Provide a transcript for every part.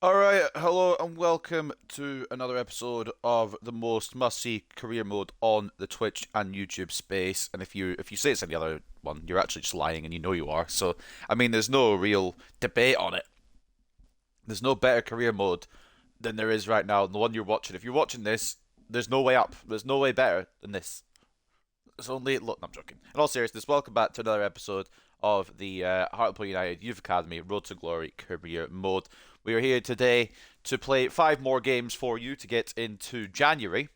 Alright, hello and welcome to another episode of the most must-see career mode on the Twitch and YouTube space. And if you say it's any other one, you're actually just lying and you know you are. So, I mean, there's no real debate on it. There's no better career mode than there is right now. The one you're watching. If you're watching this, there's no way up. There's no way better than this. It's only look. No, I'm joking. In all seriousness, welcome back to another episode of the Hartlepool United Youth Academy Road to Glory career mode. We are here today to play 5 more games for you to get into January,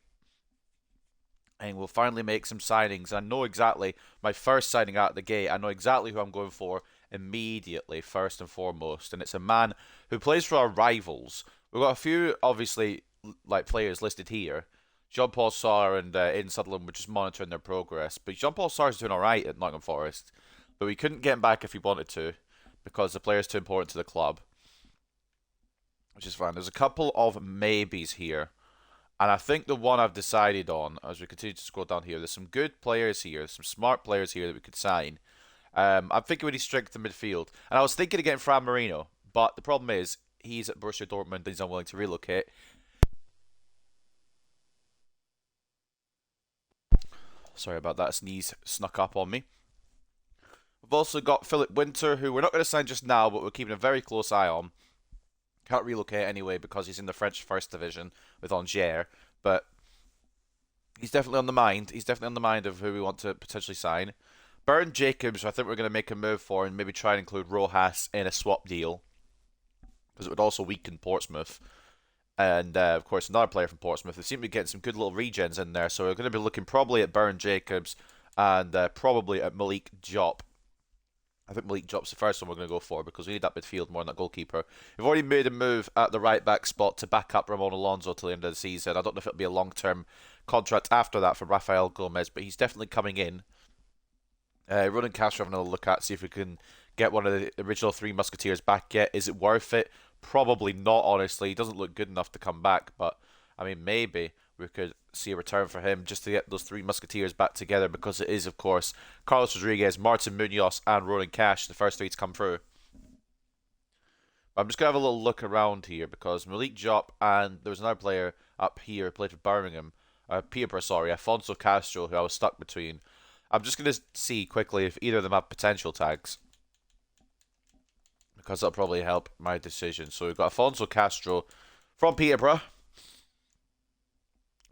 and we'll finally make some signings. I know exactly my first signing out of the gate. I know exactly who I'm going for immediately, first and foremost, and it's a man who plays for our rivals. We've got a few, obviously, like players listed here. Jean-Paul Sarr and Aiden Sutherland were just monitoring their progress, but Jean-Paul Sarr is doing all right at Nottingham Forest, but we couldn't get him back if we wanted to because the player's too important to the club, which is fine. There's a couple of maybes here. And I think the one I've decided on, as we continue to scroll down here, there's some good players here, some smart players here that we could sign. I'm thinking we need strength in midfield. And I was thinking of getting Fran Marino, but the problem is he's at Borussia Dortmund and he's unwilling to relocate. Sorry about that, sneeze snuck up on me. We've also got Philip Winter, who we're not going to sign just now, but we're keeping a very close eye on. Can't relocate anyway because he's in the French First Division with Angers, but he's definitely on the mind. He's definitely on the mind of who we want to potentially sign. Burton Jacobs, I think we're going to make a move for and maybe try and include Rojas in a swap deal because it would also weaken Portsmouth. And of course, another player from Portsmouth. They seem to be getting some good little regens in there, so we're going to be looking probably at Burton Jacobs and probably at Malik Diop. I think Malik Diop's the first one we're going to go for because we need that midfield more than that goalkeeper. We've already made a move at the right back spot to back up Ramon Alonso till the end of the season. I don't know if it'll be a long term contract after that for Rafael Gomez, but he's definitely coming in. Ronan Castro having a look at, see if we can get one of the original Three Musketeers back yet. Is it worth it? Probably not, honestly. He doesn't look good enough to come back, but I mean, maybe we could see a return for him just to get those Three Musketeers back together because it is, of course, Carlos Rodriguez, Martin Munoz, and Ronan Cash, the first three to come through. But I'm just going to have a little look around here because Malik Diop and there was another player up here who played for Birmingham, Peterborough, sorry, Afonso Castro, who I was stuck between. I'm just going to see quickly if either of them have potential tags because that'll probably help my decision. So we've got Afonso Castro from Peterborough.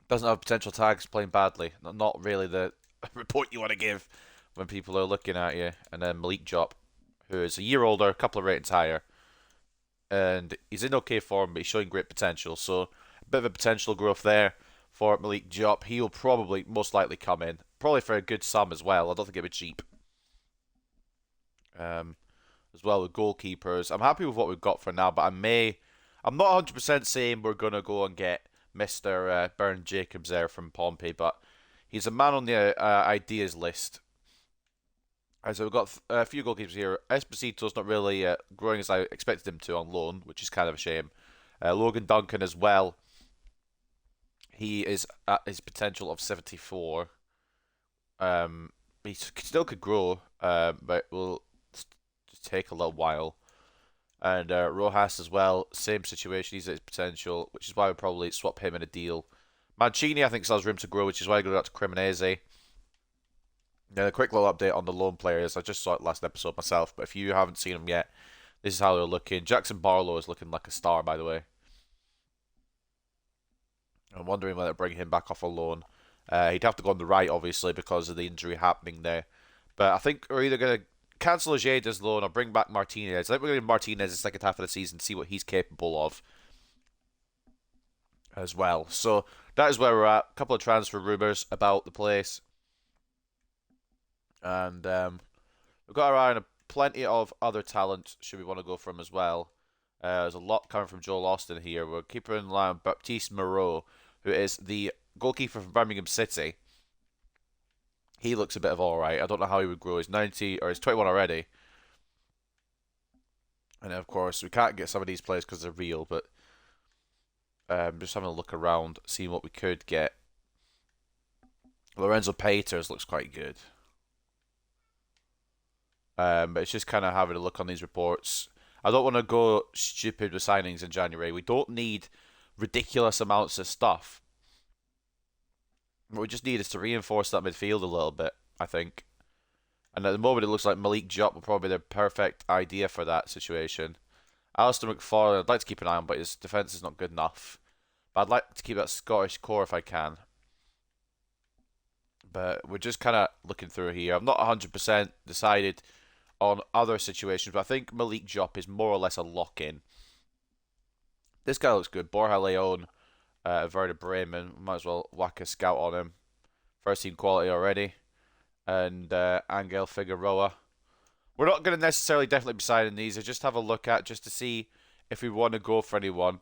Doesn't have potential tags, playing badly. Not really the report you want to give when people are looking at you. And then Malik Diop, who is a year older, a couple of ratings higher. And he's in okay form, but he's showing great potential. So a bit of a potential growth there for Malik Diop. He'll probably most likely come in. Probably for a good sum as well. I don't think it'll be cheap. As well with goalkeepers. I'm happy with what we've got for now, but I'm not 100% saying we're going to go and get Mr. Burn Jacobs there from Pompey, but he's a man on the ideas list. So we've got a few goalkeepers here. Esposito's not really growing as I expected him to on loan, which is kind of a shame. Logan Duncan as well. He is at his potential of 74. He still could grow, but will just take a little while. And Rojas as well, same situation. He's at his potential, which is why we probably swap him in a deal. Mancini, I think, still has room to grow, which is why I go out to Cremonese. Then a quick little update on the loan players. I just saw it last episode myself, but if you haven't seen them yet, this is how they're looking. Jackson Barlow is looking like a star, by the way. I'm wondering whether to bring him back off a loan. He'd have to go on the right, obviously, because of the injury happening there. But I think we're either going to cancel Ojeda's loan or bring back Martinez. I think we're going to Martinez the second half of the season, see what he's capable of as well. So that is where we're at. A couple of transfer rumours about the place. And we've got our eye on plenty of other talent should we want to go from as well. There's a lot coming from Joel Austin here. We're keeping in line Baptiste Moreau, who is the goalkeeper from Birmingham City. He looks a bit of alright. I don't know how he would grow. He's 90 or he's 21 already. And of course, we can't get some of these players because they're real, but just having a look around, seeing what we could get. Lorenzo Peters looks quite good. But it's just kind of having a look on these reports. I don't want to go stupid with signings in January. We don't need ridiculous amounts of stuff. What we just need is to reinforce that midfield a little bit, I think. And at the moment, it looks like Malik Diop will probably be the perfect idea for that situation. Alistair McFarlane, I'd like to keep an eye on, but his defence is not good enough. But I'd like to keep that Scottish core if I can. But we're just kind of looking through here. I'm not 100% decided on other situations, but I think Malik Diop is more or less a lock-in. This guy looks good. Borja Leon, Werder Bremen. Might as well whack a scout on him. First team quality already. And Angel Figueroa. We're not going to necessarily definitely be signing these. I just have a look at just to see if we want to go for anyone.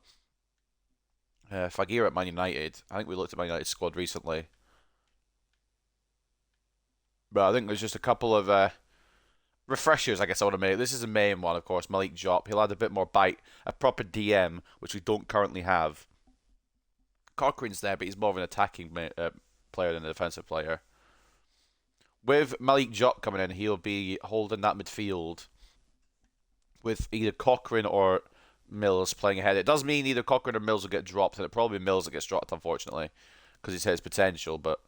Fagir at Man United. I think we looked at Man United's squad recently. But I think there's just a couple of refreshers, I guess I want to make. This is the main one, of course, Malik Diop. He'll add a bit more bite, a proper DM, which we don't currently have. Cochrane's there, but he's more of an attacking player than a defensive player. With Malik Diop coming in, he'll be holding that midfield with either Cochrane or Mills playing ahead. It does mean either Cochrane or Mills will get dropped, and it'll probably be Mills that gets dropped, unfortunately, because he's hit his potential, but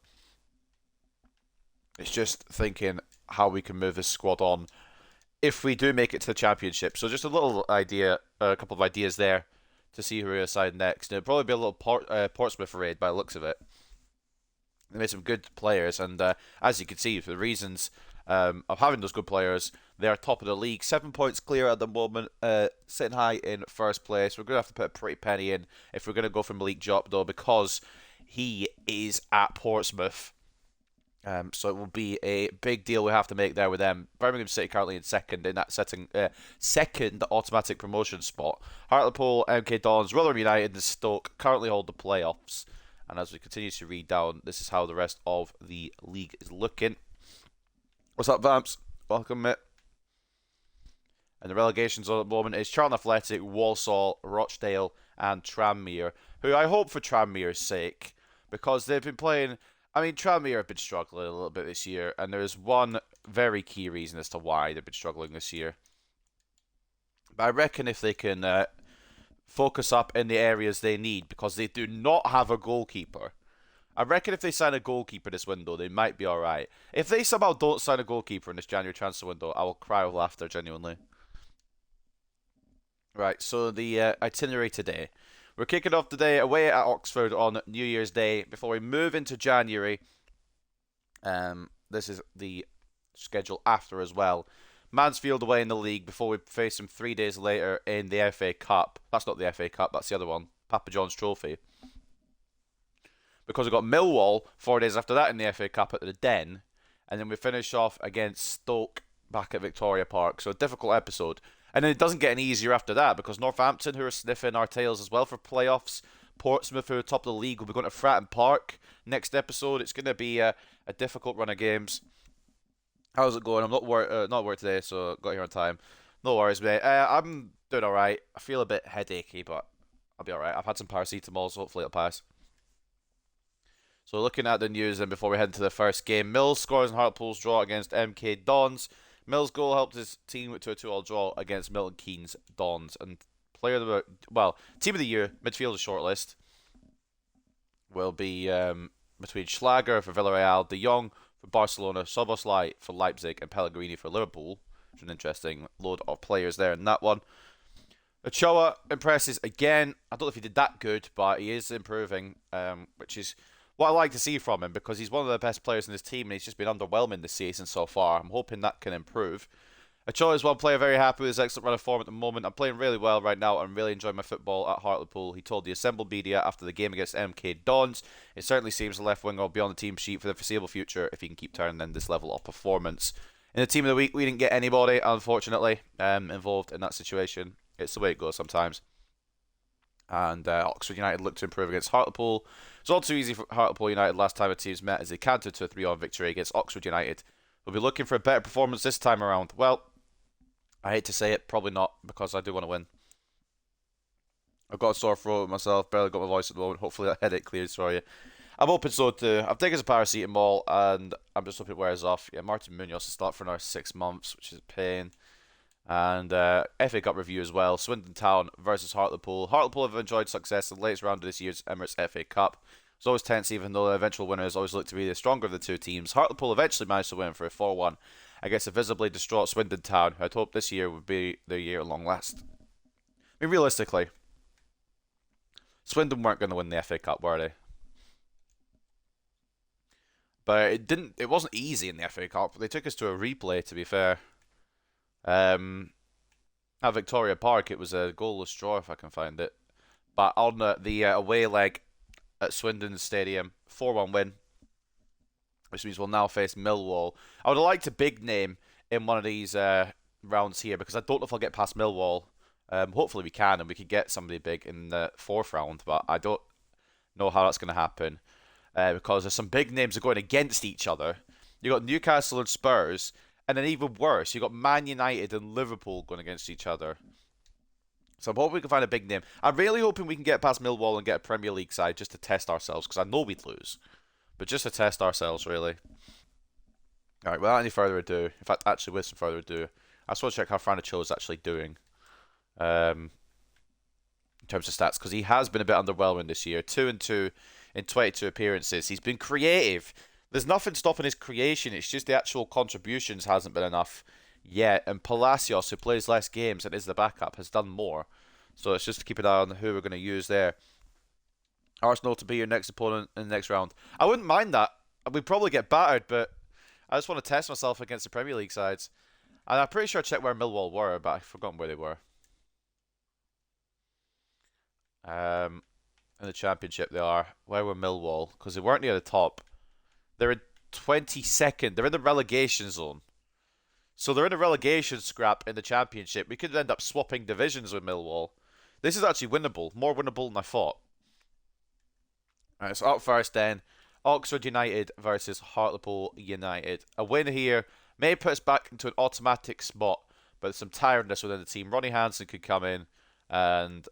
it's just thinking how we can move this squad on if we do make it to the championship. So just a little idea, a couple of ideas there to see who we're going to side next. It'll probably be a little Portsmouth raid by the looks of it. They made some good players, and as you can see, for the reasons of having those good players, they are top of the league. 7 points clear at the moment, sitting high in first place. We're going to have to put a pretty penny in if we're going to go for Malik Diop, though, because he is at Portsmouth. So it will be a big deal we have to make there with them. Birmingham City currently in second in that second automatic promotion spot. Hartlepool, MK Dons, Rotherham United, and Stoke currently hold the playoffs. And as we continue to read down, this is how the rest of the league is looking. What's up, Vamps? Welcome, mate. And the relegation zone at the moment is Charlton Athletic, Walsall, Rochdale, and Tranmere, who I hope for Tranmere's sake, because they've been playing. I mean, Tranmere have been struggling a little bit this year, and there's one very key reason as to why they've been struggling this year. But I reckon if they can focus up in the areas they need, because they do not have a goalkeeper. I reckon if they sign a goalkeeper this window, they might be alright. If they somehow don't sign a goalkeeper in this January transfer window, I will cry with laughter, genuinely. Right, so the itinerary today. We're kicking off today away at Oxford on New Year's Day before we move into January. This is the schedule after as well. Mansfield away in the league before we face them 3 days later in the FA Cup. That's not the FA Cup, that's the other one. Papa John's Trophy. Because we've got Millwall 4 days after that in the FA Cup at the Den. And then we finish off against Stoke back at Victoria Park. So a difficult episode. And then it doesn't get any easier after that, because Northampton, who are sniffing our tails as well for playoffs, Portsmouth, who are top of the league, will be going to Fratton Park next episode. It's going to be a difficult run of games. How's it going? I'm not work today, so got here on time. No worries, mate. I'm doing alright. I feel a bit headachy, but I'll be alright. I've had some paracetamol, so hopefully it'll pass. So looking at the news, and before we head into the first game, Mills scores in Hartlepool's draw against MK Dons. Mills' goal helped his team to a 2-2 draw against Milton Keynes Dons. And team of the year, midfielder shortlist, will be between Schlager for Villarreal, De Jong for Barcelona, Szoboszlai for Leipzig, and Pellegrini for Liverpool. Which is an interesting load of players there in that one. Ochoa impresses again. I don't know if he did that good, but he is improving, which is what I like to see from him, because he's one of the best players in his team and he's just been underwhelming this season so far. I'm hoping that can improve. Ochoa is one player very happy with his excellent run of form at the moment. I'm playing really well right now and really enjoying my football at Hartlepool. He told the assembled media after the game against MK Dons. It certainly seems the left winger will be on the team sheet for the foreseeable future if he can keep turning in this level of performance. In the team of the week, we didn't get anybody, unfortunately, involved in that situation. It's the way it goes sometimes. And Oxford United looked to improve against Hartlepool. It's all too easy for Hartlepool United last time the teams met, as they cantered to a 3-1 victory against Oxford United. We'll be looking for a better performance this time around. Well, I hate to say it, probably not, because I do want to win. I've got a sore throat myself, barely got my voice at the moment. Hopefully that headache clears for you. I'm hoping so too. I've taken some paracetamol and I'm just hoping it wears off. Yeah, Martin Munoz to start for another 6 months, which is a pain. And FA Cup review as well. Swindon Town versus Hartlepool. Hartlepool have enjoyed success in the latest round of this year's Emirates FA Cup. It's always tense, even though the eventual winners always look to be the stronger of the two teams. Hartlepool eventually managed to win for a 4-1 against a visibly distraught Swindon Town, who I'd hoped this year would be their year at long last. I mean, realistically, Swindon weren't going to win the FA Cup, were they? But it wasn't easy in the FA Cup. They took us to a replay, to be fair. At Victoria Park, it was a goalless draw, if I can find it. But on the away leg at Swindon Stadium, 4-1 win, which means we'll now face Millwall. I would have liked a big name in one of these rounds here, because I don't know if I'll get past Millwall. Hopefully we can, and we could get somebody big in the fourth round, but I don't know how that's going to happen. Because there's some big names that are going against each other. You got Newcastle and Spurs, and then even worse, you got Man United and Liverpool going against each other. So I'm hoping we can find a big name. I'm really hoping we can get past Millwall and get a Premier League side just to test ourselves, because I know we'd lose. But just to test ourselves, really. Alright, without any further ado, in fact, actually with some further ado, I just want to check how Franicho is actually doing. In terms of stats, because he has been a bit underwhelming this year. 2-2 in 22 appearances. He's been creative. There's nothing stopping his creation. It's just the actual contributions hasn't been enough yet. And Palacios, who plays less games and is the backup, has done more. So it's just to keep an eye on who we're going to use there. Arsenal to be your next opponent in the next round. I wouldn't mind that. We'd probably get battered, but I just want to test myself against the Premier League sides. And I'm pretty sure I checked where Millwall were, but I've forgotten where they were. In the Championship they are. Where were Millwall? Because they weren't near the top. They're in 22nd. They're in the relegation zone. So they're in a relegation scrap in the Championship. We could end up swapping divisions with Millwall. This is actually winnable. More winnable than I thought. Alright, so up first then. Oxford United versus Hartlepool United. A win here may put us back into an automatic spot, but there's some tiredness within the team. Ronnie Hansen could come in, and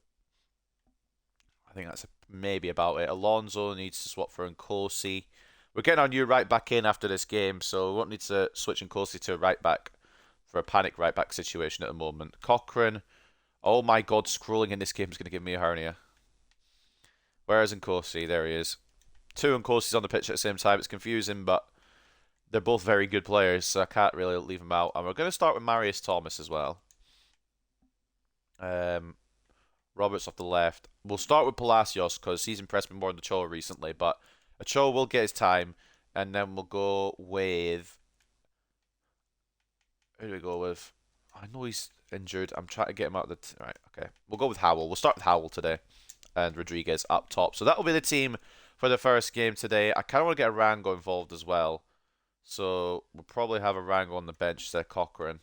I think that's maybe about it. Alonso needs to swap for Nkosi. We're getting our new right back in after this game, so we won't need to switch Nkosi to a right back for a panic right back situation at the moment. Cochrane. Oh my god, scrolling in this game is going to give me a hernia. Where is Nkosi? There he is. Two Nkosis on the pitch at the same time. It's confusing, but they're both very good players, so I can't really leave them out. And we're going to start with Marius Thomas as well. Roberts off the left. We'll start with Palacios because he's impressed me more than Ochoa recently, but Ochoa will get his time, and then we'll go with... Who do we go with? I know he's injured. I'm trying to get him out of the... Right, okay. We'll go with Howell. We'll start with Howell today, and Rodriguez up top. So that will be the team for the first game today. I kind of want to get Arango involved as well, so we'll probably have Arango on the bench instead of Cochrane.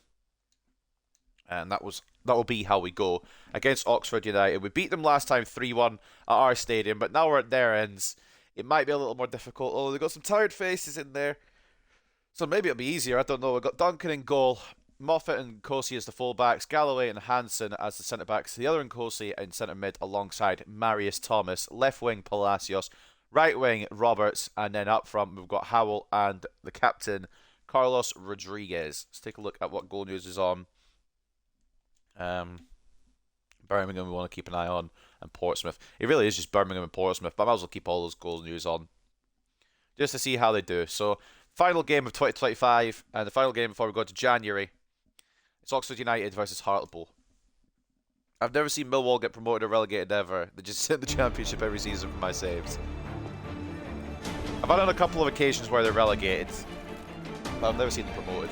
And that will be how we go against Oxford United. We beat them last time 3-1 at our stadium, but now we're at their ends. It might be a little more difficult, although they've got some tired faces in there. So maybe it'll be easier, I don't know. We've got Duncan in goal, Moffat and Nkosi as the full-backs, Galloway and Hansen as the centre-backs, the other Nkosi in centre-mid alongside Marius Thomas, left wing Palacios, right wing Roberts, and then up front we've got Howell and the captain, Carlos Rodriguez. Let's take a look at what goal news is on. Birmingham we want to keep an eye on, and Portsmouth. It really is just Birmingham and Portsmouth, but I might as well keep all those goal news on just to see how they do. So, final game of 2025, and the final game before we go to January. It's Oxford United versus Hartlepool. I've never seen Millwall get promoted or relegated ever. They just sit in the Championship every season for my saves. I've had on a couple of occasions where they're relegated, but I've never seen them promoted.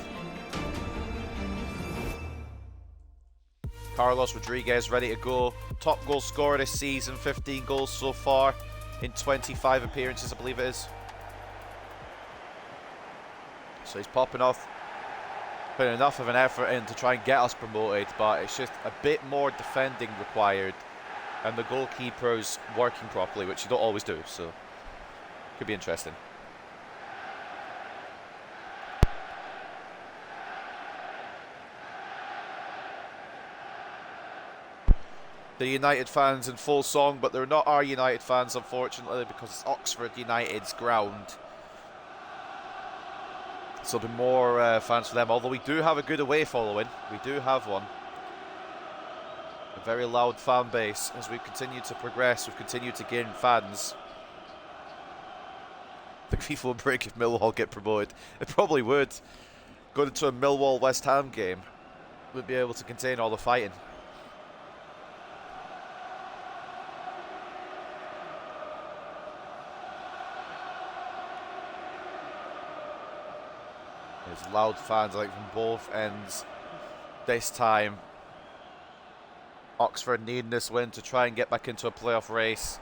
Carlos Rodriguez ready to go. Top goal scorer this season, 15 goals so far in 25 appearances, I believe it is. So he's popping off, putting enough of an effort in to try and get us promoted, but it's just a bit more defending required, and the goalkeeper's working properly, which you don't always do, so could be interesting. The United fans in full song, but they're not our United fans, unfortunately, because it's Oxford United's ground. So there'll be more fans for them, although we do have a good away following. We do have one. A very loud fan base. As we continue to progress, we've continued to gain fans. I think FIFA will break if Millwall get promoted. It probably would. Going into a Millwall-West Ham game, we'd be able to contain all the fighting. There's loud fans, I think, from both ends this time. Oxford needing this win to try and get back into a playoff race.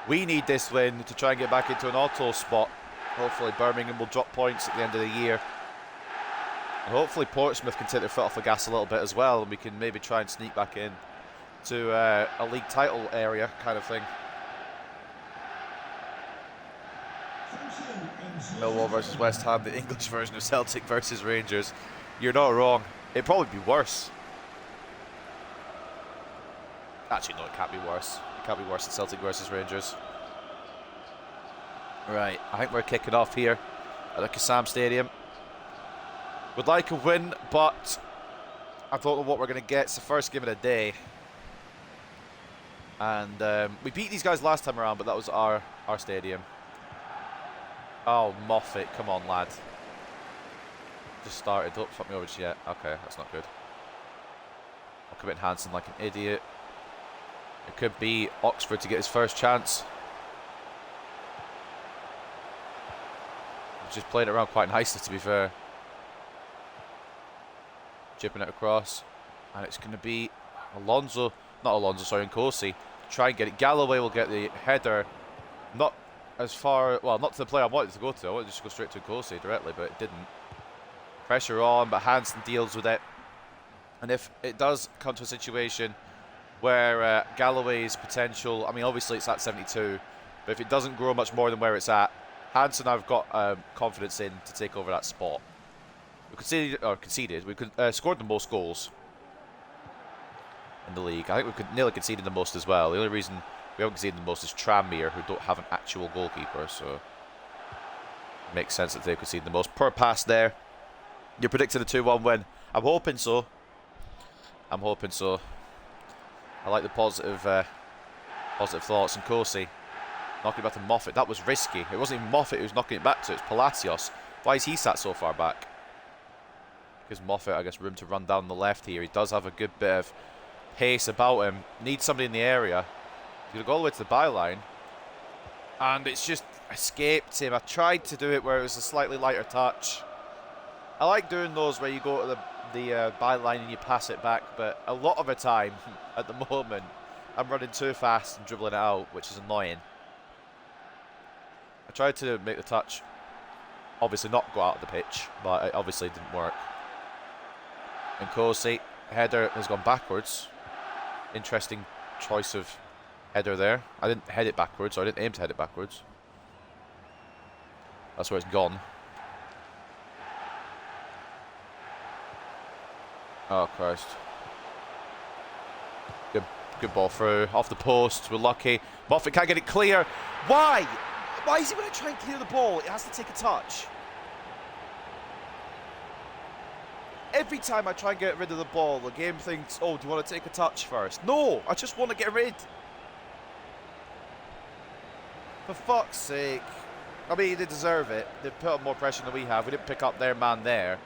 We need this win to try and get back into an auto spot. Hopefully Birmingham will drop points at the end of the year. And hopefully Portsmouth can take their foot off the gas a little bit as well, and we can maybe try and sneak back in to a league title area kind of thing. Millwall versus West Ham, the English version of Celtic versus Rangers. You're not wrong. It'd probably be worse. Actually, no, it can't be worse. It can't be worse than Celtic versus Rangers. Right, I think we're kicking off here at the Kassam Stadium. Would like a win, but I don't know what we're going to get. It's the first game of the day. And we beat these guys last time around, but that was our stadium. Oh, Moffat, come on, lad. Just started. Don't fuck me over just yet. Okay, that's not good. I'll commit Hansen like an idiot. It could be Oxford to get his first chance. He's just playing it around quite nicely, to be fair. Chipping it across. And it's going to be Alonso. Not Alonso, sorry, Nkosi. Try and get it. Galloway will get the header. Not as far, well, not to the player I wanted to go to. I wanted to just go straight to Nkosi directly, but it didn't. Pressure on, but Hansen deals with it. And if it does come to a situation where Galloway's potential, I mean, obviously it's at 72, but if it doesn't grow much more than where it's at, Hansen I've got confidence in to take over that spot. We conceded. We scored the most goals in the league. I think we nearly conceded the most as well. The only reason we haven't conceded the most is Tranmere, who don't have an actual goalkeeper, so it makes sense that they conceded the most. Per pass there. You're predicting a 2-1 win. I'm hoping so. I'm hoping so. I like the positive thoughts. And Nkosi knocking it back to Moffat. That was risky. It wasn't even Moffat who was knocking it back to. It's Palacios. Why is he sat so far back? Gives Moffat, I guess, room to run down the left here. He does have a good bit of pace about him. Needs somebody in the area. He's going to go all the way to the byline. And it's just escaped him. I tried to do it where it was a slightly lighter touch. I like doing those where you go to the byline and you pass it back, but a lot of the time, at the moment, I'm running too fast and dribbling it out, which is annoying. I tried to make the touch, obviously not go out of the pitch, but it obviously didn't work. Nkosi, header has gone backwards. Interesting choice of header there. I didn't head it backwards, or I didn't aim to head it backwards. That's where it's gone. Oh, Christ. Good ball through. Off the post. We're lucky. Moffat can't get it clear. Why? Why is he going to try and clear the ball? It has to take a touch. Every time I try and get rid of the ball, the game thinks, oh, do you want to take a touch first? No, I just want to get rid. For fuck's sake. I mean, they deserve it. They put up more pressure than we have. We didn't pick up their man there.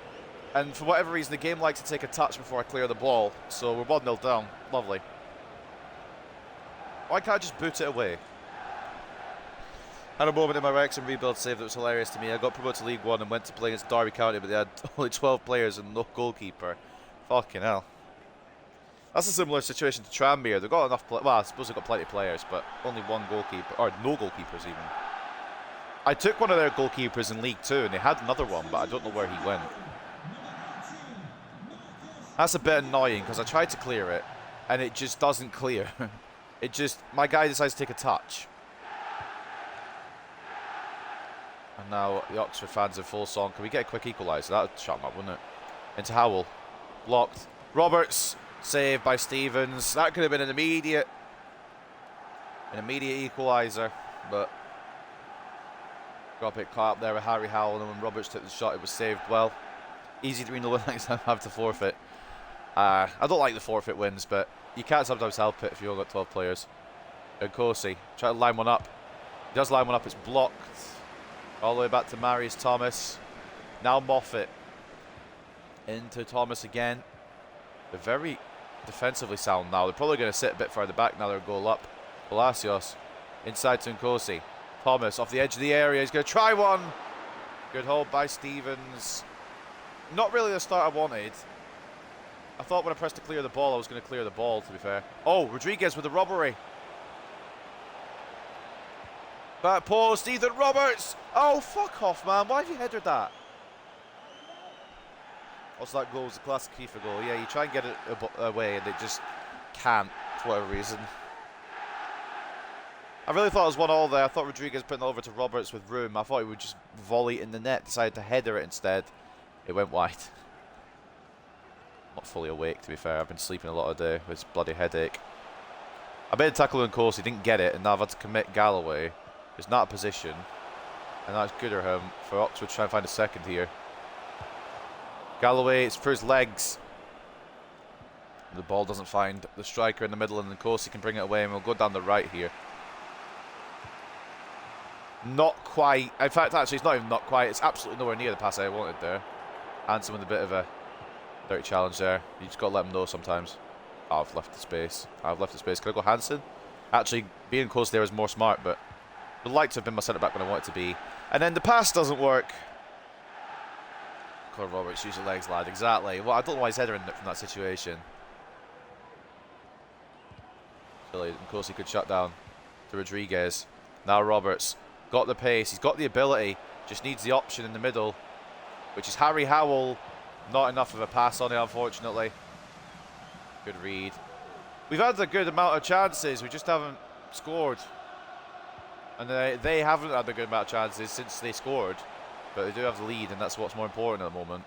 And for whatever reason, the game likes to take a touch before I clear the ball. So we're 1-0 down. Lovely. Why can't I just boot it away? Had a moment in my Wrexham rebuild save that was hilarious to me. I got promoted to League One and went to play against Derby County, but they had only 12 players and no goalkeeper. Fucking hell. That's a similar situation to Tranmere. They've got enough, well, I suppose they've got plenty of players, but only one goalkeeper, or no goalkeepers even. I took one of their goalkeepers in League Two, and they had another one, but I don't know where he went. That's a bit annoying, because I tried to clear it, and it just doesn't clear. It just, my guy decides to take a touch. And now the Oxford fans in full song. Can we get a quick equaliser? That would shut them up, wouldn't it? Into Howell. Blocked. Roberts. Saved by Stevens. That could have been an immediate equaliser. But Got a bit caught up there with Harry Howell, and when Roberts took the shot, it was saved well. Easy to win the win next time, have to forfeit. I don't like the forfeit wins, but you can't sometimes help it if you've only got 12 players. And Corsi, try to line one up. He does line one up, it's blocked. All the way back to Marius Thomas. Now Moffat. Into Thomas again. They're very defensively sound now. They're probably going to sit a bit further back now they're a goal up. Palacios. Inside to Nkosi. Thomas off the edge of the area. He's going to try one. Good hold by Stevens. Not really the start I wanted. I thought when I pressed to clear the ball, I was going to clear the ball, to be fair. Oh, Rodriguez with the robbery. Back post, Ethan Roberts. Oh, fuck off, man. Why have you headed that? Also, that goal was a classic FIFA goal. Yeah, you try and get it away, and it just can't, for whatever reason. I really thought it was 1-1 there. I thought Rodriguez putting it over to Roberts with room. I thought he would just volley it in the net. Decided to header it instead. It went wide. Not fully awake, to be fair. I've been sleeping a lot of the day with this bloody headache. I made a tackle in course. He didn't get it, and now I've had to commit Galloway. It's not a position. And that's Gooderham for Oxford trying to find a second here. Galloway, it's for his legs. The ball doesn't find the striker in the middle, and then Corsi can bring it away, and we'll go down the right here. Not quite. In fact, actually, it's not even not quite. It's absolutely nowhere near the pass I wanted there. Hansen with a bit of a dirty challenge there. You just got to let him know sometimes. Oh, I've left the space. I've left the space. Can I go Hansen? Actually, being close there is more smart, but would like to have been my centre-back when I want it to be. And then the pass doesn't work. Conor Roberts, use your legs, lad. Exactly. Well, I don't know why he's headering it from that situation. Of course, he could shut down to Rodriguez. Now Roberts. Got the pace. He's got the ability. Just needs the option in the middle, which is Harry Howell. Not enough of a pass on it, unfortunately. Good read. We've had a good amount of chances. We just haven't scored. And they haven't had a good amount of chances since they scored. But they do have the lead, and that's what's more important at the moment.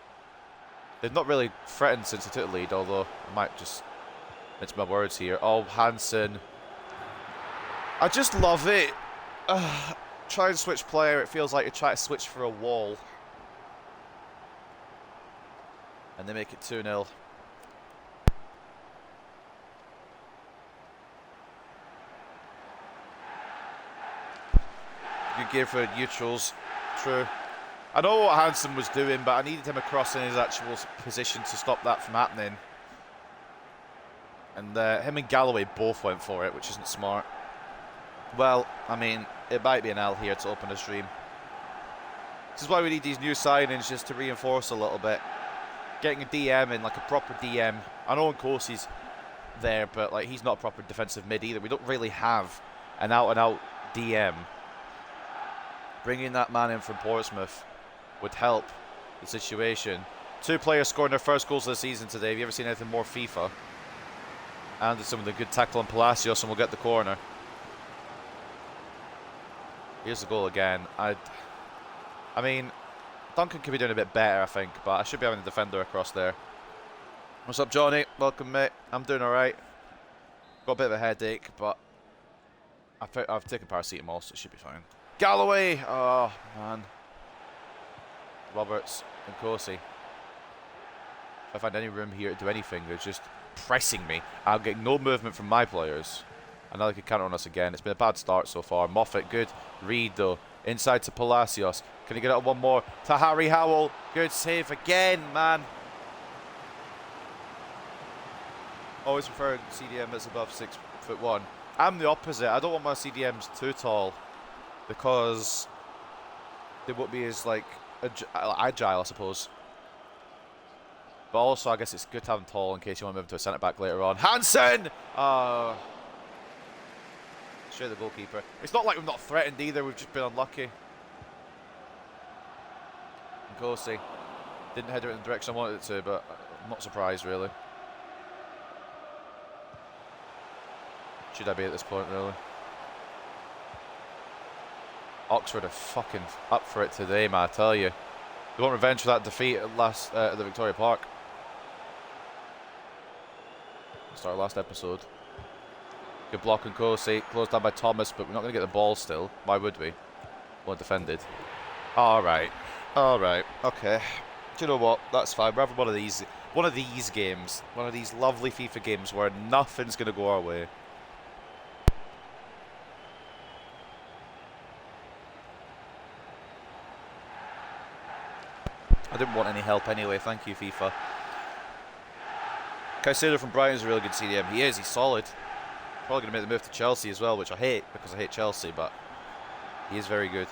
They've not really threatened since they took the lead, although I might just mince my words here. Oh, Hansen. I just love it. Try and switch player. It feels like you try to switch for a wall. And they make it 2-0. Good game for neutrals. True. I know what Hansen was doing, but I needed him across in his actual position to stop that from happening. And him and Galloway both went for it, which isn't smart. Well, I mean, it might be an L here to open a stream. This is why we need these new signings, just to reinforce a little bit. Getting a DM in, like a proper DM. I know Nkosi's there, but like he's not a proper defensive mid either. We don't really have an out-and-out DM. Bringing that man in from Portsmouth would help the situation. 2 players scoring their first goals of the season today. Have you ever seen anything more FIFA? Anderson with a good tackle on Palacios, and we'll get the corner. Here's the goal again. I mean, Duncan could be doing a bit better, I think, but I should be having a defender across there. What's up, Johnny? Welcome, mate. I'm doing alright. Got a bit of a headache, but I've taken paracetamol, so it should be fine. Galloway! Oh, man. Roberts and Corsi. If I find any room here to do anything, they're just pressing me. I'm getting no movement from my players. And now they could counter on us again. It's been a bad start so far. Moffat, good read though. Inside to Palacios. Can he get out one more? To Harry Howell. Good save again, man. Always prefer CDM that's above 6'1". I'm the opposite. I don't want my CDMs too tall, because they won't be as like agile, I suppose. But also, I guess it's good to have them tall in case you want to move to a centre back later on. Hansen! Straight the goalkeeper. It's not like we've not threatened either. We've just been unlucky. Nkosi didn't head it in the direction I wanted it to, but I'm not surprised really. Should I be at this point, really? Oxford are fucking up for it today, man, I tell you. They want revenge for that defeat at the Victoria Park. Start last episode. Good block and Corsi, closed down by Thomas, but we're not going to get the ball still. Why would we? Well defended. Alright. Alright. Okay. Do you know what? That's fine. We're having one of these games. One of these lovely FIFA games where nothing's going to go our way. I didn't want any help anyway. Thank you, FIFA. Caicedo from Brighton's a really good CDM. He is. He's solid. Probably going to make the move to Chelsea as well, which I hate because I hate Chelsea, but he is very good.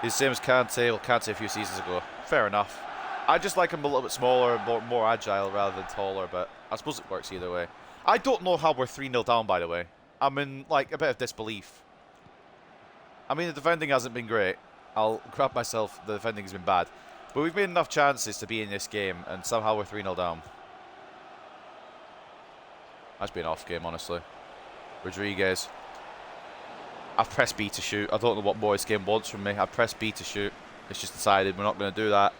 He's the same as Kante. Well, Kante a few seasons ago. Fair enough. I just like him a little bit smaller, more agile rather than taller, but I suppose it works either way. I don't know how we're 3-0 down, by the way. I'm in, like, a bit of disbelief. I mean, the defending hasn't been great. I'll grab myself, the defending has been bad. But we've made enough chances to be in this game, and somehow we're 3-0 down. That's been an off game, honestly. Rodriguez. I've pressed B to shoot. I don't know what more this game wants from me. I've pressed B to shoot. It's just decided we're not going to do that.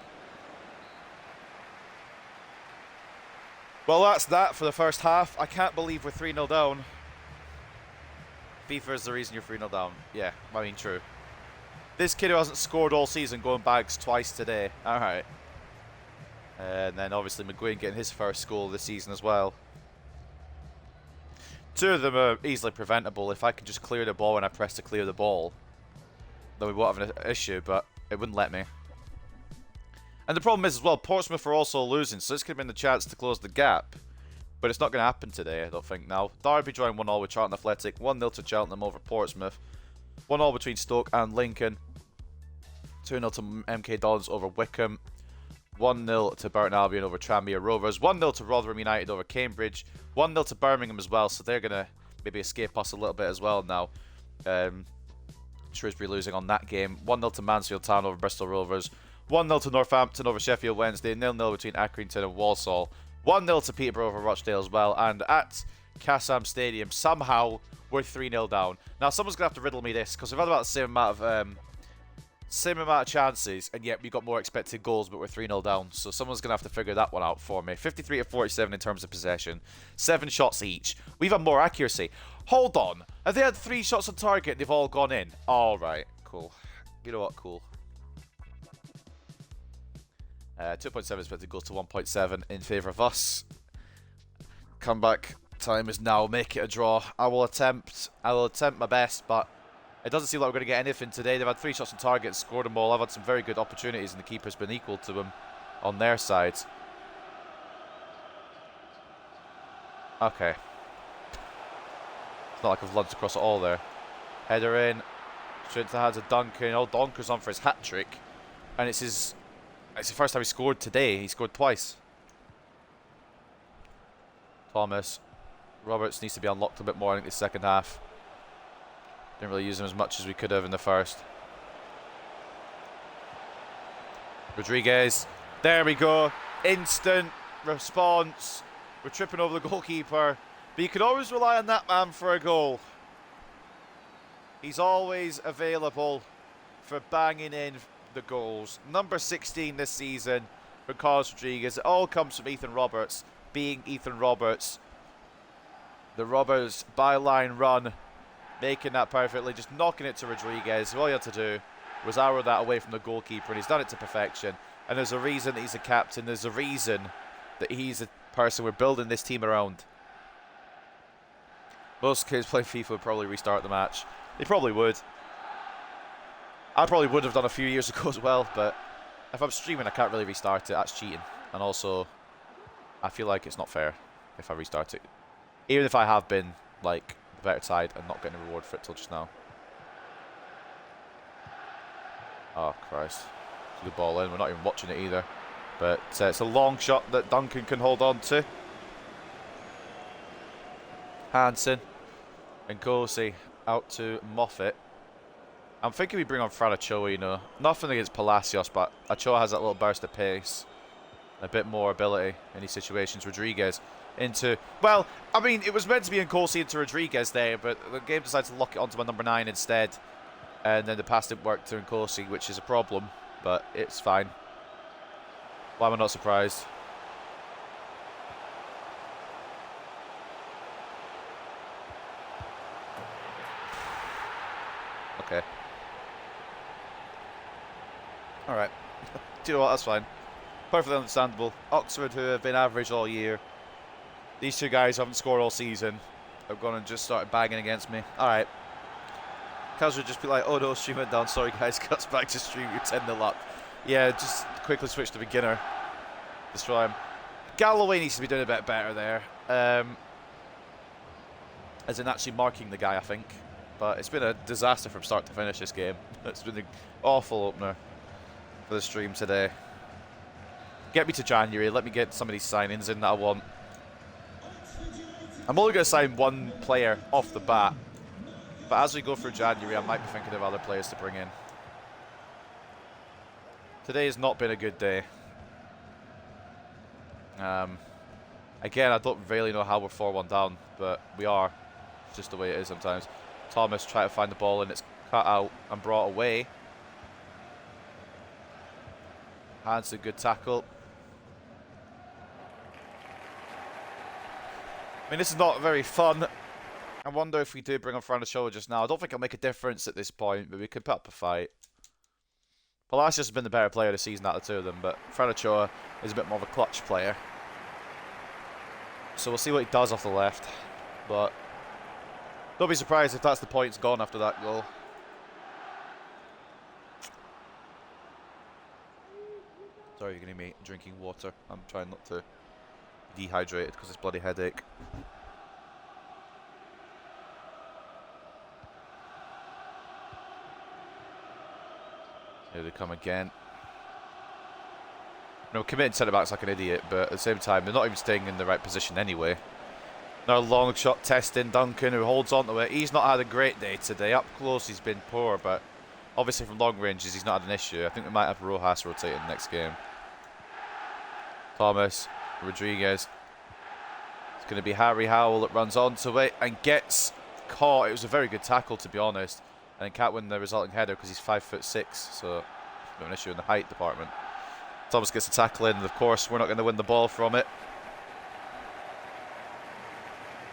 Well, that's that for the first half. I can't believe we're 3-0 down. FIFA is the reason you're 3-0 down. Yeah, I mean, true. This kid who hasn't scored all season going bags twice today. Alright. And then obviously McGuinn getting his first goal this season as well. Two of them are easily preventable. If I could just clear the ball when I press to clear the ball, then we won't have an issue, but it wouldn't let me. And the problem is as well, Portsmouth are also losing, so this could have been the chance to close the gap. But it's not going to happen today, I don't think now. Derby drawing 1-1 with Charlton Athletic, 1-0 to Cheltenham over Portsmouth. 1-1 between Stoke and Lincoln. 2-0 to MK Dons over Wickham. 1-0 to Burton Albion over Tranmere Rovers. 1-0 to Rotherham United over Cambridge. 1-0 to Birmingham as well, so they're going to maybe escape us a little bit as well now. Shrewsbury losing on that game. 1-0 to Mansfield Town over Bristol Rovers. 1-0 to Northampton over Sheffield Wednesday. 0-0 between Accrington and Walsall. 1-0 to Peterborough over Rochdale as well. And at Kassam Stadium, somehow we're 3-0 down. Now, someone's going to have to riddle me this, because we've had about the same amount of chances, and yet we got more expected goals, but we're 3-0 down. So someone's going to have to figure that one out for me. 53 to 47 in terms of possession. 7 shots each. We've had more accuracy. Hold on. Have they had 3 shots on target and they've all gone in? Alright, cool. You know what, cool. 2.7 expected goals to 1.7 in favour of us. Comeback time is now. Make it a draw. I will attempt my best, but it doesn't seem like we're going to get anything today. They've had 3 shots on target, scored them all. I've had some very good opportunities, and the keeper's been equal to them on their side. Okay. It's not like I've lunched across it all there. Header in. Straight to the hands of Duncan. Oh, Donker's on for his hat-trick. And it's the first time he scored today. He scored twice. Thomas. Roberts needs to be unlocked a bit more, I think, the second half. Didn't really use him as much as we could have in the first. Rodriguez. There we go. Instant response. We're tripping over the goalkeeper. But you can always rely on that man for a goal. He's always available for banging in the goals. Number 16 this season for Carlos Rodriguez. It all comes from Ethan Roberts being Ethan Roberts. The Roberts byline run, making that perfectly, just knocking it to Rodriguez. All he had to do was arrow that away from the goalkeeper, and he's done it to perfection. And there's a reason that he's a captain. There's a reason that he's a person we're building this team around. Most kids playing FIFA would probably restart the match. They probably would. I probably would have done a few years ago as well, but if I'm streaming, I can't really restart it. That's cheating. And also, I feel like it's not fair if I restart it. Even if I have been, like, the better side and not getting a reward for it till just now. Oh, Christ. Good ball in. We're not even watching it either. But it's a long shot that Duncan can hold on to. Hansen and Kosi out to Moffat. I'm thinking we bring on Fran Ochoa, you know. Nothing against Palacios, but Ochoa has that little burst of pace. A bit more ability in these situations. Rodriguez into... Well, I mean, it was meant to be in Kosi into Rodriguez there, but the game decided to lock it onto my number 9 instead. And then the pass didn't work to Nkosi, which is a problem, but it's fine. Why am I not surprised? Okay. Alright. Do you know what? That's fine. Perfectly understandable. Oxford, who have been average all year. These two guys haven't scored all season. Have gone and just started banging against me. Alright. Kaz would just be like, oh no, stream went down. Sorry guys, cuts back to stream. You're 10-0 up. Yeah, just quickly switch to beginner. Destroy him. Galloway needs to be doing a bit better there. As in actually marking the guy, I think. But it's been a disaster from start to finish this game. It's been an awful opener for the stream today. Get me to January. Let me get some of these signings in that I want. I'm only going to sign one player off the bat. But as we go through January, I might be thinking of other players to bring in. Today has not been a good day. Again, I don't really know how we're 4-1 down, but we are. It's just the way it is sometimes. Thomas trying to find the ball and it's cut out and brought away. Hans a good tackle. I mean, this is not very fun. I wonder if we do bring on Franachoa just now. I don't think it'll make a difference at this point, but we could put up a fight. Palacios has been the better player this season out of the two of them, but Franachoa is a bit more of a clutch player. So we'll see what he does off the left. But don't be surprised if that's the points gone after that goal. Sorry, you're going to be drinking water. I'm trying not to be dehydrated because it's bloody headache. Here they come again. No, committing centre-back's like an idiot, but at the same time, they're not even staying in the right position anyway. Another long shot testing Duncan, who holds on to it. He's not had a great day today. Up close, he's been poor, but obviously from long ranges, he's not had an issue. I think we might have Rojas rotating next game. Thomas, Rodriguez. It's going to be Harry Howell that runs onto it and gets caught. It was a very good tackle, to be honest. And can't win the resulting header because he's 5'6", so it's an issue in the height department. Thomas gets the tackle in, and of course we're not going to win the ball from it.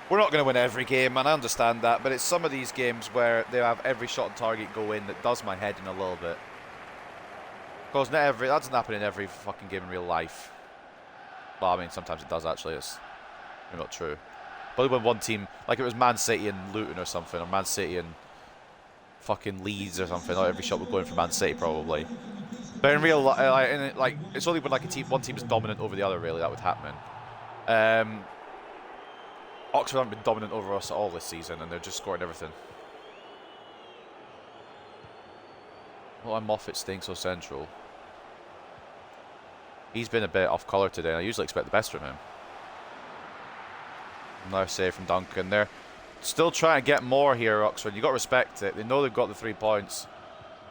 We're not going to win every game, and I understand that, but it's some of these games where they have every shot on target go in that does my head in a little bit. Because that doesn't happen in every fucking game in real life. Well, I mean, sometimes it does actually, it's not true. But when one team, like it was Man City and Luton or something, or Man City and fucking Leeds or something, not every shot would go in for Man City probably. But in real life, like it's only when like one team is dominant over the other really that would happen. Oxford haven't been dominant over us at all this season, and they're just scoring everything. Well, I'm Moffat staying so central. He's been a bit off colour today, and I usually expect the best from him. Nice save from Duncan there. Still trying to get more here, Oxford. You've got to respect it. They know they've got the 3 points.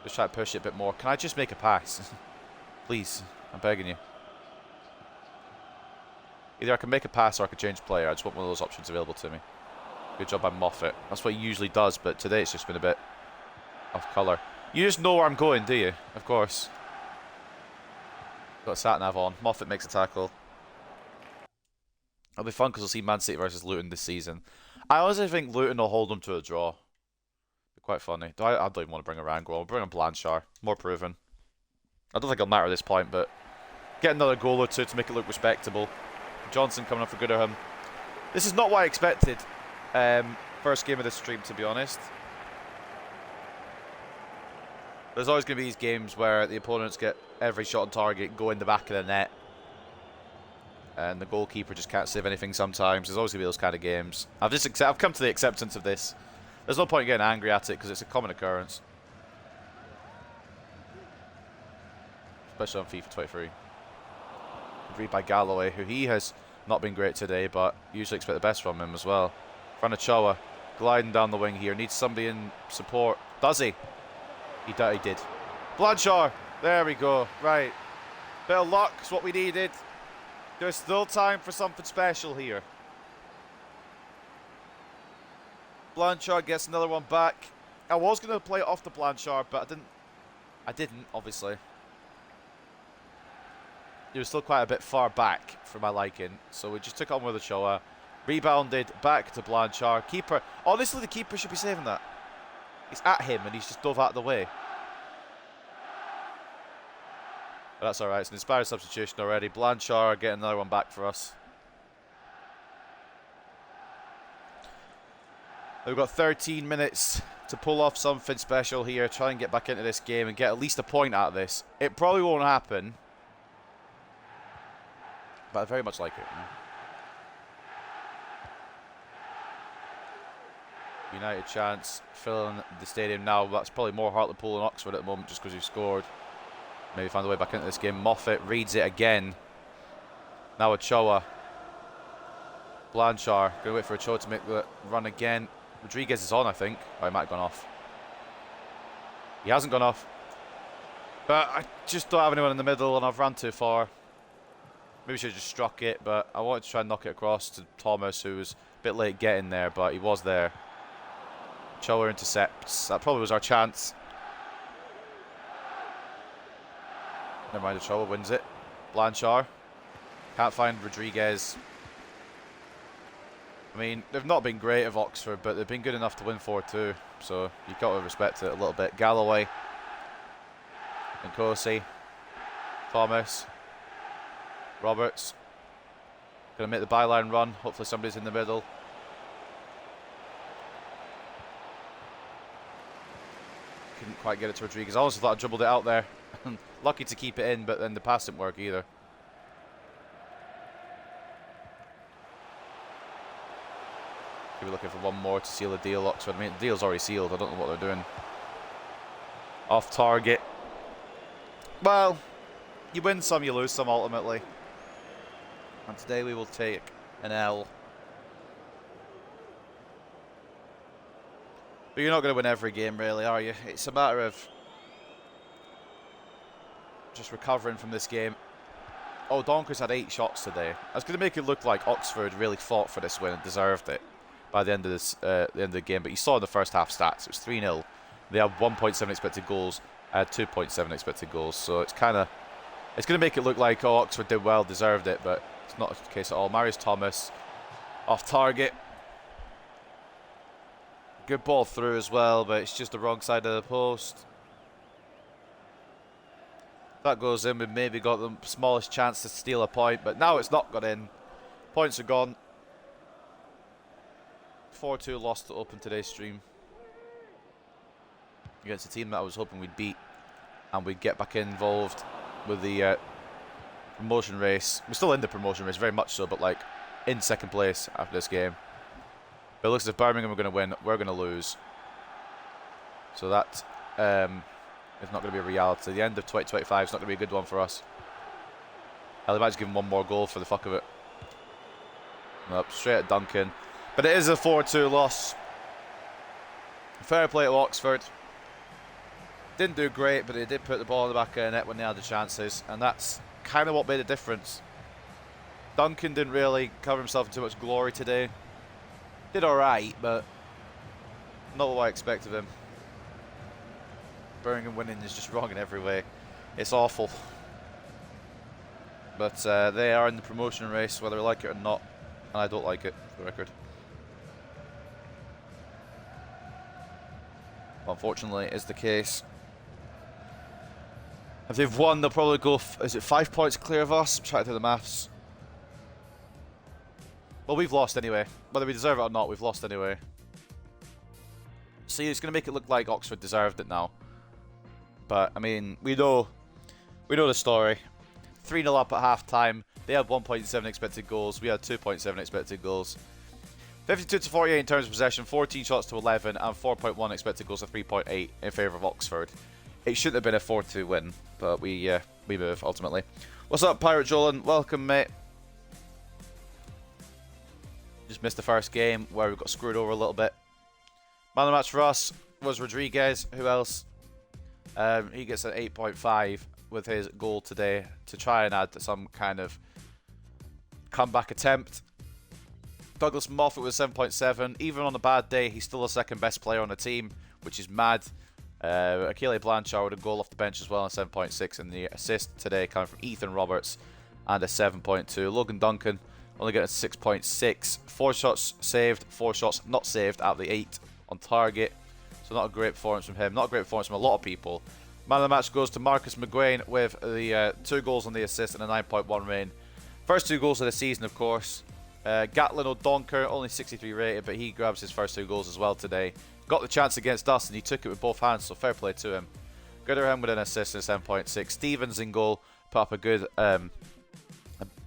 Just try to push it a bit more. Can I just make a pass? Please. I'm begging you. Either I can make a pass or I can change player. I just want one of those options available to me. Good job by Moffat. That's what he usually does, but today it's just been a bit off colour. You just know where I'm going, do you? Of course. Got sat-nav on. Moffat makes a tackle. It'll be fun because we'll see Man City versus Luton this season. I honestly think Luton will hold them to a draw. Be quite funny. I don't even want to bring a Rangel. I'll bring a Blanchard. More proven. I don't think it'll matter at this point, but get another goal or two to make it look respectable. Johnson coming up for Gooderham. This is not what I expected. First game of this stream, to be honest. There's always going to be these games where the opponents get every shot on target, go in the back of the net, and the goalkeeper just can't save anything sometimes. There's always going to be those kind of games. I've come to the acceptance of this. There's no point in getting angry at it because it's a common occurrence. Especially on FIFA 23. Agreed by Galloway, who he has not been great today, but usually expect the best from him as well. Franachoa gliding down the wing here. Needs somebody in support. Does he? He did. Blanchard. There we go. Right. Bit of luck is what we needed. There's still time for something special here. Blanchard gets another one back. I was going to play it off the Blanchard, but I didn't, obviously. He was still quite a bit far back for my liking, so we just took on with Ochoa. Rebounded back to Blanchard. Keeper. Honestly, the keeper should be saving that. It's at him, and he's just dove out of the way. But that's alright. It's an inspired substitution already. Blanchard getting another one back for us. We've got 13 minutes to pull off something special here. Try and get back into this game and get at least a point out of this. It probably won't happen. But I very much like it. United chance. Filling the stadium now. That's probably more Hartlepool and Oxford at the moment just because we've scored. Maybe find a way back into this game. Moffat reads it again. Now Ochoa. Blanchard. Going to wait for Ochoa to make the run again. Rodriguez is on, I think. Oh, he might have gone off. He hasn't gone off. But I just don't have anyone in the middle and I've run too far. Maybe should have just struck it, but I wanted to try and knock it across to Thomas, who was a bit late getting there, but he was there. Ochoa intercepts. That probably was our chance. Never mind, Ochoa wins it. Blanchard. Can't find Rodriguez. I mean, they've not been great of Oxford, but they've been good enough to win 4-2. So you've got to respect it a little bit. Galloway. Nkosi. Thomas. Roberts. Going to make the byline run. Hopefully somebody's in the middle. Couldn't quite get it to Rodriguez. I also thought I dribbled it out there. Lucky to keep it in, but then the pass didn't work either. We're looking for one more to seal the deal, Oxford. I mean, the deal's already sealed. I don't know what they're doing. Off target. Well, you win some, you lose some ultimately. And today we will take an L. But you're not going to win every game, really, are you? It's a matter of just recovering from this game. Oh, Donker's had 8 shots today. I was going to make it look like Oxford really fought for this win and deserved it by the end of this, the end of the game. But you saw in the first half stats, it was 3-0. They had 1.7 expected goals. I had 2.7 expected goals. So it's kind of, it's going to make it look like, oh, Oxford did well, deserved it, but it's not the case at all. Marius Thomas off target. Good ball through as well, but it's just the wrong side of the post. That goes in, we've maybe got the smallest chance to steal a point, but now it's not got in. Points are gone. 4-2 loss to open today's stream against a team that I was hoping we'd beat and we'd get back involved with the promotion race. We're still in the promotion race, very much so, but like in second place after this game. But it looks as if Birmingham are going to win, we're going to lose. So that is not going to be a reality. The end of 2025 is not going to be a good one for us. I'll imagine give him one more goal for the fuck of it. Nope, straight at Duncan. But it is a 4-2 loss. Fair play to Oxford. Didn't do great, but they did put the ball in the back of the net when they had the chances. And that's kind of what made a difference. Duncan didn't really cover himself in too much glory today. Did alright, but not what I expect of him. Birmingham winning is just wrong in every way. It's awful. But they are in the promotion race, whether I like it or not. And I don't like it, for the record. Unfortunately, is the case. If they've won, they'll probably go, is it 5 points clear of us? I'm trying to do the maths. Well, we've lost anyway. Whether we deserve it or not, we've lost anyway. See, it's going to make it look like Oxford deserved it now. But, I mean, we know the story. 3-0 up at half-time. They had 1.7 expected goals. We had 2.7 expected goals. 52-48 in terms of possession, 14 shots to 11, and 4.1 expected goals to 3.8 in favour of Oxford. It shouldn't have been a 4-2 win, but we move, ultimately. What's up, Pirate Jolan? Welcome, mate. Just missed the first game where we got screwed over a little bit. Man of the match for us was Rodriguez. Who else? He gets an 8.5 with his goal today to try and add to some kind of comeback attempt. Douglas Moffat was 7.7. Even on a bad day, he's still the second best player on the team, which is mad. Akile Blanchard with a goal off the bench as well, and 7.6. And the assist today coming from Ethan Roberts and a 7.2. Logan Duncan only getting a 6.6. 4 shots saved, 4 shots not saved out of the 8 on target. So not a great performance from him. Not a great performance from a lot of people. Man of the match goes to Marcus McGuane with the 2 goals on the assist and a 9.1 rating. First 2 goals of the season, of course. Gatlin O'Donker, only 63 rated, but he grabs his first 2 goals as well today. Got the chance against us and he took it with both hands, so fair play to him. Gooderham with an assist and a 7.6. Stevens in goal, put up a good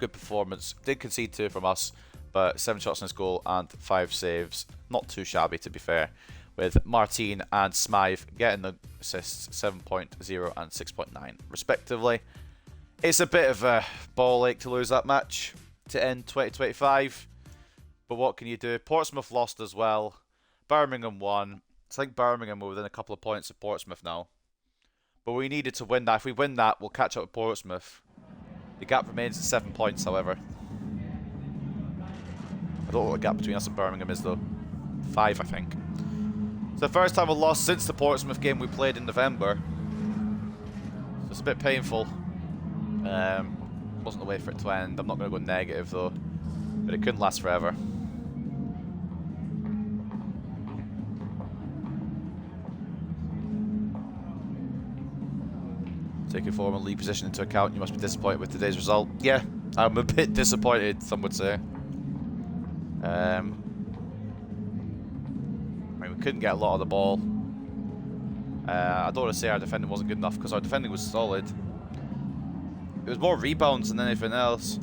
performance. Did concede 2 from us, but 7 shots on his goal and 5 saves. Not too shabby, to be fair. With Martin and Smythe getting the assists 7.0 and 6.9 respectively. It's a bit of a ball ache to lose that match to end 2025, but what can you do? Portsmouth lost as well. Birmingham won. I think Birmingham were within a couple of points of Portsmouth now, but we needed to win that. If we win that, we'll catch up with Portsmouth. The gap remains at 7 points, however. I don't know what the gap between us and Birmingham is though. 5, I think. It's the first time we've lost since the Portsmouth game we played in November. So it's a bit painful. Wasn't the way for it to end. I'm not going to go negative though. But it couldn't last forever. Taking form and league position into account, you must be disappointed with today's result. Yeah, I'm a bit disappointed, some would say. We couldn't get a lot of the ball. I don't want to say our defending wasn't good enough because our defending was solid. It was more rebounds than anything else.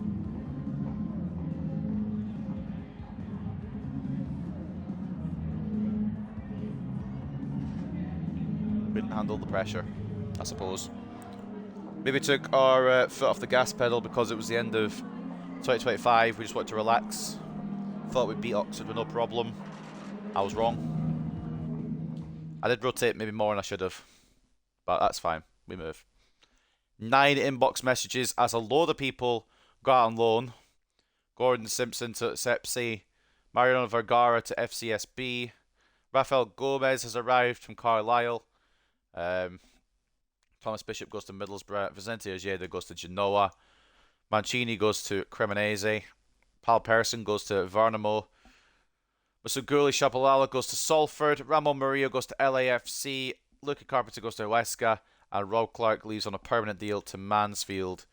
Couldn't handle the pressure, I suppose. Maybe took our foot off the gas pedal because it was the end of 2025. We just wanted to relax. Thought we'd beat Oxford with no problem. I was wrong. I did rotate maybe more than I should have, but that's fine. We move. 9 inbox messages as a load of people got on loan. Gordon Simpson to Sepsi, Mariano Vergara to FCSB, Rafael Gomez has arrived from Carlisle, Thomas Bishop goes to Middlesbrough, Vicente Ojeda goes to Genoa, Mancini goes to Cremonese, Pal Persson goes to Vernamo, Masuguli Shapalala goes to Salford, Ramon Murillo goes to LAFC, Luca Carpenter goes to Huesca, and Rob Clark leaves on a permanent deal to Mansfield.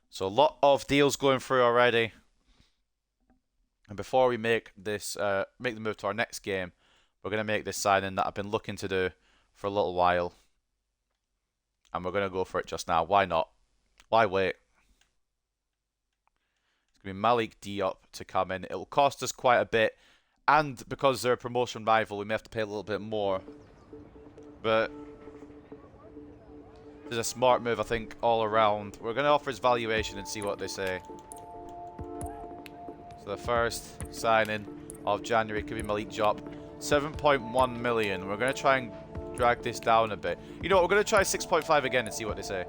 So a lot of deals going through already. And before we make this, make the move to our next game, we're going to make this signing that I've been looking to do for a little while. And we're going to go for it just now. Why not? Why wait? It's going to be Malik Diop to come in. It will cost us quite a bit. And because they're a promotion rival, we may have to pay a little bit more. But it's a smart move, I think, all around. We're going to offer his valuation and see what they say. So the first signing of January could be Malik Diop. 7.1 million. We're going to try and drag this down a bit. You know what? We're going to try 6.5 again and see what they say.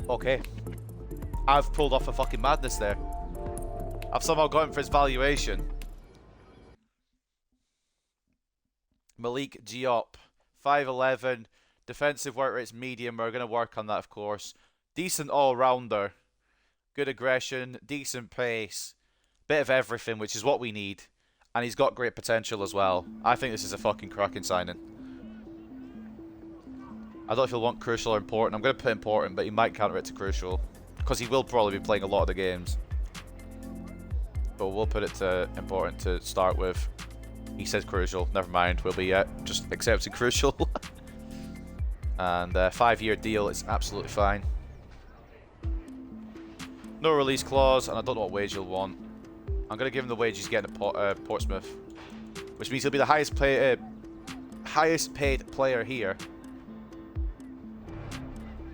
Okay. I've pulled off a fucking madness there. I've somehow got him for his valuation. Malik Diop, 5'11", defensive work rate's medium. We're going to work on that, of course. Decent all-rounder. Good aggression, decent pace. Bit of everything, which is what we need. And he's got great potential as well. I think this is a fucking cracking signing. I don't know if he'll want crucial or important. I'm going to put important, but he might counter it to crucial. Because he will probably be playing a lot of the games. But we'll put it to important to start with. He says crucial. Never mind. We'll be just accepting crucial. And 5-year deal. It's absolutely fine. No release clause. And I don't know what wage he'll want. I'm going to give him the wage he's getting at Portsmouth. Which means he'll be the highest paid player here.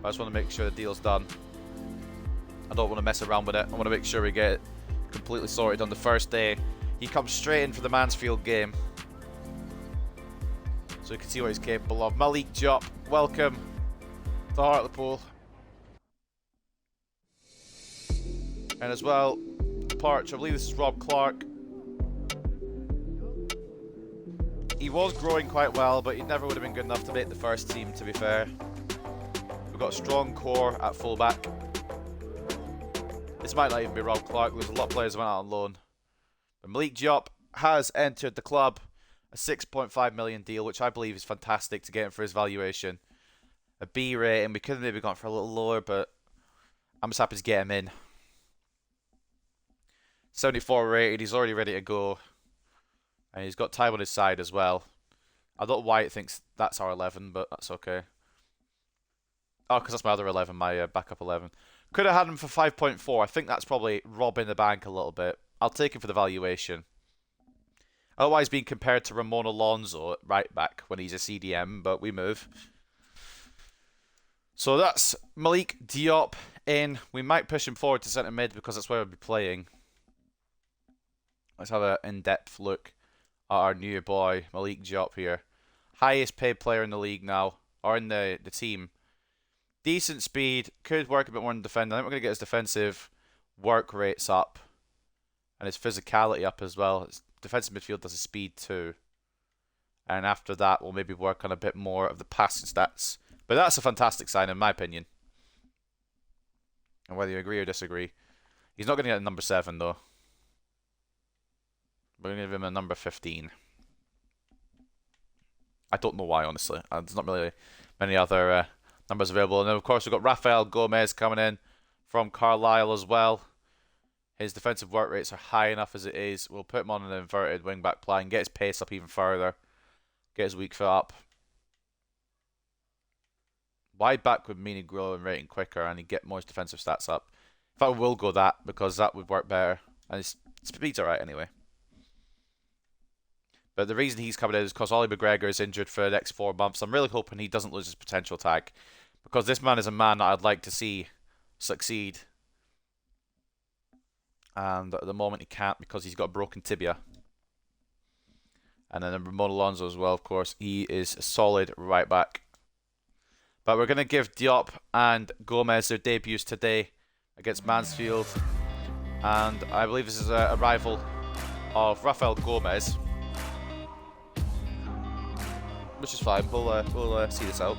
I just want to make sure the deal's done. I don't want to mess around with it. I want to make sure we get it completely sorted on the first day. He comes straight in for the Mansfield game. So you can see what he's capable of. Malik Diop, welcome to Hartlepool. And as well, departure. I believe this is Rob Clark. He was growing quite well, but he never would have been good enough to make the first team, to be fair. We've got a strong core at fullback. This might not even be Rob Clark. There's a lot of players who went out on loan. But Malik Diop has entered the club. A 6.5 million deal, which I believe is fantastic to get him for his valuation. A B rating, we could have maybe gone for a little lower, but I'm just happy to get him in. 74 rated, he's already ready to go. And he's got time on his side as well. I don't know why it thinks that's our 11, but that's okay. Oh, because that's my other 11, my backup 11. Could have had him for 5.4. I think that's probably robbing the bank a little bit. I'll take him for the valuation. Otherwise being compared to Ramon Alonso at right back when he's a CDM, but we move. So that's Malik Diop in. We might push him forward to centre mid because that's where we'll be playing. Let's have an in-depth look at our new boy, Malik Diop here. Highest paid player in the league now, or in the team. Decent speed, could work a bit more in defending. I think we're going to get his defensive work rates up and his physicality up as well. His defensive midfield does his speed too. And after that, we'll maybe work on a bit more of the passing stats. But that's a fantastic sign in my opinion. And whether you agree or disagree. He's not going to get a number 7 though. We're going to give him a number 15. I don't know why, honestly. There's not really many other numbers available. And then, of course, we've got Rafael Gomez coming in from Carlisle as well. His defensive work rates are high enough as it is. We'll put him on an inverted wing-back plan, get his pace up even further, get his weak foot up. Wide back would mean he'd grow in rating quicker and he'd get more his defensive stats up. In fact, we'll go that because that would work better. And his speed's alright anyway. But the reason he's coming in is because Ollie McGregor is injured for the next 4 months. I'm really hoping he doesn't lose his potential tag. Because this man is a man that I'd like to see succeed. And at the moment he can't because he's got a broken tibia. And then Ramon Alonso as well, of course. He is a solid right back. But we're going to give Diop and Gomez their debuts today against Mansfield. And I believe this is a rival of Rafael Gomez. Which is fine, we'll see this out.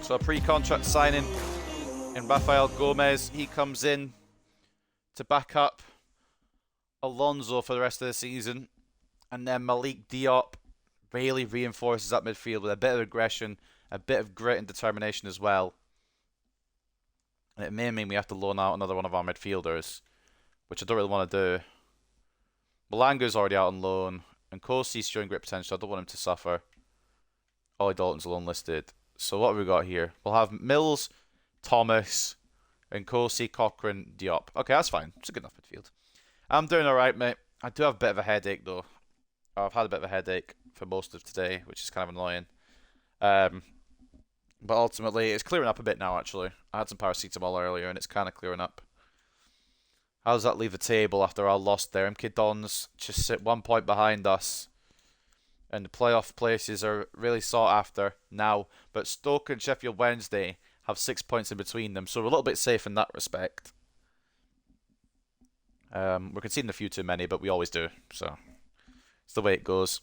So a pre-contract signing in Rafael Gomez. He comes in to back up Alonso for the rest of the season. And then Malik Diop really reinforces that midfield with a bit of aggression, a bit of grit and determination as well. And it may mean we have to loan out another one of our midfielders, which I don't really want to do. Malanga's already out on loan, and Kosey's showing great potential. I don't want him to suffer. Ollie Dalton's loan listed. So what have we got here? We'll have Mills, Thomas, and Kosey, Cochrane, Diop. Okay, that's fine. It's a good enough midfield. I'm doing alright, mate. I do have a bit of a headache, though. I've had a bit of a headache for most of today, which is kind of annoying. But ultimately, it's clearing up a bit now, actually. I had some paracetamol earlier, and it's kind of clearing up. How does that leave the table after our loss there? MK Dons just sit 1 point behind us. And the playoff places are really sought after now. But Stoke and Sheffield Wednesday have 6 points in between them, so we're a little bit safe in that respect. We're conceding a few too many, but we always do, so it's the way it goes.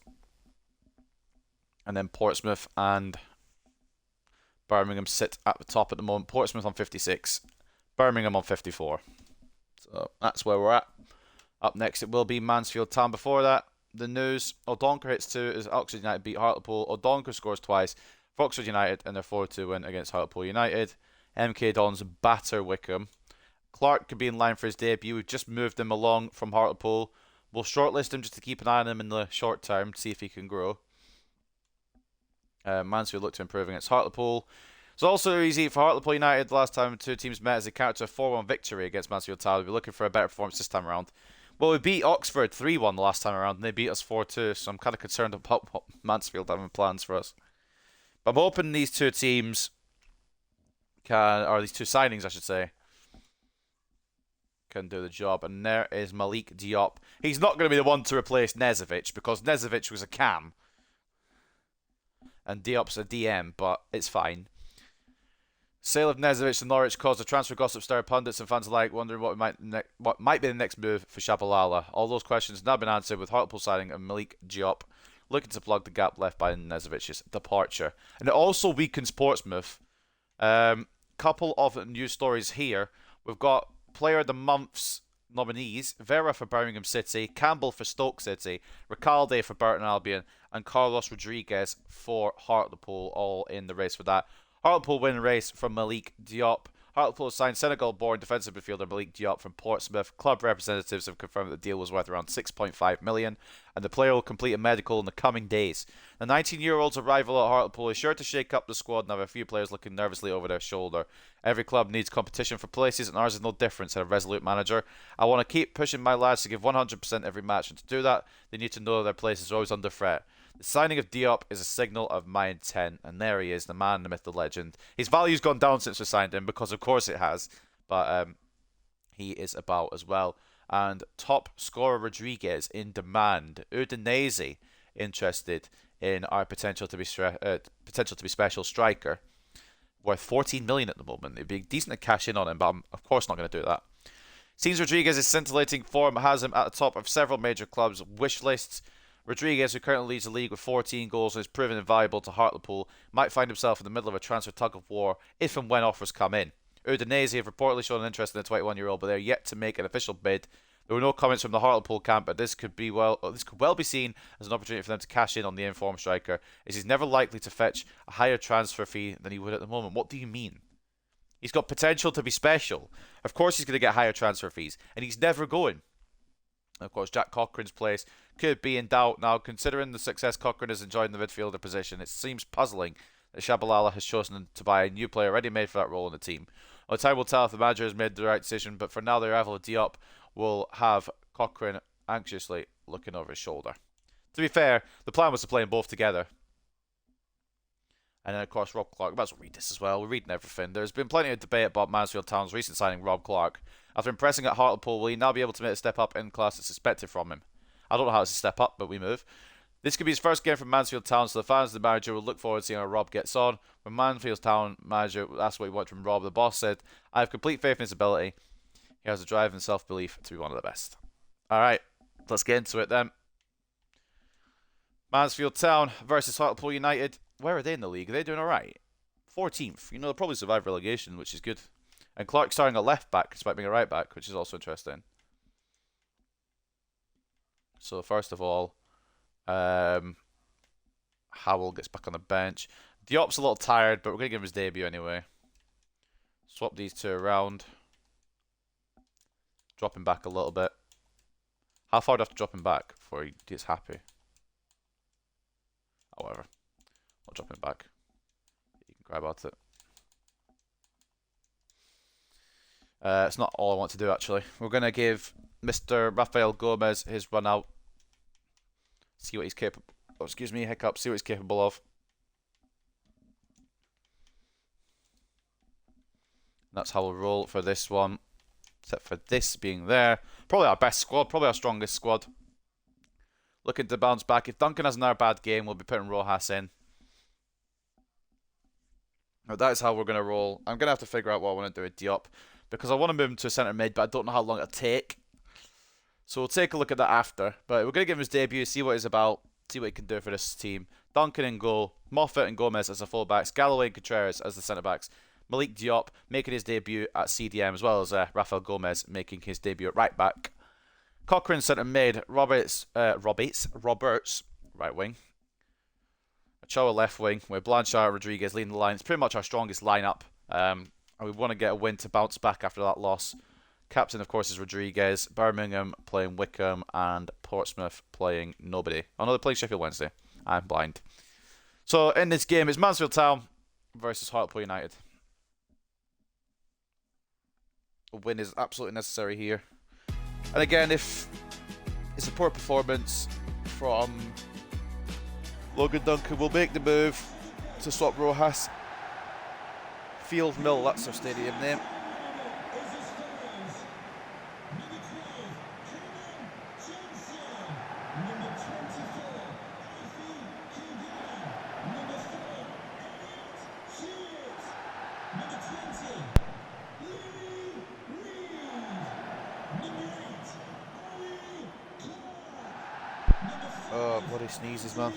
And then Portsmouth and Birmingham sit at the top at the moment. Portsmouth on 56, Birmingham on 54. So that's where we're at. Up next, it will be Mansfield Town. Before that, the news: O'Donkor hits 2 as Oxford United beat Hartlepool. O'Donkor scores twice for Oxford United and their 4-2 win against Hartlepool United. MK Dons batter Wickham. Clark could be in line for his debut. We've just moved him along from Hartlepool. We'll shortlist him just to keep an eye on him in the short term to see if he can grow. Mansfield look to improve against Hartlepool. It's also easy for Hartlepool United. The last time the two teams met as they counted a 4-1 victory against Mansfield Town. We'll be looking for a better performance this time around. Well, we beat Oxford 3-1 the last time around, and they beat us 4-2, so I'm kind of concerned about what Mansfield having plans for us. But I'm hoping these two teams can, or these two signings, I should say, can do the job. And there is Malik Diop. He's not going to be the one to replace Nezovic, because Nezovic was a cam. And Diop's a DM, but it's fine. Sale of Nezovic to Norwich caused a transfer gossip stir pundits and fans alike, wondering what might be the next move for Shabalala. All those questions have now been answered with Hartlepool signing of Malik Diop, looking to plug the gap left by Nezovic's departure. And it also weakens Portsmouth. Couple of news stories here. We've got Player of the Month's nominees: Vera for Birmingham City, Campbell for Stoke City, Recalde for Burton Albion, and Carlos Rodriguez for Hartlepool, all in the race for that. Hartlepool win race from Malik Diop. Hartlepool signed Senegal-born defensive midfielder Malik Diop from Portsmouth. Club representatives have confirmed that the deal was worth around $6.5 million, and the player will complete a medical in the coming days. The 19-year-old's arrival at Hartlepool is sure to shake up the squad and have a few players looking nervously over their shoulder. Every club needs competition for places, and ours is no different, said a resolute manager. I want to keep pushing my lads to give 100% every match, and to do that, they need to know their place is always under threat. The signing of Diop is a signal of my intent, and there he is, the man, the myth, the legend. His value's gone down since we signed him, because of course it has, but he is about as well. And top scorer Rodriguez in demand. Udinese interested in our potential to be special striker, worth 14 million at the moment. It'd be decent to cash in on him, but I'm of course not going to do that. Seems Rodriguez's scintillating form has him at the top of several major clubs' wish lists. Rodriguez, who currently leads the league with 14 goals and is proven invaluable to Hartlepool, might find himself in the middle of a transfer tug-of-war if and when offers come in. Udinese have reportedly shown an interest in the 21-year-old, but they are yet to make an official bid. There were no comments from the Hartlepool camp, but this could well be seen as an opportunity for them to cash in on the informed striker, as he's never likely to fetch a higher transfer fee than he would at the moment. What do you mean? He's got potential to be special. Of course he's going to get higher transfer fees, and he's never going. Of course, Jack Cochrane's place could be in doubt now, considering the success Cochrane has enjoyed in the midfielder position. It seems puzzling that Shabalala has chosen to buy a new player ready-made for that role in the team. Well, time will tell if the manager has made the right decision, but for now, the arrival of Diop will have Cochrane anxiously looking over his shoulder. To be fair, the plan was to play them both together. And then, of course, Rob Clark. We might as well read this as well. We're reading everything. There's been plenty of debate about Mansfield Town's recent signing, Rob Clark. After impressing at Hartlepool, will he now be able to make a step up in class that's expected from him? I don't know how it's a step up, but we move. This could be his first game for Mansfield Town, so the fans and the manager will look forward to seeing how Rob gets on. When Mansfield Town manager asked what he wanted from Rob, the boss said, I have complete faith in his ability. He has the drive and self-belief to be one of the best. Alright, let's get into it then. Mansfield Town versus Hartlepool United. Where are they in the league? Are they doing alright? 14th. You know, they'll probably survive relegation, which is good. And Clark starting a left back despite being a right back, which is also interesting. So first of all, Howell gets back on the bench. Diop's a little tired, but we're going to give him his debut anyway. Swap these two around. Drop him back a little bit. How far do I have to drop him back before he gets happy? However, I'll drop him back. You can grab at it. It's not all I want to do, actually. We're going to give Mr. Rafael Gomez his run out. See what he's capable. Oh, excuse me, hiccup. See what he's capable of. That's how we'll roll for this one. Except for this being there. Probably our best squad. Probably our strongest squad. Looking to bounce back. If Duncan has another bad game, we'll be putting Rojas in. But that is how we're going to roll. I'm going to have to figure out what I want to do with Diop, because I want to move him to a centre mid, but I don't know how long it'll take. So we'll take a look at that after. But we're going to give him his debut, see what he's about, see what he can do for this team. Duncan in goal, Moffat and Gomez as the full-backs, Galloway and Contreras as the centre-backs, Malik Diop making his debut at CDM, as well as Rafael Gomez making his debut at right-back. Cochrane centre mid, Roberts, right wing. Ochoa left wing, with Blanchard Rodriguez leading the line. It's pretty much our strongest lineup. And we want to get a win to bounce back after that loss. Captain, of course, is Rodriguez. Birmingham playing Wickham, and Portsmouth playing nobody. Oh no, they're playing Sheffield Wednesday. I'm blind. So in this game, it's Mansfield Town versus Hartlepool United. A win is absolutely necessary here. And again, if it's a poor performance from Logan Duncan, we'll make the move to swap Rojas. Field Mill, that's our stadium name. Bloody sneezes, man.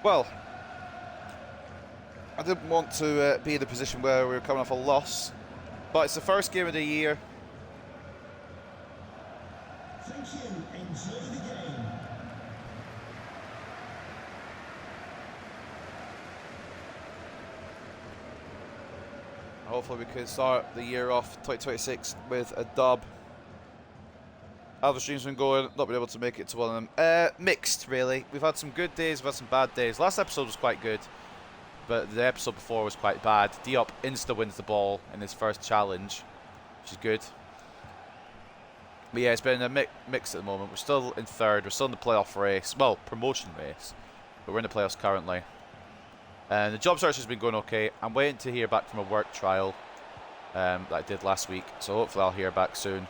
Well, I didn't want to be in a position where we were coming off a loss, but it's the first game of the year. Thank you. Enjoy the game. Hopefully we can start the year off 2026 with a dub. How the stream's been going, not been able to make it to one of them. Mixed, really. We've had some good days, we've had some bad days. Last episode was quite good, but the episode before was quite bad. Diop insta-wins the ball in his first challenge, which is good. But yeah, it's been a mix at the moment. We're still in third, we're still in the playoff race. Well, promotion race, but we're in the playoffs currently. And the job search has been going okay. I'm waiting to hear back from a work trial that I did last week, so hopefully I'll hear back soon.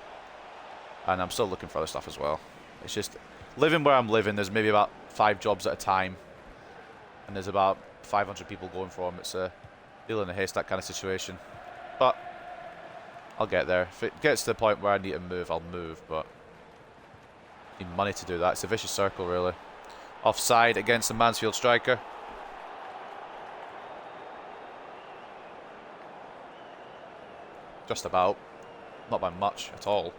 And I'm still looking for other stuff as well. It's just living where I'm living. There's maybe about 5 jobs at a time, and there's about 500 people going for them. It's a needle in a haystack kind of situation, but I'll get there. If it gets to the point where I need to move, I'll move, but I need money to do that. It's a vicious circle, really. Offside against the Mansfield striker. Just about. Not by much at all.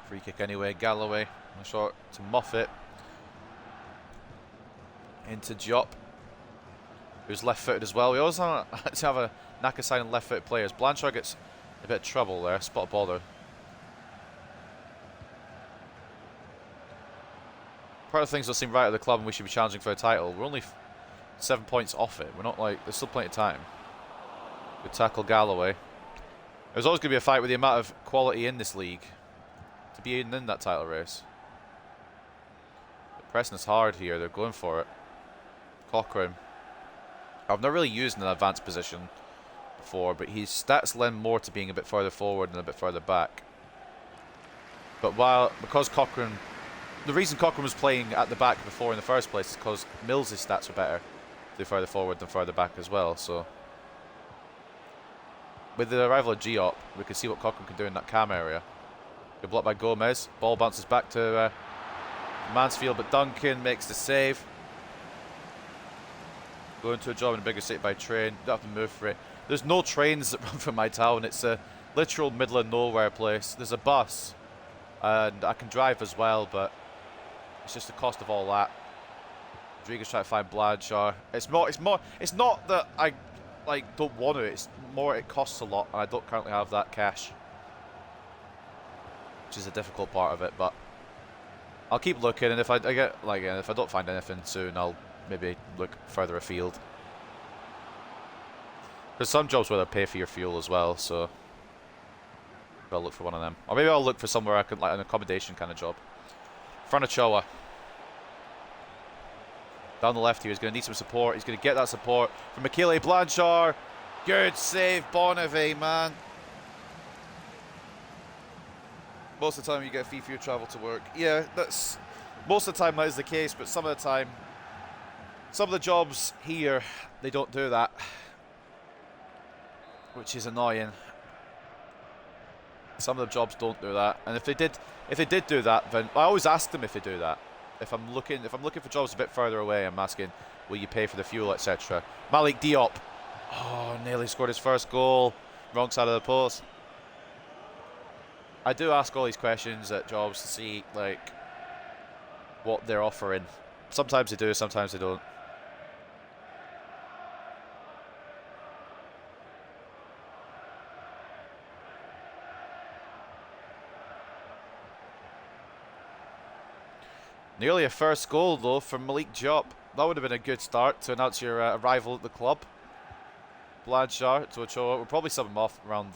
Free kick anyway. Galloway on the short to Moffat. Into Diop, who's left-footed as well. We always have a knack of signing left-footed players. Blanchard gets a bit of trouble there. Spot of bother. Part of the things that seem right at the club and we should be challenging for a title. We're only 7 points off it. We're not like, there's still plenty of time. Good tackle, Galloway. There's always going to be a fight with the amount of quality in this league to be in that title race. They're pressing us hard here. They're going for it. Cochrane. I've not really used an advanced position before, but his stats lend more to being a bit further forward and a bit further back. But because Cochrane, the reason Cochrane was playing at the back before in the first place is because Mills' stats are better to further forward than further back as well. So with the arrival of Diop, we can see what Cochrane can do in that cam area. Good block by Gomez. Ball bounces back to Mansfield, but Duncan makes the save. Going to a job in a bigger city by train. Don't have to move for it. There's no trains that run from my town. It's a literal middle of nowhere place. There's a bus, and I can drive as well, but it's just the cost of all that. Rodriguez trying to find Blanchard. It's not that I don't want to. It's more it costs a lot, and I don't currently have that cash, which is a difficult part of it. But I'll keep looking, and if I don't find anything soon, I'll maybe look further afield. There's some jobs where they pay for your fuel as well, so I'll look for one of them. Or maybe I'll look for somewhere I could, like an accommodation kind of job. Franachoa. Down the left here, he's going to need some support. He's going to get that support from Michele Blanchard. Good save, Bonnevet, man. Most of the time you get a fee for your travel to work. Yeah, that's most of the time that is the case, but some of the time, some of the jobs here, they don't do that, which is annoying. Some of the jobs don't do that, and if they did do that, then I always ask them if they do that. If I'm looking for jobs a bit further away, I'm asking, will you pay for the fuel, etc. Malik Diop, oh, nearly scored his first goal, wrong side of the post. I do ask all these questions at jobs to see like what they're offering. Sometimes they do, sometimes they don't. Nearly a first goal, though, from Malik Diop. That would have been a good start to announce your arrival at the club. Blanchard to Ochoa. We'll probably sub him off around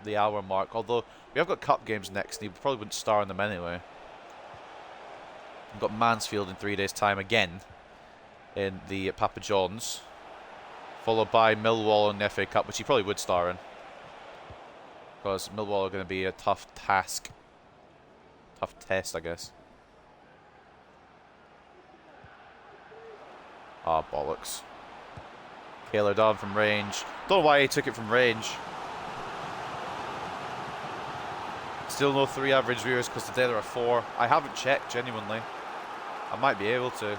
the hour mark, although we have got cup games next, and he probably wouldn't star in them anyway. We've got Mansfield in 3 days' time again in the Papa John's, followed by Millwall in the FA Cup, which he probably would star in, because Millwall are going to be a tough task. Tough test, I guess. Ah, bollocks. Taylor down from range. Don't know why he took it from range. Still no 3 average viewers because today there are 4. I haven't checked, genuinely. I might be able to.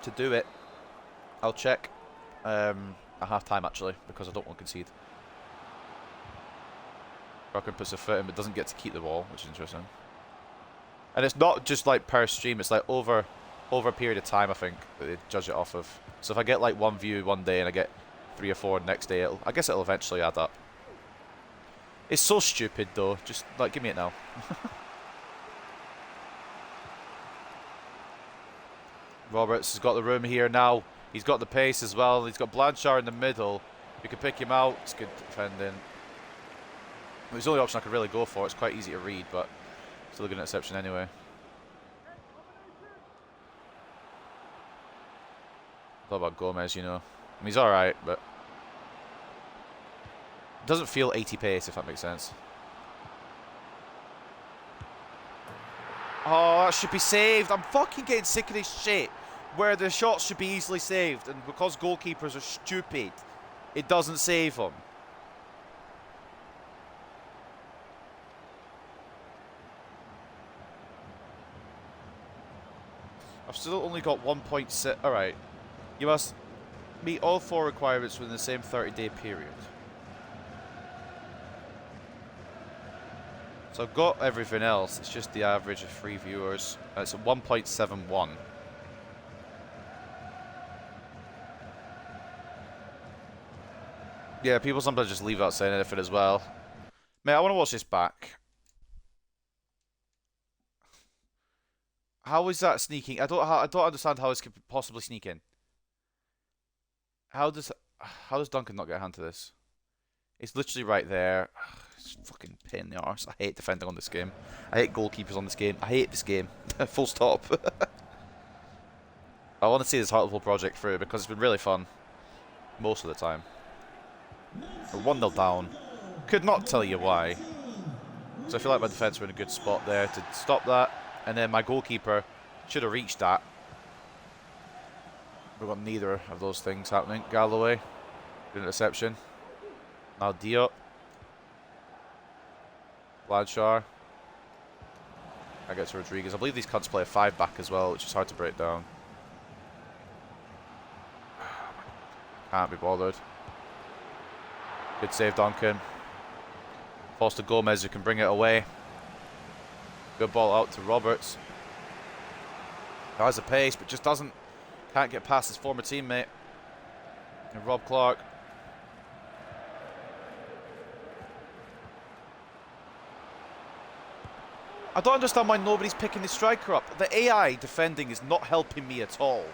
To do it, I'll check at half time, actually, because I don't want to concede. Rocker puts a foot in but doesn't get to keep the ball, which is interesting. And it's not just like per stream, it's like over a period of time, I think, that they judge it off of. So if I get like 1 view one day and I get 3 or 4 the next day, I guess it'll eventually add up. It's so stupid though, just like give me it now. Roberts has got the room here now. He's got the pace as well. He's got Blanchard in the middle. We can pick him out. It's good defending. It was the only option I could really go for. It's quite easy to read, but still a good interception anyway. Thought about Gomez, you know. I mean, he's alright, but doesn't feel 80 pace, if that makes sense. Oh, that should be saved. I'm fucking getting sick of this shit where the shots should be easily saved, and because goalkeepers are stupid, it doesn't save them. I've still only got 1.6. Alright. You must meet all 4 requirements within the same 30-day period. So I've got everything else. It's just the average of 3 viewers. It's at 1.71. Yeah, people sometimes just leave out saying anything as well. Mate, I want to watch this back. How is that sneaking? I don't understand how this could possibly sneak in. How does Duncan not get a hand to this? It's literally right there. It's fucking pain in the arse. I hate defending on this game. I hate goalkeepers on this game. I hate this game. Full stop. I want to see this Hartlepool project through because it's been really fun. Most of the time. We're 1-0 down. Could not tell you why. So I feel like my defence were in a good spot there to stop that. And then my goalkeeper should have reached that. We've got neither of those things happening. Galloway. Good interception. Now Diop. Blanchard. I get to Rodriguez. I believe these cunts play a 5-back as well, which is hard to break down. Can't be bothered. Good save, Duncan. Falls to Gomez, who can bring it away. Good ball out to Roberts. Has a pace, but just can't get past his former teammate. And Rob Clark. I don't understand why nobody's picking the striker up. The AI defending is not helping me at all.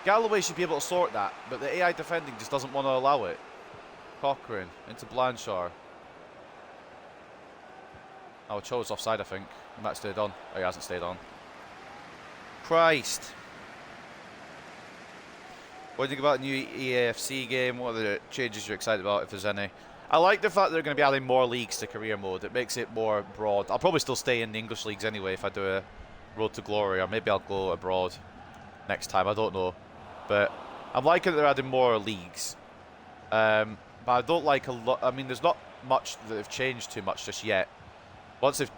Galloway should be able to sort that, but the AI defending just doesn't want to allow it. Cochrane into Blanchard. Oh, Cho's offside, I think. He might have stayed on. Oh, he hasn't stayed on. Christ. What do you think about the new EAFC game? What are the changes you're excited about, if there's any? I like the fact that they're going to be adding more leagues to career mode. It makes it more broad. I'll probably still stay in the English leagues anyway if I do a Road to Glory, or maybe I'll go abroad next time. I don't know. But I'm liking that they're adding more leagues. But I don't like a lot. I mean, there's not much that have changed too much just yet. Once they've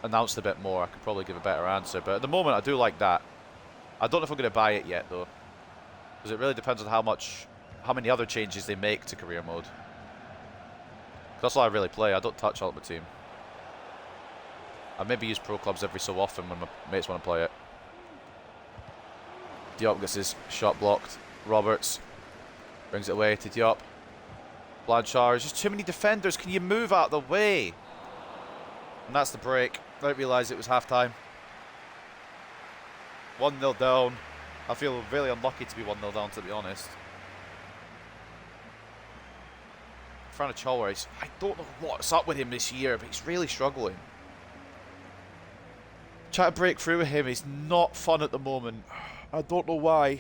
announced a bit more, I could probably give a better answer. But at the moment, I do like that. I don't know if I'm going to buy it yet, though. Because it really depends on how many other changes they make to career mode. That's all I really play. I don't touch Ultimate Team. I maybe use Pro Clubs every so often when my mates want to play it. Diop gets his shot blocked. Roberts brings it away to Diop. Blanchard, there's just too many defenders. Can you move out of the way? And that's the break. I didn't realise it was half time. 1-0 down. I feel really unlucky to be 1-0 down, to be honest. Fran Chalwell, I don't know what's up with him this year, but he's really struggling. Trying to break through with him is not fun at the moment. I don't know why.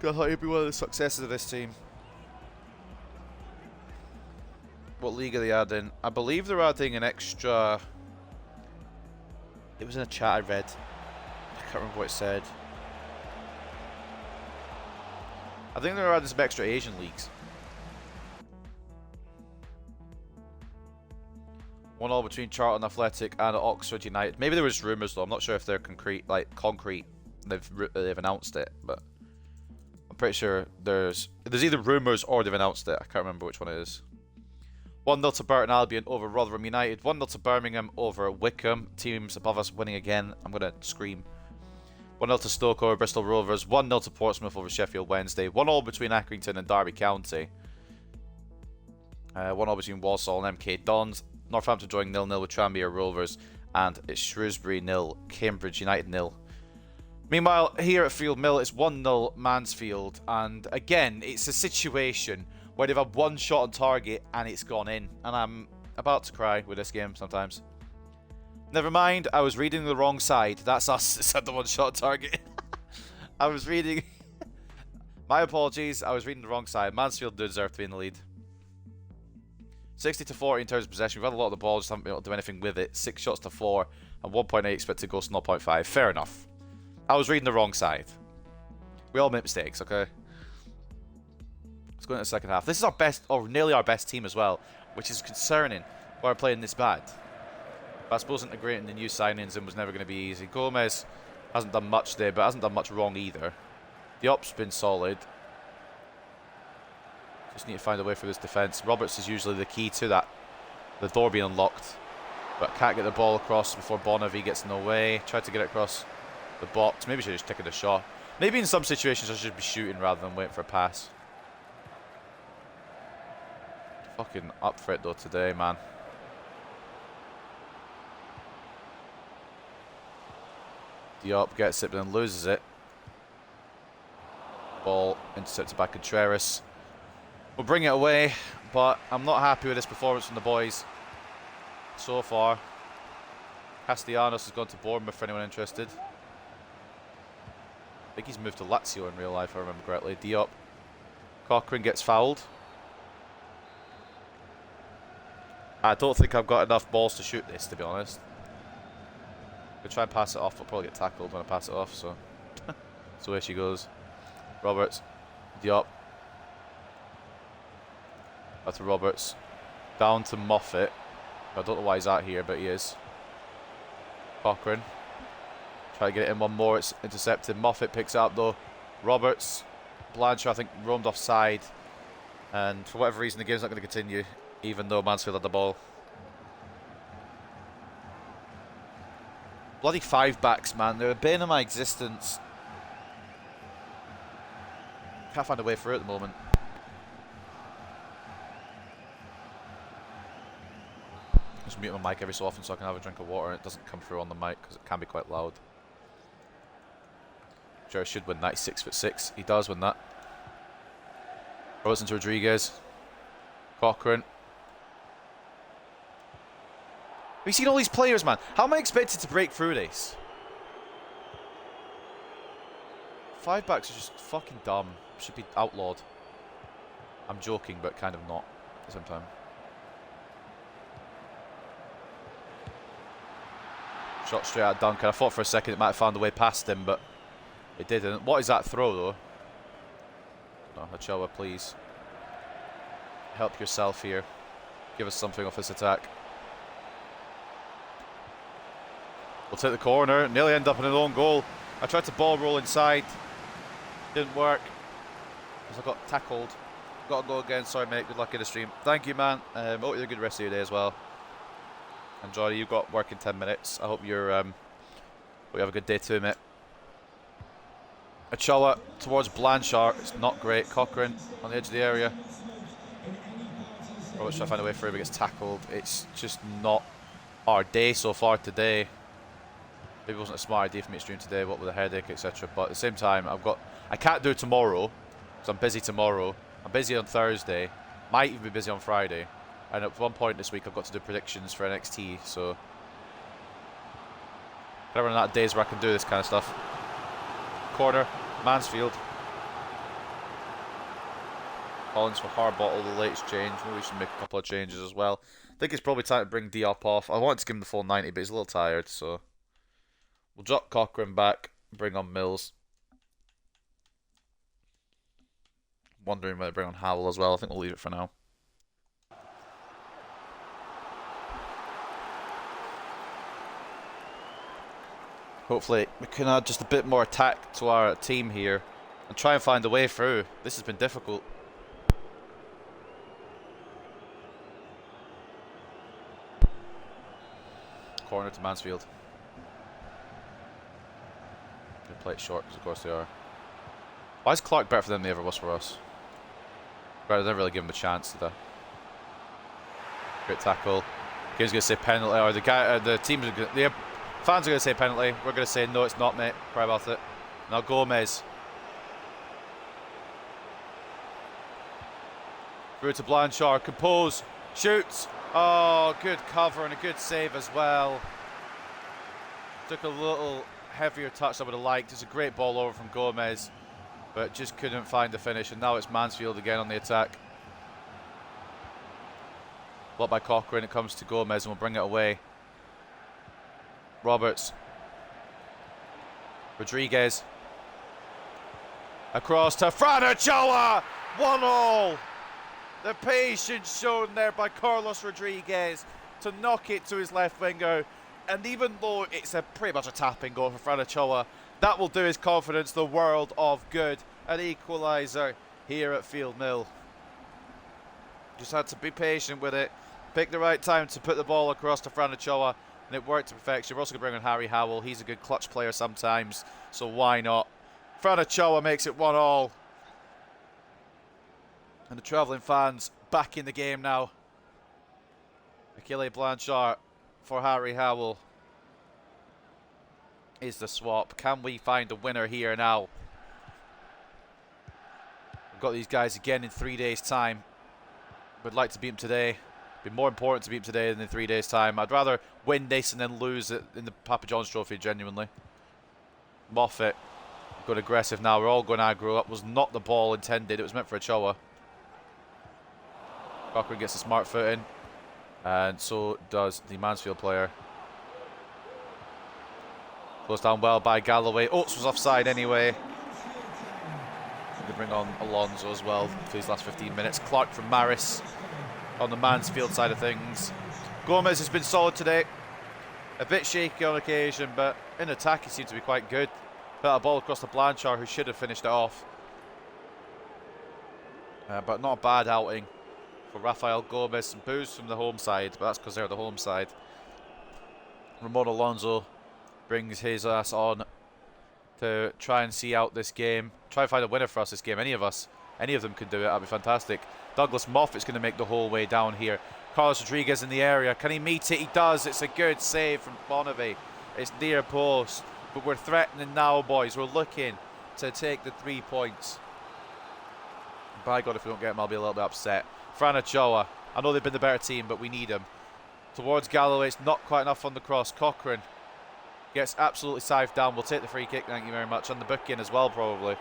I thought he'd be one of the successes of this team. What league are they adding? I believe they're adding an extra... It was in a chat I read. I can't remember what it said. I think they're adding some extra Asian leagues. 1-1 between Charlton Athletic and Oxford United. Maybe there was rumours though. I'm not sure if they're concrete. They've announced it, but I'm pretty sure there's either rumours or they've announced it. I can't remember which one it is. 1-0 to Burton Albion over Rotherham United. 1-0 to Birmingham over Wickham. Teams above us winning again. I'm going to scream. 1-0 to Stoke over Bristol Rovers. 1-0 to Portsmouth over Sheffield Wednesday. 1-1 between Accrington and Derby County. 1-0 between Walsall and MK Dons. Northampton drawing 0-0 with Tranmere Rovers. And it's Shrewsbury 0, Cambridge United 0. Meanwhile, here at Field Mill, it's 1-0 Mansfield. And again, it's a situation where they've had one shot on target and it's gone in. And I'm about to cry with this game sometimes. Never mind, I was reading the wrong side. That's us. It's had the one shot on target. I was reading... My apologies, I was reading the wrong side. Mansfield do deserve to be in the lead. 60-40 in terms of possession. We've had a lot of the ball, just haven't been able to do anything with it. 6 shots to 4 and 1.8 expected goals to 0.5. Fair enough. I was reading the wrong side. We all make mistakes, okay? Let's go into the second half. This is our best, or nearly our best team as well, which is concerning why we're playing this bad. But I suppose integrating the new signings in was never going to be easy. Gomez hasn't done much today, but hasn't done much wrong either. Diop's been solid. Just need to find a way for this defence. Roberts is usually the key to that. The door being unlocked. But can't get the ball across before Bonavie gets in the way. Tried to get it across the box. Maybe should have just taken a shot. Maybe in some situations I should be shooting rather than waiting for a pass. Fucking up for it though today, man. Diop gets it but then loses it. Ball intercepted by Contreras. We'll bring it away, but I'm not happy with this performance from the boys so far. Castellanos has gone to Bournemouth for anyone interested. I think he's moved to Lazio in real life, if I remember correctly. Diop. Cochrane gets fouled. I don't think I've got enough balls to shoot this, to be honest. I'll try and pass it off, I'll probably get tackled when I pass it off, so. So here she goes. Roberts. Diop. Back to Roberts. Down to Moffat. I don't know why he's out here, but he is. Cochrane. Try to get it in one more. It's intercepted. Moffat picks it up though. Roberts. Blanchard, I think, roamed offside. And for whatever reason, the game's not going to continue, even though Mansfield had the ball. Bloody 5-backs, man. They're a bane of my existence. Can't find a way through at the moment. Just mute my mic every so often so I can have a drink of water and it doesn't come through on the mic because it can be quite loud. Jerry should win that. He's 6'6". He does win that. Robertson to Rodriguez. Cochrane. Have you seen all these players, man? How am I expected to break through this? 5-backs are just fucking dumb. Should be outlawed. I'm joking, but kind of not at the same time. Shot straight at Duncan. I thought for a second it might have found a way past him, but it didn't. What is that throw, though? No, Ochoa, please. Help yourself here. Give us something off this attack. We'll take the corner. Nearly end up in an own goal. I tried to ball roll inside. Didn't work. Because I got tackled. Got to go again. Sorry, mate. Good luck in the stream. Thank you, man. Hope you have a good rest of your day as well. And Johnny, you've got work in 10 minutes. I hope you're hope you have a good day too, mate. Ochoa towards Blanchard. It's not great. Cochrane on the edge of the area. Roberts trying to find a way through, but gets tackled. It's just not our day so far today. Maybe it wasn't a smart idea for me to stream today, what with a headache, etc. But at the same time, I can't do it tomorrow, because I'm busy tomorrow. I'm busy on Thursday. Might even be busy on Friday. And at one point this week, I've got to do predictions for NXT, so I run out of days where I can do this kind of stuff. Corner, Mansfield. Collins for Harbottle, the latest change. Maybe we should make a couple of changes as well. I think it's probably time to bring Diop off. I wanted to give him the full 90, but he's a little tired, so we'll drop Cochrane back, bring on Mills. Wondering whether to bring on Howell as well. I think we'll leave it for now. Hopefully we can add just a bit more attack to our team here and try and find a way through. This has been difficult. Corner to Mansfield. They play it short because of course they are. Why is Clark better for them than he ever was for us? Right, they never really give him a chance to that. Great tackle. Game's gonna say penalty, or the team's gonna, the fans are gonna say penalty. We're gonna say no, it's not, mate. Cry about it. Now Gomez. Through to Blanchard, compose, shoots. Oh, good cover and a good save as well. Took a little heavier touch than I would have liked. It's a great ball over from Gomez, but just couldn't find the finish. And now it's Mansfield again on the attack. Blocked by Cochrane. It comes to Gomez and we'll bring it away. Roberts. Rodriguez. Across to Franachoa. 1-1. The patience shown there by Carlos Rodriguez to knock it to his left winger. And even though it's pretty much a tapping goal for Franachoa, that will do his confidence the world of good. An equaliser here at Field Mill. Just had to be patient with it. Pick the right time to put the ball across to Franachoa, and it worked to perfection. We're also going to bring on Harry Howell. He's a good clutch player sometimes, so why not? Franachoa makes it 1-1. And the travelling fans back in the game now. Achille Blanchard for Harry Howell is the swap. Can we find a winner here now? We've got these guys again in 3 days' time. Would like to beat them today. Be more important to beat them today than in 3 days' time. I'd rather win this and then lose it in the Papa John's Trophy, genuinely. Moffat, going aggressive now. We're all going aggro. That was not the ball intended. It was meant for Ochoa. Cochrane gets a smart foot in, and so does the Mansfield player. Closed down well by Galloway. Oates was offside anyway. We bring on Alonso as well for these last 15 minutes. Clark from Maris on the Mansfield side of things. Gomez has been solid today. A bit shaky on occasion, but in attack he seemed to be quite good. Put a ball across to Blanchard, who should have finished it off. But not a bad outing for Rafael Gomez. Some boos from the home side, but that's because they're the home side. Ramon Alonso brings his ass on to try and see out this game. Try and find a winner for us this game. Any of them can do it. That'd be fantastic. Douglas Moffat's going to make the whole way down here. Carlos Rodriguez in the area. Can he meet it? He does. It's a good save from Bonavie. It's near post. But we're threatening now, boys. We're looking to take the 3 points. By God, if we don't get him, I'll be a little bit upset. Franachoa. I know they've been the better team, but we need him. Towards Galloway. It's not quite enough on the cross. Cochrane gets absolutely scythed down. We'll take the free kick, thank you very much. And the booking as well, probably.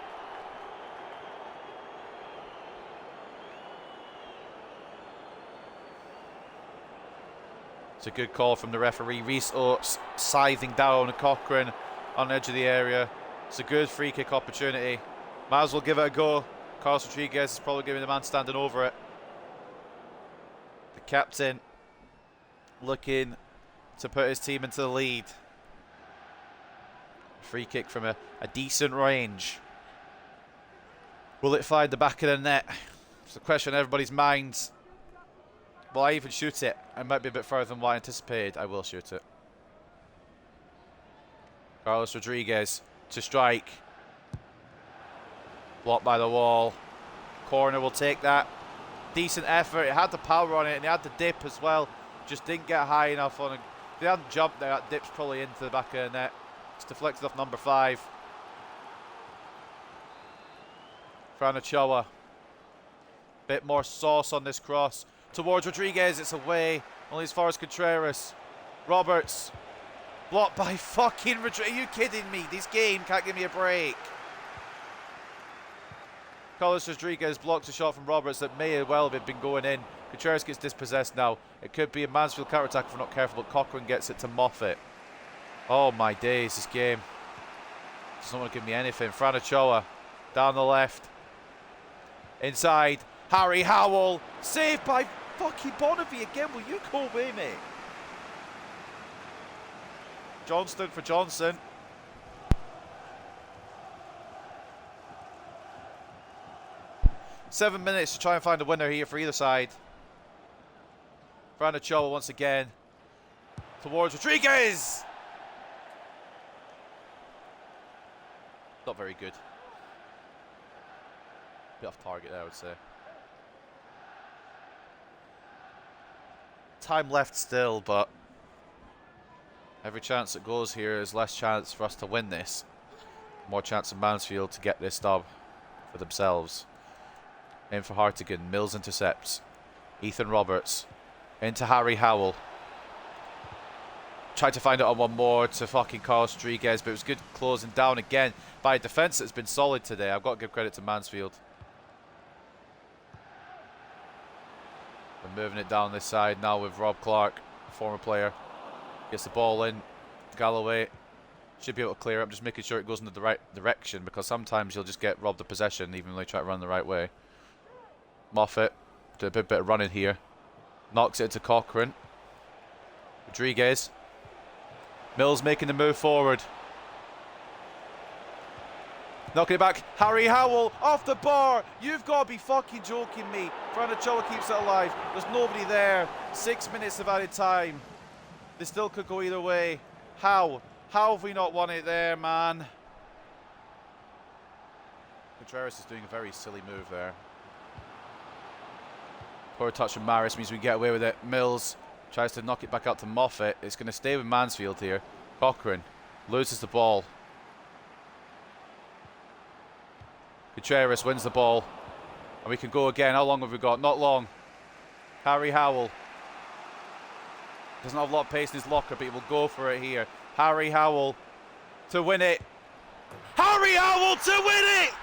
It's a good call from the referee. Reese Oates scything down Cochrane on the edge of the area. It's a good free kick opportunity. Might as well give it a go. Carlos Rodriguez is probably giving the man standing over it. The captain looking to put his team into the lead. Free kick from a decent range. Will it find the back of the net? It's a question on everybody's minds. Will I even shoot it? I might be a bit further than what I anticipated. I will shoot it. Carlos Rodriguez to strike. Blocked by the wall. Corner will take that. Decent effort. It had the power on it and it had the dip as well. Just didn't get high enough on it. If they hadn't jumped there, that dip's probably into the back of the net. It's deflected off number 5. Fran Ochoa. Bit more sauce on this cross. Towards Rodriguez, it's away. Only as far as Contreras. Roberts. Blocked by fucking Rodriguez. Are you kidding me? This game can't give me a break. Carlos Rodriguez blocks a shot from Roberts that may well have been going in. Contreras gets dispossessed now. It could be a Mansfield counter-attack if we're not careful, but Cochrane gets it to Moffat. Oh my days, this game. Doesn't want to give me anything. Fran Ochoa, down the left. Inside, Harry Howell. Saved by fucking Bonavie again. Will you go away, mate? Johnston for Johnson. Seven minutes to try and find a winner here for either side. Fran Ochoa once again. Towards Rodriguez! Not very good. Bit off target there, I would say. Time left still, but every chance it goes here is less chance for us to win this. More chance of Mansfield to get this dub for themselves. In for Hartigan. Mills intercepts. Ethan Roberts. Into Harry Howell. Tried to find it on one more to fucking Carlos Rodriguez, but it was good closing down again by a defence that's been solid today. I've got to give credit to Mansfield. We're moving it down this side now with Rob Clark, former player. Gets the ball in. Galloway should be able to clear up, just making sure it goes in the right direction, because sometimes you'll just get robbed of possession even when they try to run the right way. Moffat did a bit of running here. Knocks it to Cochrane. Rodriguez. Mills making the move forward. Knocking it back. Harry Howell off the bar. You've got to be fucking joking me. Fran Ochoa keeps it alive. There's nobody there. 6 minutes of added time. They still could go either way. How? How have we not won it there, man? Contreras is doing a very silly move there. Poor touch from Maris means we get away with it. Mills tries to knock it back out to Moffat. It's going to stay with Mansfield here. Cochrane loses the ball. Contreras wins the ball. And we can go again. How long have we got? Not long. Harry Howell. Doesn't have a lot of pace in his locker, but he will go for it here. Harry Howell to win it. Harry Howell to win it!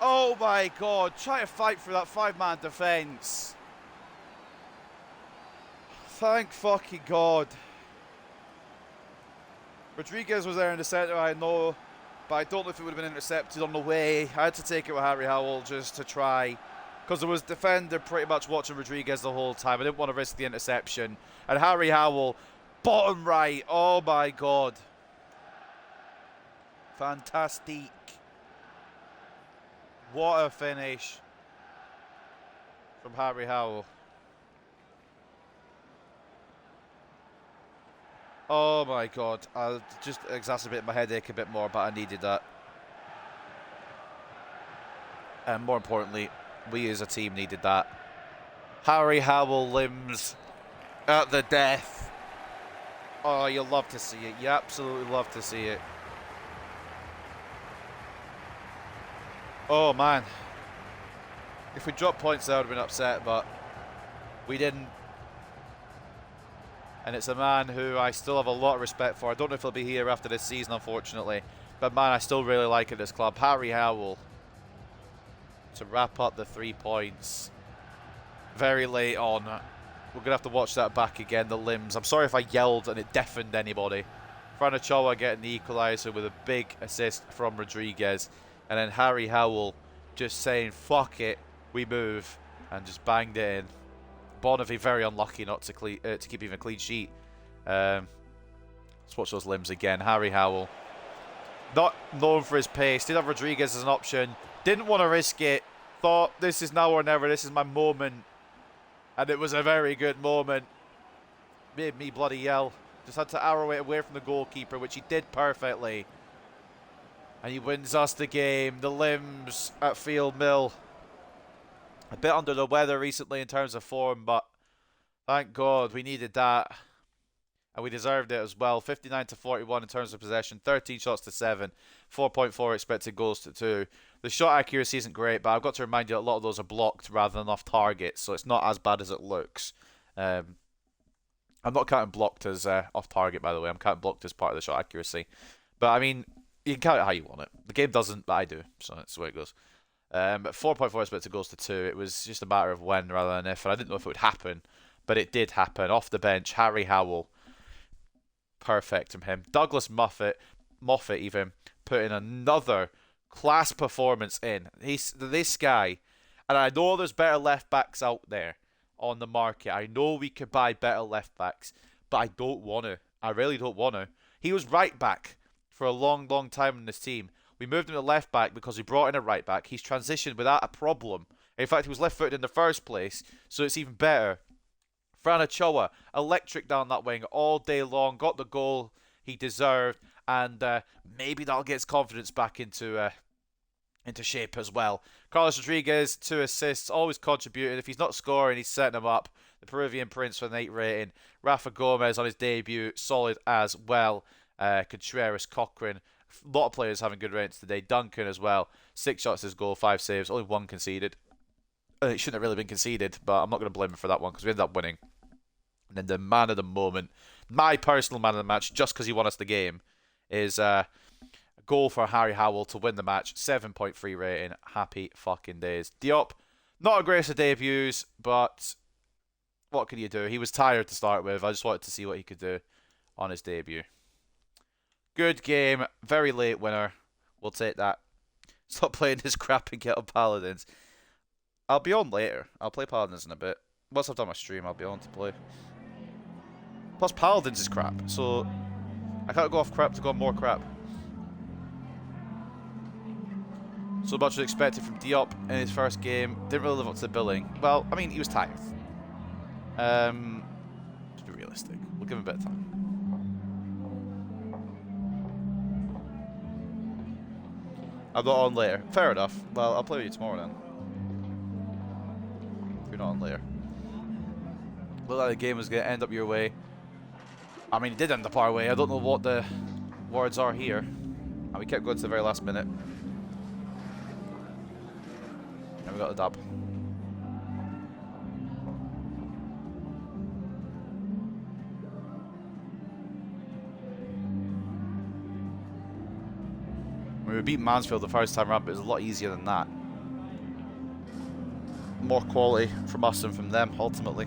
Oh my God, try to fight for that 5-man defence. Thank fucking God. Rodriguez was there in the centre, I know, but I don't know if it would have been intercepted on the way. I had to take it with Harry Howell just to try, because there was defender pretty much watching Rodriguez the whole time. I didn't want to risk the interception. And Harry Howell, bottom right, oh my God. Fantastic. What a finish from Harry Howell. Oh my God. I'll just exacerbate my headache a bit more, but I needed that. And more importantly, we as a team needed that. Harry Howell limbs at the death. Oh, you'll love to see it. You absolutely love to see it. Oh man, if we dropped points I would have been upset, but we didn't. And it's a man who I still have a lot of respect for. I don't know if he'll be here after this season, unfortunately, but man, I still really like at this club. Harry Howell to wrap up the 3 points very late on. We're gonna have to watch that back again, the limbs. I'm sorry if I yelled and it deafened anybody. Fran Ochoa getting the equaliser with a big assist from Rodriguez. And then Harry Howell just saying, fuck it, we move, and just banged it in. Bonavie very unlucky not to keep even a clean sheet. Let's watch those limbs again. Harry Howell, not known for his pace, did have Rodriguez as an option, didn't want to risk it, thought this is now or never, this is my moment. And it was a very good moment. Made me bloody yell. Just had to arrow it away from the goalkeeper, which he did perfectly. And he wins us the game. The Limbs at Field Mill. A bit under the weather recently in terms of form, but thank God we needed that. And we deserved it as well. 59 to 41 in terms of possession, 13 shots to 7, 4.4 expected goals to 2. The shot accuracy isn't great, but I've got to remind you that a lot of those are blocked rather than off target, so it's not as bad as it looks. I'm not counting blocked as off target, by the way. I'm counting blocked as part of the shot accuracy. But I mean, you can count it how you want it. The game doesn't, but I do, so that's the way it goes. 4.4 expected goals to 2. It was just a matter of when rather than if, and I didn't know if it would happen, but it did happen. Off the bench, Harry Howell. Perfect from him. Douglas Moffat even put in another class performance in. This guy, and I know there's better left backs out there on the market. I know we could buy better left backs, but I don't want to. I really don't want to. He was right back for a long, long time in this team. We moved him to left back because we brought in a right back. He's transitioned without a problem. In fact, he was left-footed in the first place, so it's even better. Fran Ochoa, electric down that wing all day long, got the goal he deserved, and maybe that'll get his confidence back into shape as well. Carlos Rodriguez, 2 assists, always contributing. If he's not scoring, he's setting them up. The Peruvian Prince with an 8 rating. Rafa Gomez on his debut, solid as well. Contreras, Cochrane, a lot of players having good ratings today. Duncan as well, 6 shots his goal, 5 saves, only 1 conceded. It shouldn't have really been conceded, but I'm not going to blame him for that one because we ended up winning. And then the man of the moment, my personal man of the match, just because he won us the game, is a goal for Harry Howell to win the match. 7.3 rating. Happy fucking days. Diop, not a great of debuts, but what can you do? He was tired to start with. I just wanted to see what he could do on his debut. Good game. Very late winner. We'll take that. Stop playing this crap and get on Paladins. I'll be on later. I'll play Paladins in a bit. Once I've done my stream, I'll be on to play. Plus, Paladins is crap, so I can't go off crap to go on more crap. So much was expected from Diop in his first game. Didn't really live up to the billing. Well, I mean, he was tired. To be realistic, we'll give him a bit of time. I'm not on later. Fair enough. Well, I'll play with you tomorrow then. If you're not on later. Looked like the game was going to end up your way. I mean, it did end up our way. I don't know what the words are here. And we kept going to the very last minute. And we got the dub. When we beat Mansfield the first time around, but it was a lot easier than that. More quality from us than from them, ultimately.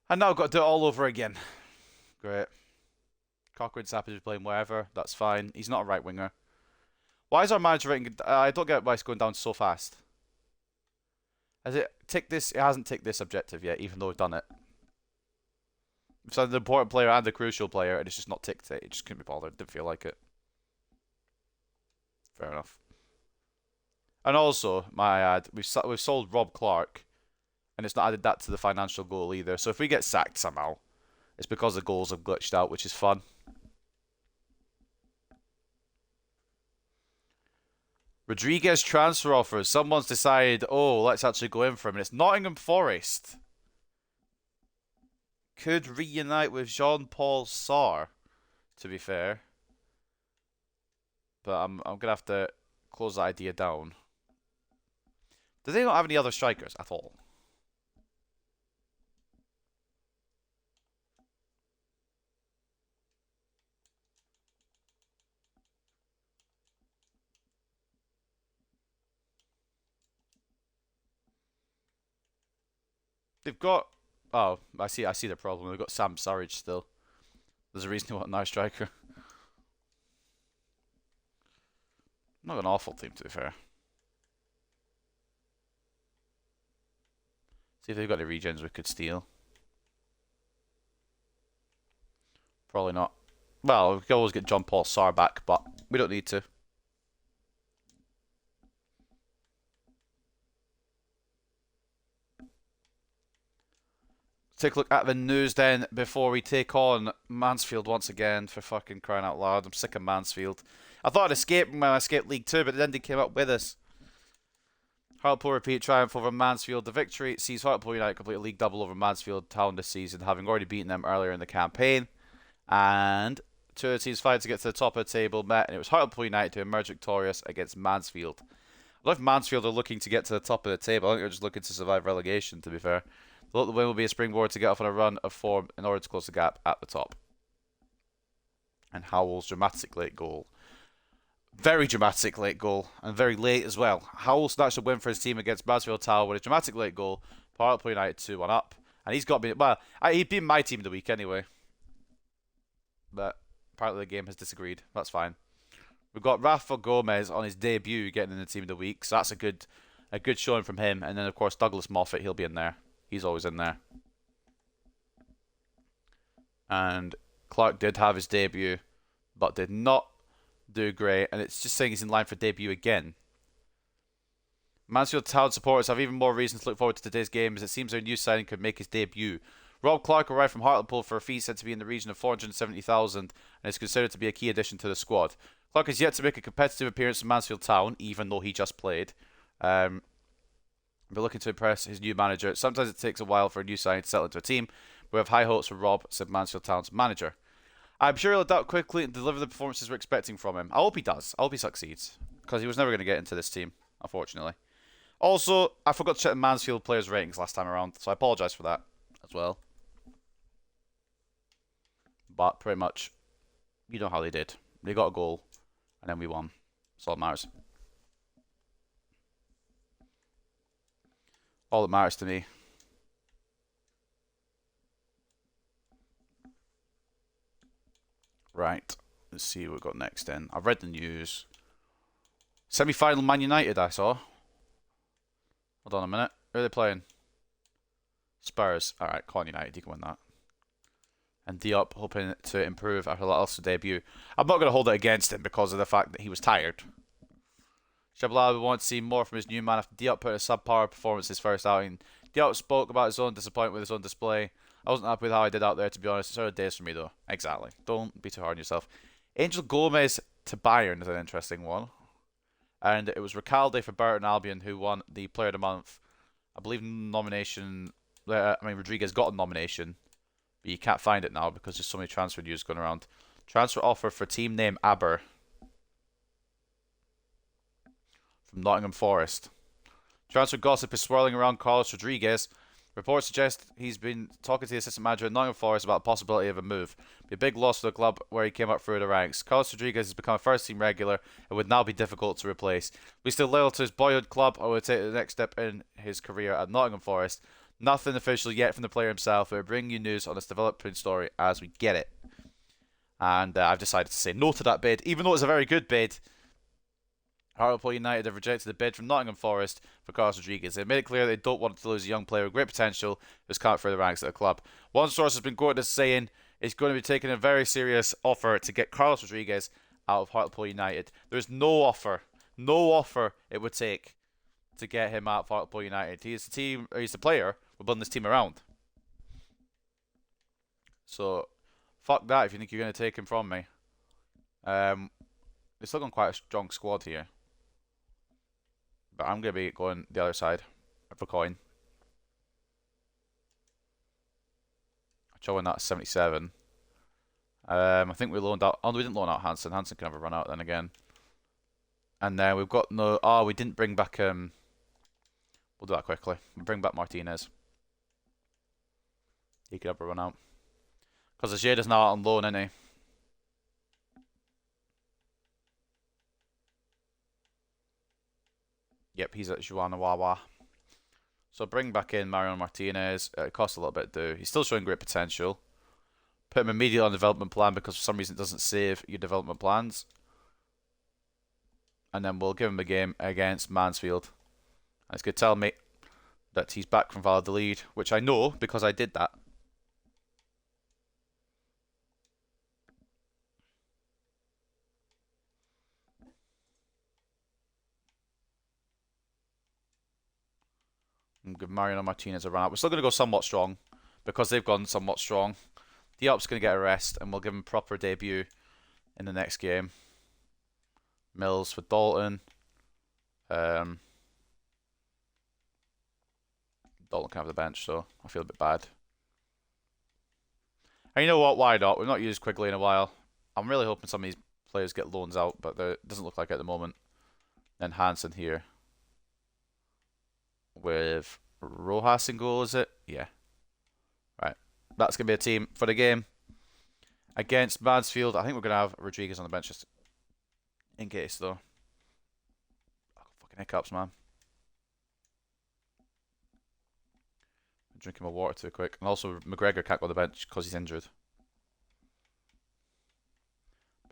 And now I've got to do it all over again. Great. Cochrane's happy to be playing wherever. That's fine. He's not a right winger. Why is our manager rating... I don't get why it's going down so fast. Has it ticked this? It hasn't ticked this objective yet, even though we've done it. So the important player and the crucial player, and it's just not ticked it. It just couldn't be bothered. Didn't feel like it. Fair enough. And also, my ad, we've sold Rob Clark, and it's not added that to the financial goal either. So if we get sacked somehow, it's because the goals have glitched out, which is fun. Rodriguez transfer offers. Someone's decided, oh, let's actually go in for him. And it's Nottingham Forest. Could reunite with Jean-Paul Sarr, to be fair. But I'm going to have to close that idea down. Do they not have any other strikers at all? They've got... Oh, I see the problem. They've got Sam Surridge still. There's a reason they want another striker. Not an awful team, to be fair. See if they've got any regens we could steal. Probably not. Well, we can always get John Paul Sarr back, but we don't need to. Take a look at the news then before we take on Mansfield once again, for fucking crying out loud. I'm sick of Mansfield. I thought I'd escape when I escaped League 2, but then they came up with us. Hartlepool repeat triumph over Mansfield. The victory sees Hartlepool United complete a league double over Mansfield Town this season, having already beaten them earlier in the campaign. And two of the teams fighting to get to the top of the table met, and it was Hartlepool United to emerge victorious against Mansfield. I love Mansfield are looking to get to the top of the table. I think they're just looking to survive relegation, to be fair. The win will be a springboard to get off on a run of form in order to close the gap at the top. And Howell's dramatic late goal. Very dramatic late goal, and very late as well. Howell snatched a win for his team against Mansfield Town with a dramatic late goal. Hartlepool United 2-1 up. And he's got me. Well, he'd been my team of the week anyway. But apparently the game has disagreed. That's fine. We've got Rafa Gomez on his debut getting in the team of the week, so that's a good showing from him. And then of course Douglas Moffat, he'll be in there. He's always in there. And Clark did have his debut, but did not do great. And it's just saying he's in line for debut again. Mansfield Town supporters have even more reason to look forward to today's game, as it seems their new signing could make his debut. Rob Clark arrived from Hartlepool for a fee said to be in the region of 470,000 and is considered to be a key addition to the squad. Clark has yet to make a competitive appearance in Mansfield Town, even though he just played. We're looking to impress his new manager. Sometimes it takes a while for a new signing to settle into a team. We have high hopes for Rob, said Mansfield Town's manager. I'm sure he'll adapt quickly and deliver the performances we're expecting from him. I hope he does. I hope he succeeds, because he was never going to get into this team, unfortunately. Also, I forgot to check the Mansfield players' ratings last time around, so I apologise for that as well. But pretty much, you know how they did. They got a goal, and then we won. That's all that matters. All that matters to me. Right, let's see what we've got next then. I've read the news. Semi-final Man United, I saw. Hold on a minute. Who are they playing? Spurs. Alright, come on United, you can win that. And Diop hoping to improve after Lal's debut. I'm not going to hold it against him because of the fact that he was tired. Shabala would want to see more from his new man after Diop put a subpar performance his first outing. Diop spoke about his own disappointment with his own display. I wasn't happy with how I did out there, to be honest. It's early days for me, though. Exactly. Don't be too hard on yourself. Angel Gomez to Bayern is an interesting one. And it was Recalde for Burton Albion who won the Player of the Month. I believe nomination... Rodriguez got a nomination. But you can't find it now because there's so many transfer news going around. Transfer offer for team name Aber. From Nottingham Forest. Transfer gossip is swirling around Carlos Rodriguez. Reports suggest he's been talking to the assistant manager at Nottingham Forest about the possibility of a move. It'd be a big loss for the club where he came up through the ranks. Carlos Rodriguez has become a first team regular and would now be difficult to replace. Will he still loyal to his boyhood club or will he take the next step in his career at Nottingham Forest? Nothing official yet from the player himself, but we'll bring you news on this developing story as we get it. And I've decided to say no to that bid, even though it's a very good bid. Hartlepool United have rejected the bid from Nottingham Forest for Carlos Rodriguez. They made it clear they don't want to lose a young player with great potential who's come up through the ranks at the club. One source has been quoted as saying it's going to be taking a very serious offer to get Carlos Rodriguez out of Hartlepool United. There's no offer it would take to get him out of Hartlepool United. He's the player we're building this team around. So, fuck that if you think you're going to take him from me. They're still got quite a strong squad here. But I'm going to be going the other side of the coin. Showing that 77. I think we loaned out... Oh, no, we didn't loan out Hansen. Hansen can have a run out then again. And then we've got no... Oh, we didn't bring back... We'll do that quickly. We'll bring back Martinez. He could have a run out. Because the Jade's now out on loan, isn't he? Yep, he's at Juanawawa. So bring back in Mariano Martinez. It costs a little bit to do. He's still showing great potential. Put him immediately on development plan because for some reason it doesn't save your development plans. And then we'll give him a game against Mansfield. And it's going to tell me that he's back from Valladolid, which I know because I did that. And give Mariano Martinez a run out. We're still going to go somewhat strong because they've gone somewhat strong. Diop's going to get a rest, and we'll give him proper debut in the next game. Mills for Dalton. Dalton can have the bench, so I feel a bit bad. And you know what? Why not? We've not used Quigley in a while. I'm really hoping some of these players get loans out, but it doesn't look like it at the moment. Then Hansen here. With Rojas in goal, is it? Yeah. Right. That's going to be a team for the game. Against Mansfield, I think we're going to have Rodriguez on the bench just in case, though. Oh, fucking hiccups, man. I'm drinking my water too quick. And also, McGregor can't go on the bench because he's injured.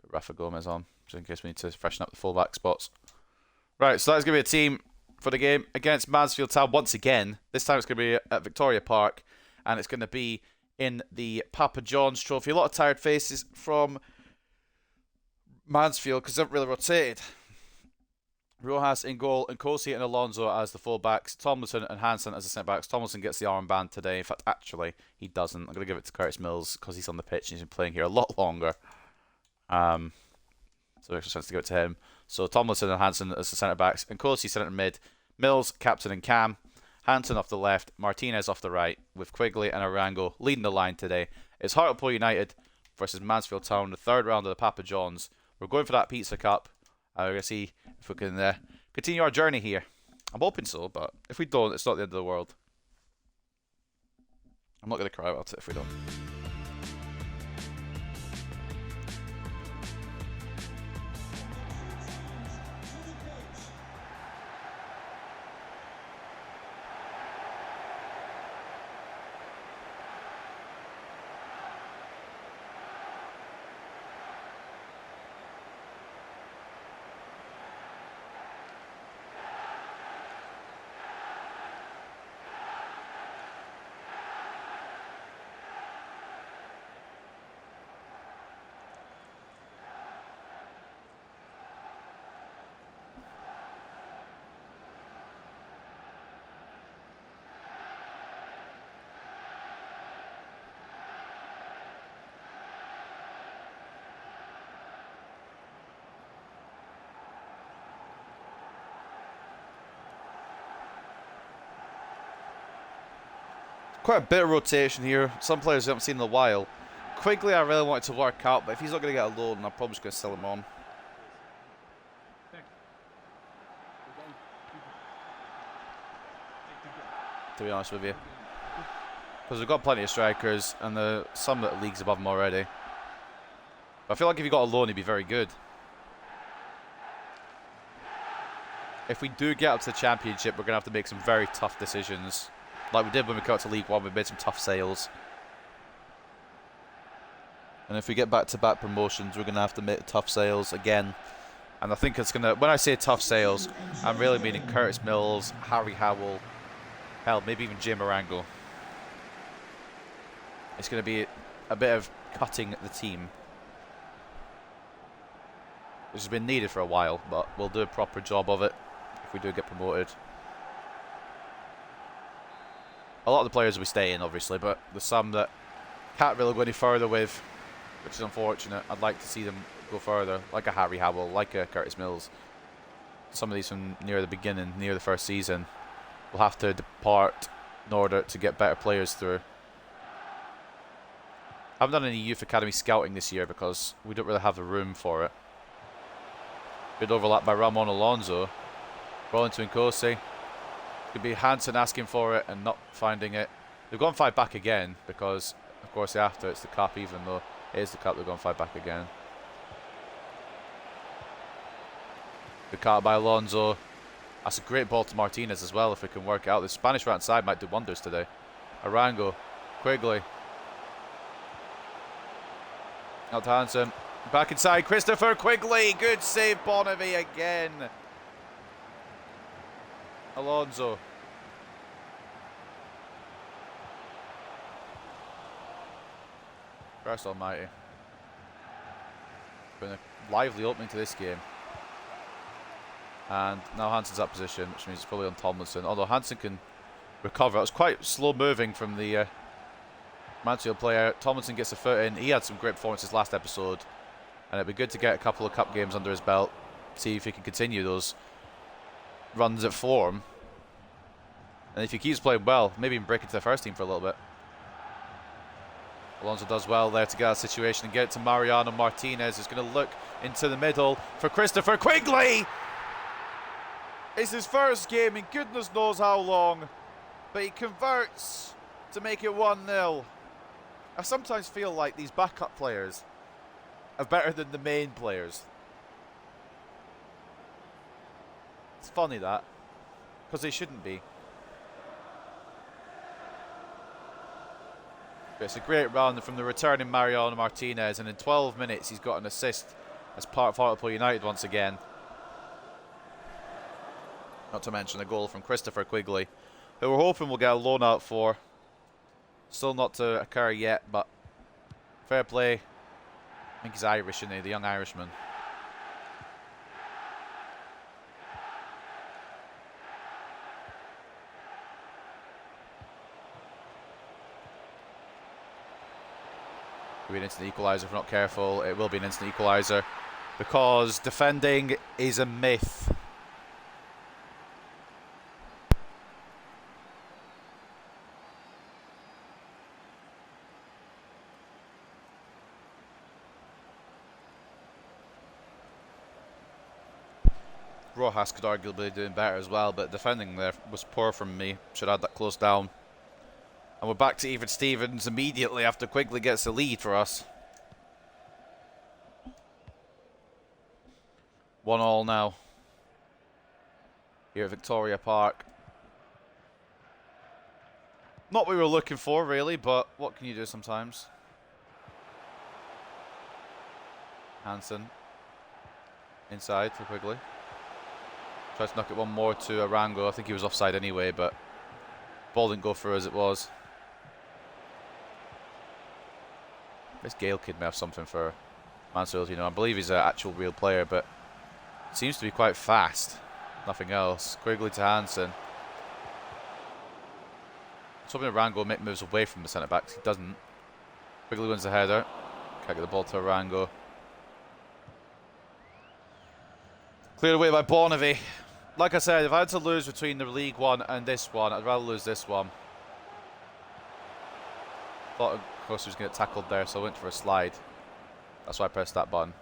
Put Rafa Gomez on, just in case we need to freshen up the fullback spots. Right, so that's going to be a team for the game against Mansfield Town once again. This time it's going to be at Victoria Park, and it's going to be in the Papa John's Trophy. A lot of tired faces from Mansfield because they haven't really rotated. Rojas in goal, and Kosi and Alonso as the fullbacks. Tomlinson and Hansen as the centre-backs. Tomlinson gets the armband today. In fact, actually, he doesn't. I'm going to give it to Curtis Mills because he's on the pitch and he's been playing here a lot longer. So it makes sense to give it to him. So Tomlinson and Hansen as the centre-backs, and Kosi centre mid. Mills, captain and cam. Hansen off the left, Martinez off the right, with Quigley and Arango leading the line today. It's Hartlepool United versus Mansfield Town, the third round of the Papa John's. We're going for that Pizza Cup. We're going to see if we can continue our journey here. I'm hoping so, but if we don't, it's not the end of the world. I'm not going to cry about it if we don't. Quite a bit of rotation here. Some players we haven't seen in a while. Quigley I really wanted to work out, but if he's not going to get a loan, I'm probably just going to sell him on. To be honest with you. Because we've got plenty of strikers, and some that leagues above him already. But I feel like if he got a loan, he'd be very good. If we do get up to the Championship, we're going to have to make some very tough decisions. Like we did when we got to League One, we made some tough sales. And if we get back-to-back promotions, we're going to have to make tough sales again. And I think it's going to... When I say tough sales, I'm really meaning Curtis Mills, Harry Howell, hell, maybe even Jim Arango. It's going to be a bit of cutting the team, which has been needed for a while, but we'll do a proper job of it if we do get promoted. A lot of the players will be staying, obviously, but there's some that can't really go any further with, which is unfortunate. I'd like to see them go further, like a Harry Howell, like a Curtis Mills. Some of these from near the beginning, near the first season, will have to depart in order to get better players through. I haven't done any youth academy scouting this year because we don't really have the room for it. Good overlap by Ramon Alonso. Rollington Kosi. Could be Hansen asking for it and not finding it. They've gone 5 back again because, of course, after it's the cup, even though it is the cup, they've gone 5 back again. Good cut by Alonso. That's a great ball to Martinez as well if we can work it out. The Spanish right side might do wonders today. Arango. Quigley. Out to Hansen. Back inside. Christopher Quigley. Good save, Bonavie again. Alonso. Christ almighty. Been a lively opening to this game. And now Hansen's up position, which means it's probably on Tomlinson. Although Hansen can recover. It was quite slow moving from the Mansfield player. Tomlinson gets a foot in. He had some great performances last episode, and it'd be good to get a couple of cup games under his belt, see if he can continue those runs at form. And if he keeps playing well, maybe even break into the first team for a little bit. Alonso does well there to get out of the situation and get it to Mariano Martinez, who's going to look into the middle for Christopher Quigley. It's his first game in goodness knows how long, but he converts to make it 1-0. I sometimes feel like these backup players are better than the main players. It's funny that, because they shouldn't be. But it's a great run from the returning Mariano Martinez, and in 12 minutes he's got an assist as part of Hartlepool United once again. Not to mention a goal from Christopher Quigley, who we're hoping will get a loan out for. Still not to occur yet, but fair play. I think he's Irish, isn't he? The young Irishman. It'll be an instant equaliser if we're not careful. It will be an instant equaliser because defending is a myth. Rojas could arguably be doing better as well, but defending there was poor from me. Should have had that close down. And we're back to even Stevens immediately after Quigley gets the lead for us. 1-1 now. Here at Victoria Park. Not what we were looking for really, but what can you do sometimes? Hansen. Inside for Quigley. Tries to knock it one more to Arango. I think he was offside anyway, but ball didn't go through as it was. This Gale kid may have something for Mansfield, you know. I believe he's an actual real player, but seems to be quite fast. Nothing else. Quigley to Hansen. I was hoping Arango moves away from the centre-backs. He doesn't. Quigley wins the header. Can't get the ball to Arango. Cleared away by Bonavy. Like I said, if I had to lose between the League One and this one, I'd rather lose this one. Thought, of course, he was going to get tackled there, so I went for a slide. That's why I pressed that button.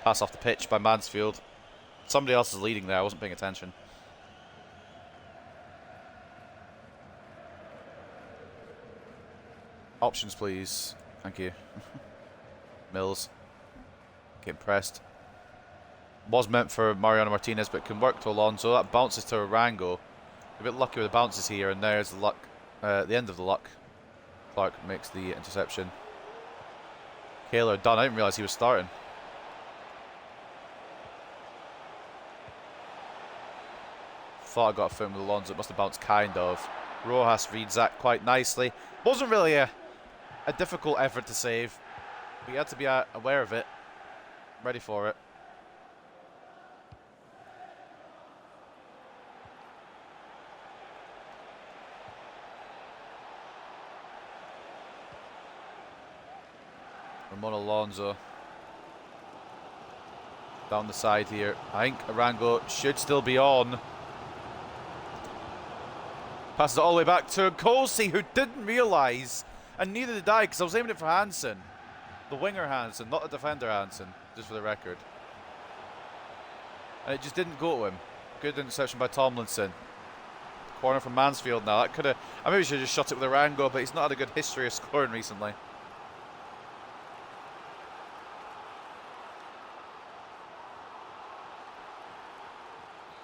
Pass off the pitch by Mansfield. Somebody else is leading there. I wasn't paying attention. Options, please. Thank you. Mills. Getting pressed. Was meant for Mariano Martinez, but can work to Alonso. That bounces to Arango. A bit lucky with the bounces here, and there's the luck. The end of the luck. Clark makes the interception. Kaler done. I didn't realise he was starting. Thought I got a foot with Alonso. It must have bounced kind of. Rojas reads that quite nicely. Wasn't really a difficult effort to save, but you had to be aware of it. Ready for it. Ramon Alonso down the side here. I think Arango should still be on. Passes it all the way back to Kosi, who didn't realise, and neither did I, because I was aiming it for Hansen. The winger Hansen, not the defender Hansen, just for the record. And it just didn't go to him. Good interception by Tomlinson. Corner from Mansfield now. That could have... I maybe should have just shot it with Arango, but he's not had a good history of scoring recently.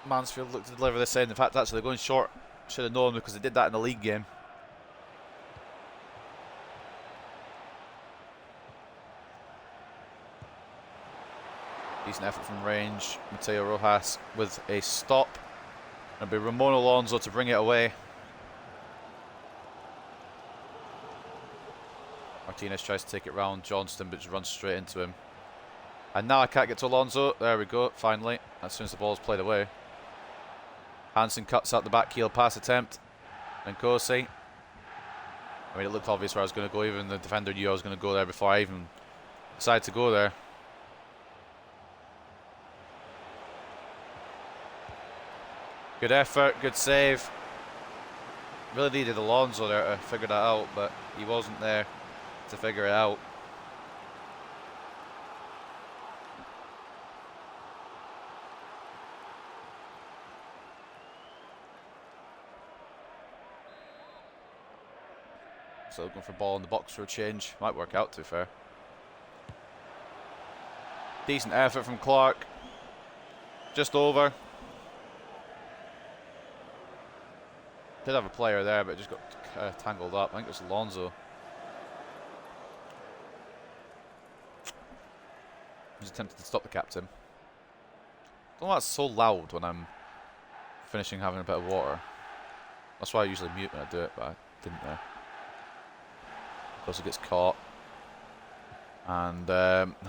Mansfield looked to deliver this in. In fact, actually, going short. Should have known because they did that in the league game. Decent effort from range. Mateo Rojas with a stop. It'll be Ramon Alonso to bring it away. Martinez tries to take it round Johnston, but just runs straight into him. And now I can't get to Alonso. There we go, finally. As soon as the ball's played away. Hansen cuts out the back heel pass attempt. And Kosi. I mean, it looked obvious where I was going to go. Even the defender knew I was going to go there before I even decided to go there. Good effort, good save. Really needed Alonso there to figure that out, but he wasn't there to figure it out. So looking for ball in the box for a change. Might work out, to be fair. Decent effort from Clark. Just over. Did have a player there, but it just got tangled up. I think it was Alonso. He's attempted to stop the captain. I don't know why it's so loud when I'm finishing having a bit of water. That's why I usually mute when I do it, but I didn't there. Of course, it gets caught. And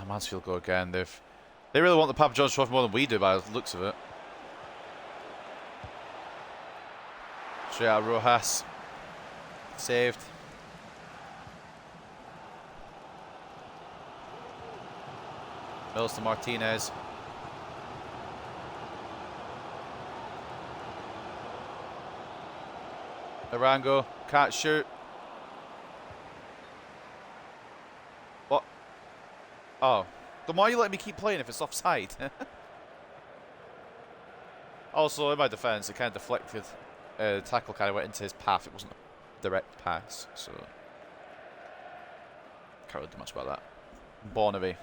Mansfield go again. They really want the Papa John's Trophy more than we do by the looks of it. Straight out Rojas. Saved. Mills to Martinez. Arango can't shoot. What? Oh. Then why are you letting me keep playing if it's offside? Also, in my defence, it kind of deflected. The tackle kind of went into his path. It wasn't a direct pass, so can't really do much about that. Barnaby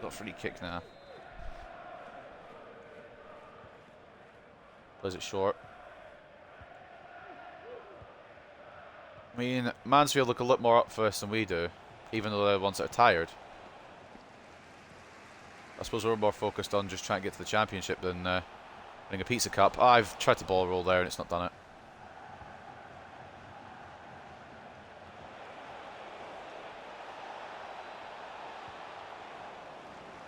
got a free kick now. Plays it short. I mean, Mansfield look a lot more up for us than we do, even though they're the ones that are tired. I suppose we're more focused on just trying to get to the championship than winning a pizza cup. Oh, I've tried to ball roll there and it's not done it.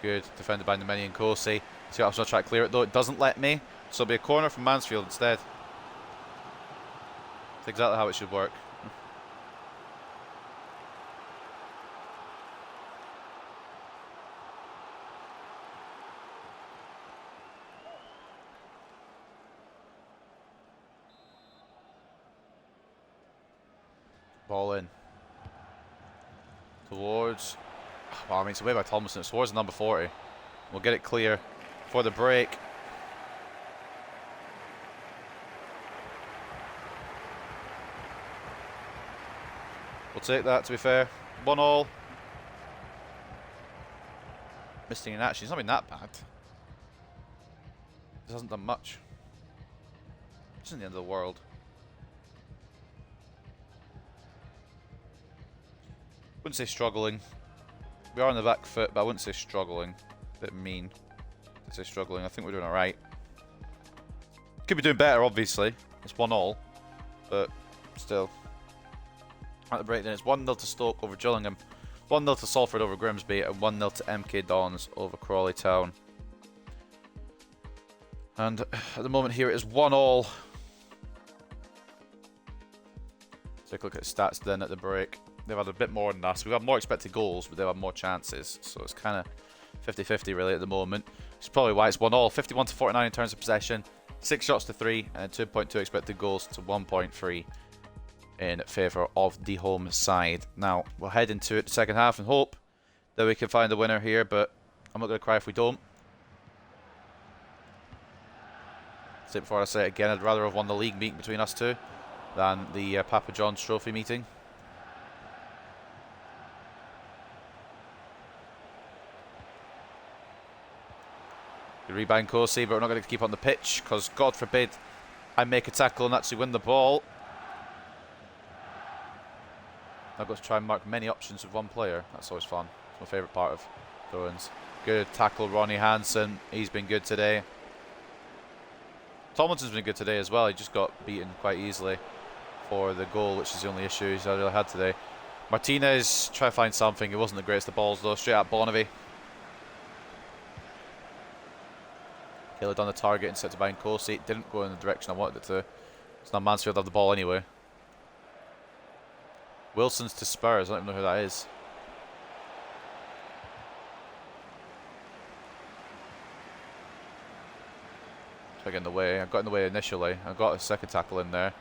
Good, defended by Nemeni and Kosi. See, I was going to try to clear it though. It doesn't let me, so it'll be a corner from Mansfield instead. That's exactly how it should work. Ball in. Towards... Well, I mean, it's away by Thomason. It's towards number 40. We'll get it clear for the break. We'll take that, to be fair. 1-1. Missing in action. He's not been that bad. He hasn't done much. It isn't the end of the world. Wouldn't say struggling. We are on the back foot, but I wouldn't say struggling. A bit mean to say struggling. I think we're doing alright. Could be doing better, obviously. It's 1-1, but still. At the break then, it's 1-0 to Stoke over Gillingham, 1-0 to Salford over Grimsby, and 1-0 to MK Dons over Crawley Town. And at the moment here, it is 1-1. Take a look at stats then at the break. They've had a bit more than us. We've had more expected goals, but they've had more chances. So it's kind of 50-50 really at the moment. It's probably why it's 1-1. 51 to 49 in terms of possession. 6 shots to 3 and 2.2 expected goals to 1.3 in favour of the home side. Now, we'll head into it the second half and hope that we can find a winner here, but I'm not going to cry if we don't. Say it before I say it again, I'd rather have won the league meeting between us two than the Papa John's Trophy meeting. Good rebound, Kosi, but we're not going to keep on the pitch because, God forbid, I make a tackle and actually win the ball. I've got to try and mark many options with one player. That's always fun. It's my favourite part of throw-ins. Good tackle, Ronnie Hansen. He's been good today. Tomlinson's been good today as well. He just got beaten quite easily for the goal, which is the only issue he's really had today. Martinez, try to find something. It wasn't the greatest of balls though. Straight at Bonavy. Killed on the target and set to behind Kosi. It didn't go in the direction I wanted it to. So now Mansfield have the ball anyway. Wilson's to Spurs. I don't even know who that is. Try to get in the way. I got in the way initially. I got a second tackle in there.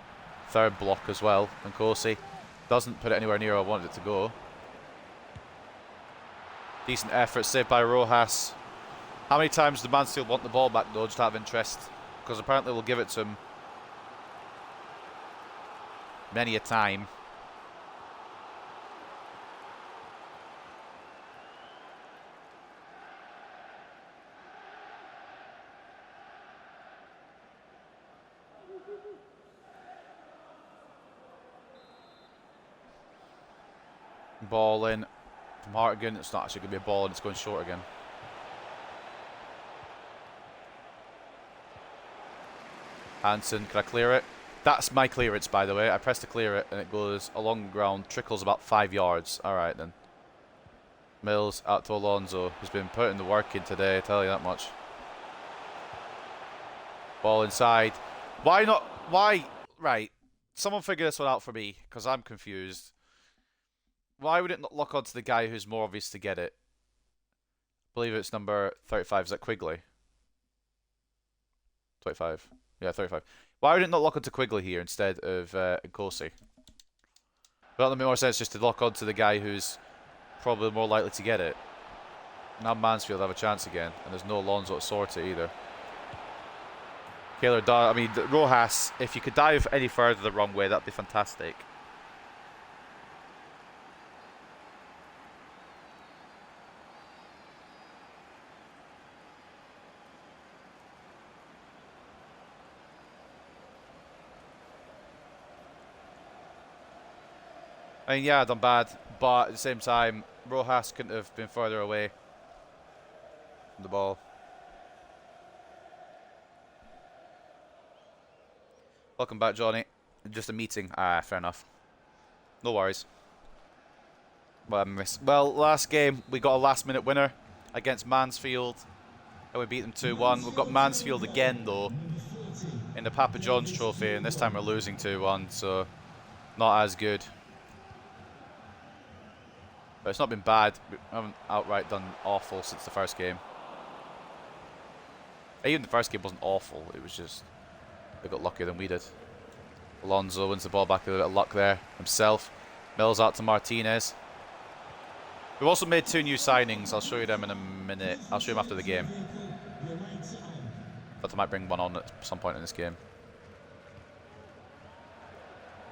Third block as well. And Corsi doesn't put it anywhere near where I wanted it to go. Decent effort, saved by Rojas. How many times did Mansfield want the ball back though, just out of interest? Because apparently we'll give it to him many a time. Ball in from Hartigan. It's not actually going to be a ball and it's going short again. Hansen, can I clear it? That's my clearance, by the way. I press to clear it and it goes along the ground, trickles about 5 yards. Alright then. Mills out to Alonso, who's been putting the work in today, I tell you that much. Ball inside. Why not? Why? Right. Someone figure this one out for me, because I'm confused. Why would it not lock onto the guy who's more obvious to get it? I believe it's number 35. Is that Quigley? 25. Yeah, 35. Why would it not lock onto Quigley here instead of Nkosi? Well, that would make more sense just to lock onto the guy who's probably more likely to get it. Now Mansfield have a chance again, and there's no Alonso to sort it either. Kaylor, I mean, Rojas, if you could dive any further the wrong way, that'd be fantastic. I mean, yeah, done bad, but at the same time, Rojas couldn't have been further away from the ball. Welcome back, Johnny. Just a meeting. Ah, fair enough. No worries. Well, last game, we got a last-minute winner against Mansfield, and we beat them 2-1. We've got Mansfield again, though, in the Papa John's Trophy, and this time we're losing 2-1, so not as good. But it's not been bad. We haven't outright done awful since the first game. Even the first game wasn't awful. It was just they got luckier than we did. Alonso wins the ball back with a bit of luck there himself. Mills out to Martinez. We've also made 2 new signings. I'll show you them in a minute. I'll show you them after the game. But I might bring one on at some point in this game.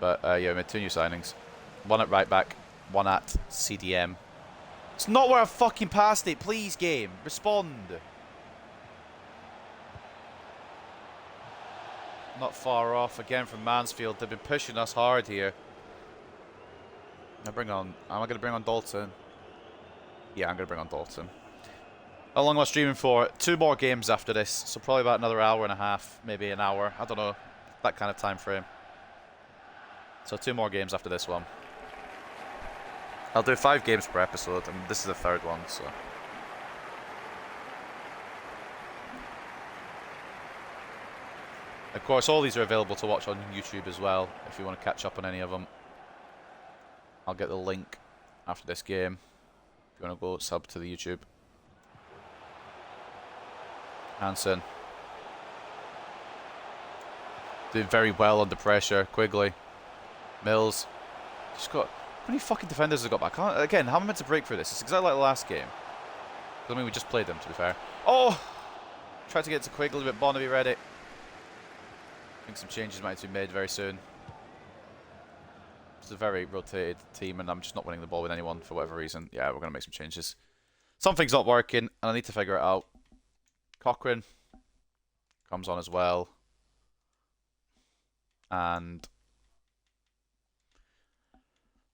But yeah, we made 2 new signings. One at right back. One at CDM. It's not where I fucking passed it. Please, game. Respond. Not far off again from Mansfield. They've been pushing us hard here. Am I going to bring on Dalton? Yeah, I'm going to bring on Dalton. How long am I streaming for? 2 more games after this. So probably about another hour and a half. Maybe an hour. I don't know. That kind of time frame. So 2 more games after this one. I'll do 5 games per episode, and this is the 3rd one, so. Of course, all these are available to watch on YouTube as well, if you want to catch up on any of them. I'll get the link after this game, if you want to go sub to the YouTube. Hansen. Doing very well under pressure. Quigley. Mills. Just got... How many fucking defenders have got back? Again, how am I meant to break through this? It's exactly like the last game. I mean, we just played them, to be fair. Oh! Tried to get to Quigley, but Bonnaby read it. I think some changes might have been made very soon. It's a very rotated team, and I'm just not winning the ball with anyone for whatever reason. Yeah, we're going to make some changes. Something's not working, and I need to figure it out. Cochrane comes on as well. And...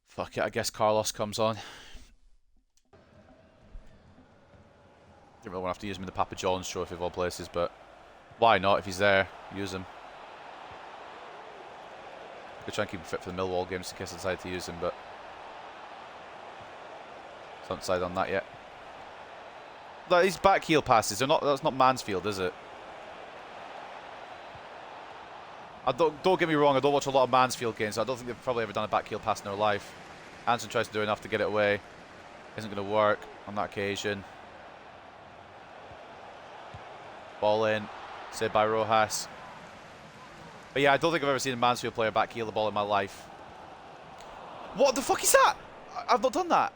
fuck it, I guess Carlos comes on. Didn't really want to have to use him in the Papa John's Trophy of all places, but why not? If he's there, use him. Could try and keep him fit for the Millwall games in case I decide to use him, but haven't decided on that yet. These back heel passes, that's not Mansfield, is it? Don't get me wrong, I don't watch a lot of Mansfield games, so I don't think they've probably ever done a back heel pass in their life. Hansen tries to do enough to get it away. Isn't going to work on that occasion. Ball in. Saved by Rojas. But yeah, I don't think I've ever seen a Mansfield player backheel the ball in my life. What the fuck is that? I've not done that.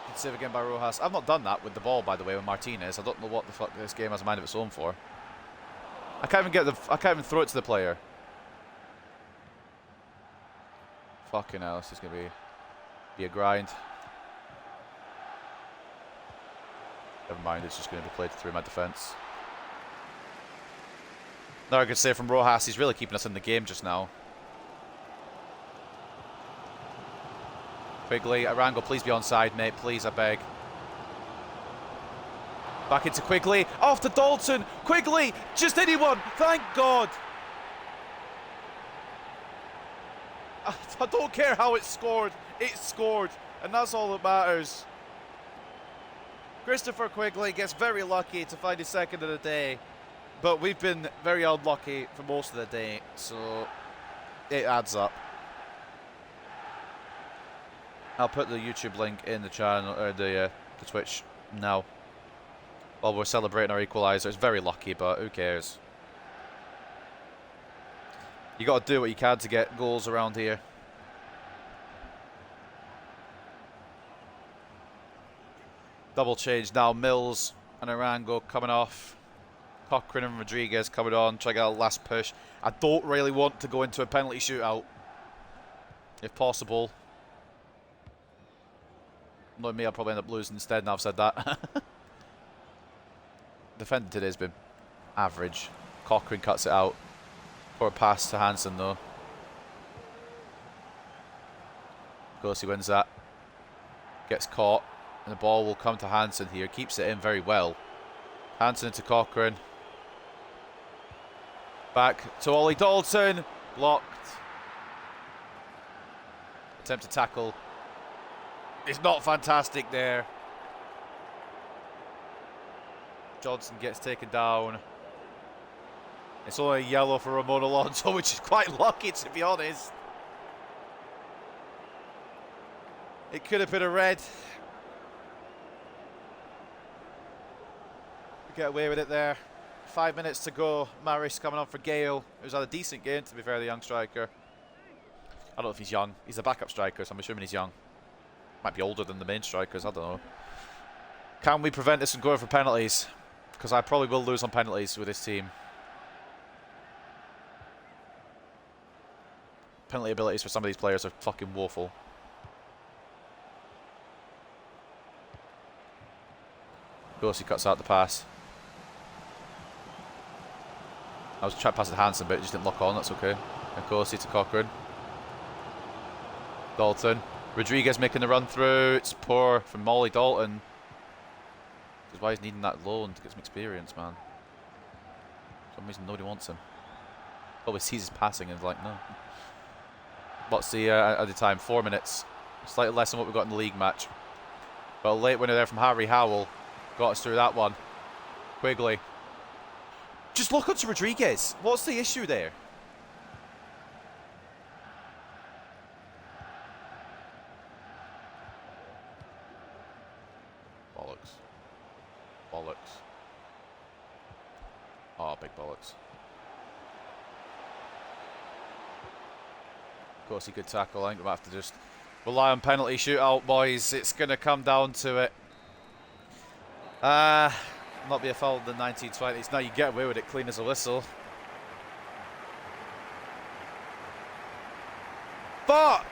Good save again by Rojas. I've not done that with the ball, by the way, with Martinez. I don't know what the fuck this game has a mind of its own for. I can't even throw it to the player. Fucking hell, this is gonna be a grind. Never mind, it's just gonna be played through my defense. Another good save from Rojas. He's really keeping us in the game just now. Quigley, Arango, please be onside, mate. Please, I beg. Back into Quigley. Off to Dalton. Quigley, just anyone. Thank God. I don't care how it's scored. It's scored. And that's all that matters. Christopher Quigley gets very lucky to find his second of the day. But we've been very unlucky for most of the day. So it adds up. I'll put the YouTube link in the channel, or the Twitch now. While we're celebrating our equaliser. It's very lucky, but who cares? You got to do what you can to get goals around here. Double change now. Mills and Arango coming off. Cochrane and Rodriguez coming on. Try to get a last push. I don't really want to go into a penalty shootout, if possible. Knowing me, I'll probably end up losing instead now I've said that. Defending today has been average. Cochrane cuts it out. Poor pass to Hansen though. Gossi wins that. Gets caught. And the ball will come to Hansen here. Keeps it in very well. Hansen into Cochrane. Back to Ollie Dalton. Blocked. Attempt to tackle. It's not fantastic there. Johnson gets taken down. It's only a yellow for Ramon Alonso, which is quite lucky, to be honest. It could have been a red. Get away with it there. 5 minutes to go. Maris coming on for Gale, who's had a decent game, to be fair, the young striker. I don't know if he's young. He's a backup striker, so I'm assuming he's young. Might be older than the main strikers, I don't know. Can we prevent this from going for penalties? Because I probably will lose on penalties with this team. Penalty abilities for some of these players are fucking woeful. Gossi cuts out the pass. I was trying to pass it to Hansen, but it just didn't lock on. That's okay. And Gossi to Cochrane. Dalton. Rodriguez making the run through. It's poor from Molly Dalton. This is why he's needing that loan to get some experience, man. For some reason, nobody wants him. Probably sees his passing and is like, no. What's the added time? 4 minutes. Slightly less than what we got in the league match. But a late winner there from Harry Howell. Got us through that one. Quigley. Just look onto Rodriguez. What's the issue there? Bollocks. Bollocks. Oh, big bollocks. Of course, he could tackle. I think we'll have to just rely on penalty shootout, boys. It's going to come down to it. Not be a foul in the 1920s. Now you get away with it clean as a whistle. Fuck!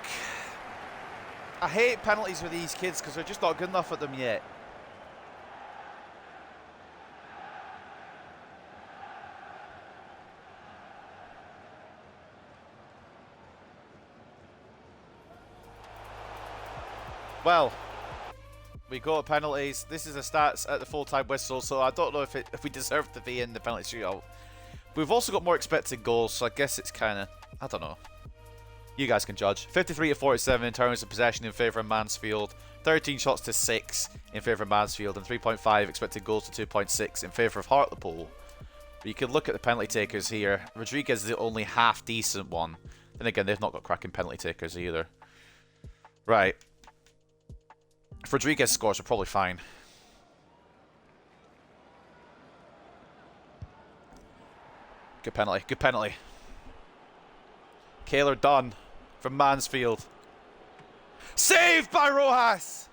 I hate penalties with these kids because they're just not good enough at them yet. Well, we go to penalties. This is the stats at the full-time whistle, so I don't know if we deserve to be in the penalty shootout. We've also got more expected goals, so I guess it's kind of, I don't know. You guys can judge. 53 to 47 in terms of possession in favour of Mansfield. 13 shots to 6 in favour of Mansfield, and 3.5 expected goals to 2.6 in favour of Hartlepool. But you can look at the penalty takers here. Rodriguez is the only half-decent one. Then again, they've not got cracking penalty takers either. Right. If Rodriguez scores, we're probably fine. Good penalty. Good penalty. Kaylor Dunn from Mansfield. Saved by Rojas!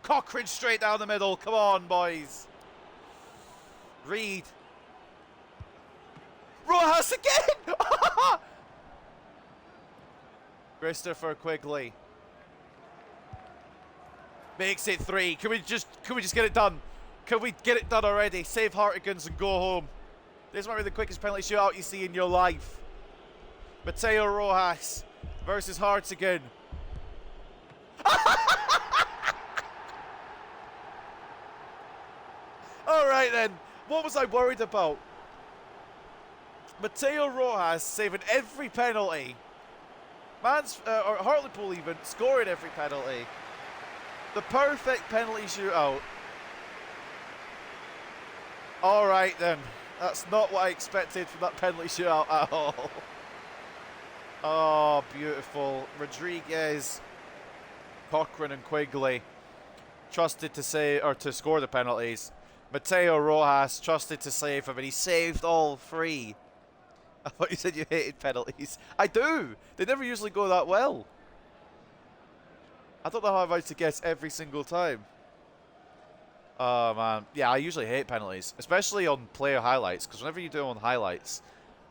Cochrane straight down the middle. Come on, boys. Reed. Rojas again! Christopher Quigley. Makes it 3. Can we just get it done? Can we get it done already? Save Hartigans and go home. This might be the quickest penalty shootout you see in your life. Mateo Rojas versus Hartigan. Alright then. What was I worried about? Mateo Rojas saving every penalty. Or Hartlepool even scoring every penalty. The perfect penalty shootout. Alright then. That's not what I expected from that penalty shootout at all. Oh, beautiful. Rodriguez, Cochrane and Quigley trusted to score the penalties. Mateo Rojas trusted to save them, and he saved all 3. I thought you said you hated penalties. I do. They never usually go that well. I don't know how I'm about to guess every single time. Oh, man. Yeah, I usually hate penalties, especially on player highlights, because whenever you do them on highlights,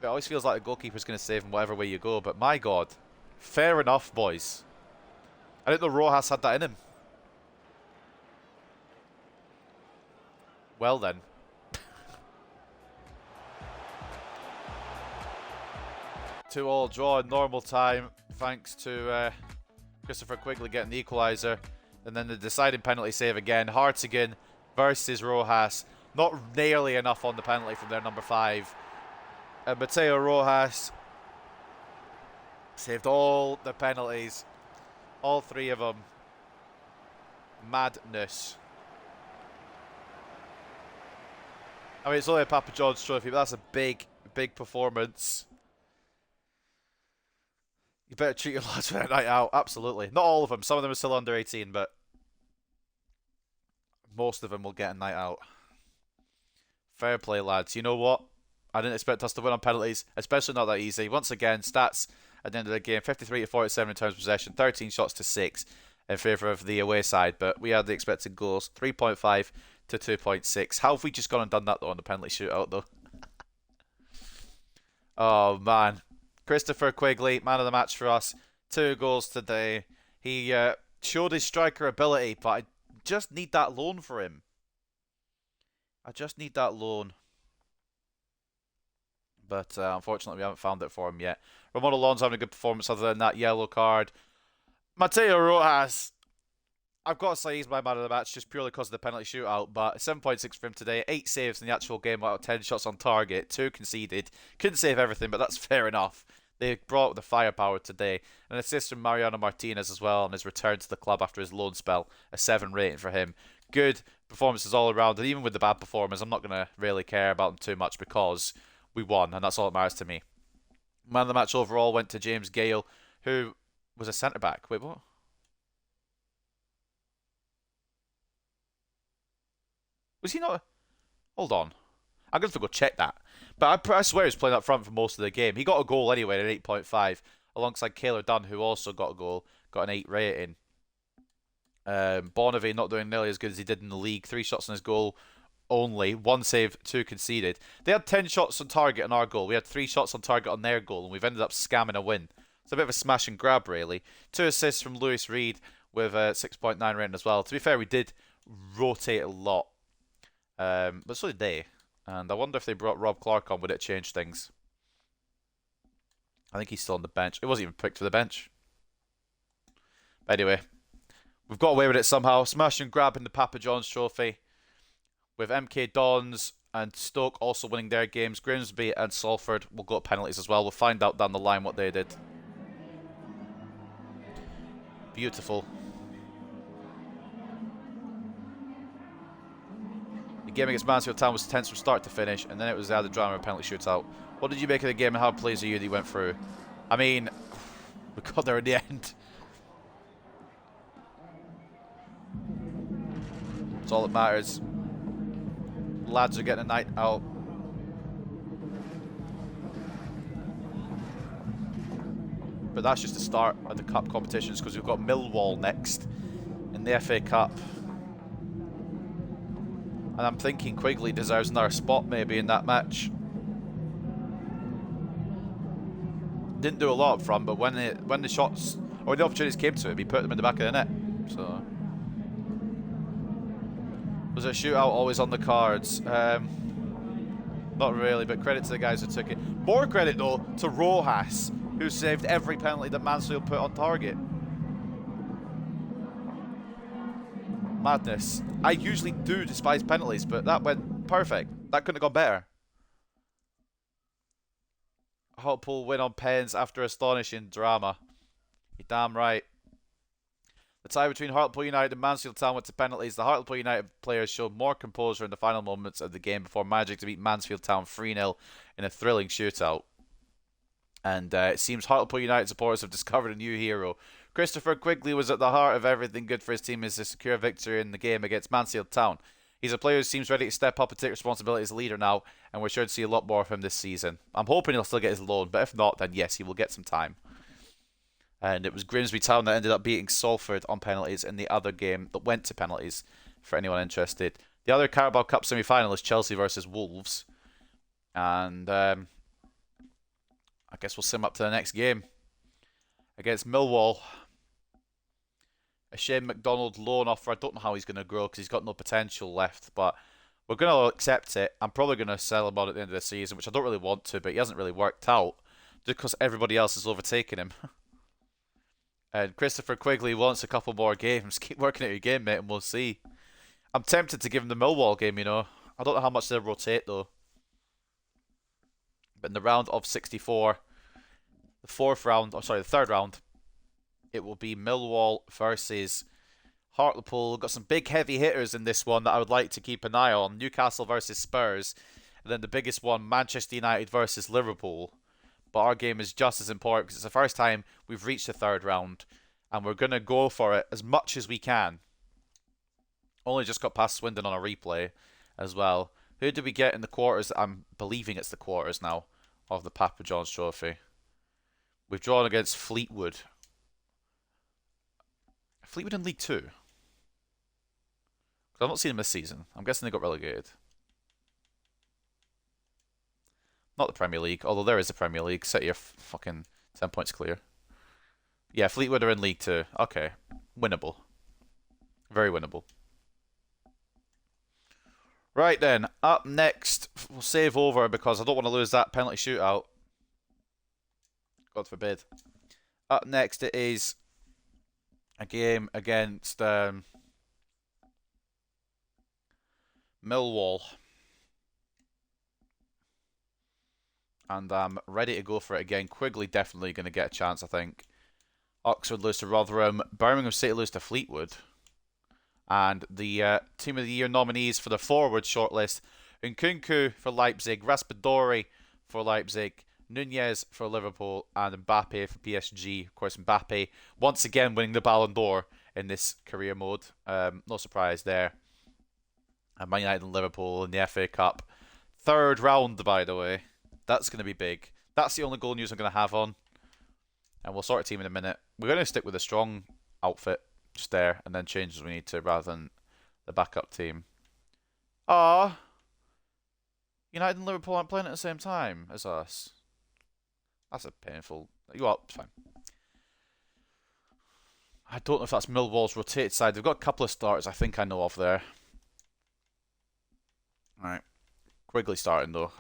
it always feels like the goalkeeper's going to save them whatever way you go. But my God, fair enough, boys. I didn't know Rojas had that in him. Well then. 2-2 draw in normal time, thanks to Christopher Quigley getting the equaliser. And then the deciding penalty save again. Hartigan versus Rojas. Not nearly enough on the penalty from their number 5. And Mateo Rojas saved all the penalties. All 3 of them. Madness. I mean, it's only a Papa John's trophy, but that's a big, big performance. You better treat your lads for a night out. Absolutely. Not all of them. Some of them are still under 18, but most of them will get a night out. Fair play, lads. You know what? I didn't expect us to win on penalties, especially not that easy. Once again, stats at the end of the game, 53 to 47 in terms of possession, 13 shots to 6 in favour of the away side, but we had the expected goals, 3.5 to 2.6. How have we just gone and done that, though, on the penalty shootout, though? Oh, man. Christopher Quigley, man of the match for us. 2 goals today. He showed his striker ability, but I just need that loan for him. I just need that loan. But unfortunately, we haven't found it for him yet. Ramon Alonso having a good performance other than that yellow card. Mateo Rojas, I've got to say he's my man of the match just purely because of the penalty shootout. But 7.6 for him today. 8 saves in the actual game out of 10 shots on target. 2 conceded. Couldn't save everything, but that's fair enough. They brought the firepower today. An assist from Mariano Martinez as well on his return to the club after his loan spell. A 7 rating for him. Good performances all around. And even with the bad performance, I'm not going to really care about them too much because we won. And that's all that matters to me. Man of the match overall went to James Gale, who was a centre-back. Wait, what? Was he not? Hold on. I'm going to have to go check that. But I swear he was playing up front for most of the game. He got a goal anyway at 8.5, alongside Kaylor Dunn, who also got a goal, got an 8 rating. Bonavie not doing nearly as good as he did in the league. 3 shots on his goal only. 1 save, 2 conceded. They had 10 shots on target on our goal. We had 3 shots on target on their goal, and we've ended up scamming a win. It's a bit of a smash and grab, really. 2 assists from Lewis Reed with a 6.9 rating as well. To be fair, we did rotate a lot. But so did they. And I wonder if they brought Rob Clark on, would it change things? I think he's still on the bench. It wasn't even picked for the bench. But anyway, we've got away with it somehow. Smash and grab in the Papa John's trophy. With MK Dons and Stoke also winning their games. Grimsby and Salford will go to penalties as well. We'll find out down the line what they did. Beautiful. game against Mansfield Town was tense from start to finish, and then it was the added drama of penalty shootout. What did you make of the game and how plays are you that you went through? I mean, we got there in the end. That's all that matters. Lads are getting a night out. But that's just the start of the cup competitions, because we've got Millwall next in the FA Cup. And I'm thinking Quigley deserves another spot maybe in that match. Didn't do a lot up front, but when the shots or the opportunities came to him, he put them in the back of the net. So was a shootout always on the cards? Not really, but credit to the guys who took it. More credit though to Rojas, who saved every penalty that Mansfield put on target. Madness. I usually do despise penalties, but that went perfect. That couldn't have gone better. Hartlepool win on pens after astonishing drama. You're damn right. The tie between Hartlepool United and Mansfield Town went to penalties. The Hartlepool United players showed more composure in the final moments of the game before managing to beat Mansfield Town 3-0 in a thrilling shootout. And it seems Hartlepool United supporters have discovered a new hero. Christopher Quigley was at the heart of everything good for his team as they secure victory in the game against Mansfield Town. He's a player who seems ready to step up and take responsibility as a leader now, and we're sure to see a lot more of him this season. I'm hoping he'll still get his loan, but if not, then yes, he will get some time. And it was Grimsby Town that ended up beating Salford on penalties in the other game that went to penalties, for anyone interested. The other Carabao Cup semi-final is Chelsea versus Wolves. And I guess we'll sim up to the next game against Millwall. A Shane McDonald loan offer. I don't know how he's going to grow because he's got no potential left, but we're going to accept it. I'm probably going to sell him on at the end of the season, which I don't really want to, but he hasn't really worked out just because everybody else has overtaken him. And Christopher Quigley wants a couple more games. Keep working at your game, mate, and we'll see. I'm tempted to give him the Millwall game, you know. I don't know how much they'll rotate, though. But in the round of 64, the third round, it will be Millwall versus Hartlepool. We've got some big heavy hitters in this one that I would like to keep an eye on. Newcastle versus Spurs. And then the biggest one, Manchester United versus Liverpool. But our game is just as important because it's the first time we've reached the third round. And we're going to go for it as much as we can. Only just got past Swindon on a replay as well. Who did we get in the quarters? I'm believing it's the quarters now of the Papa John's Trophy. We've drawn against Fleetwood. Fleetwood in League 2. I've not seen them this season. I'm guessing they got relegated. Not the Premier League, although there is a Premier League. Set your fucking 10 points clear. Yeah, Fleetwood are in League 2. Okay. Winnable. Very winnable. Right then, up next, we'll save over because I don't want to lose that penalty shootout. God forbid. Up next it is a game against Millwall. And I'm ready to go for it again. Quigley definitely going to get a chance, I think. Oxford lose to Rotherham. Birmingham City lose to Fleetwood. And the Team of the Year nominees for the forward shortlist: Nkunku for Leipzig, Raspadori for Leipzig, Nunez for Liverpool, and Mbappe for PSG. Of course, Mbappe once again winning the Ballon d'Or in this career mode. No surprise there. And Man United and Liverpool in the FA Cup. Third round, by the way. That's going to be big. That's the only goal news I'm going to have on. And we'll sort a team in a minute. We're going to stick with a strong outfit just there and then change as we need to rather than the backup team. Ah, United and Liverpool aren't playing at the same time as us. That's a painful... Well, it's fine. I don't know if that's Millwall's rotated side. They've got a couple of starters I think I know of there. Alright. Quigley starting though.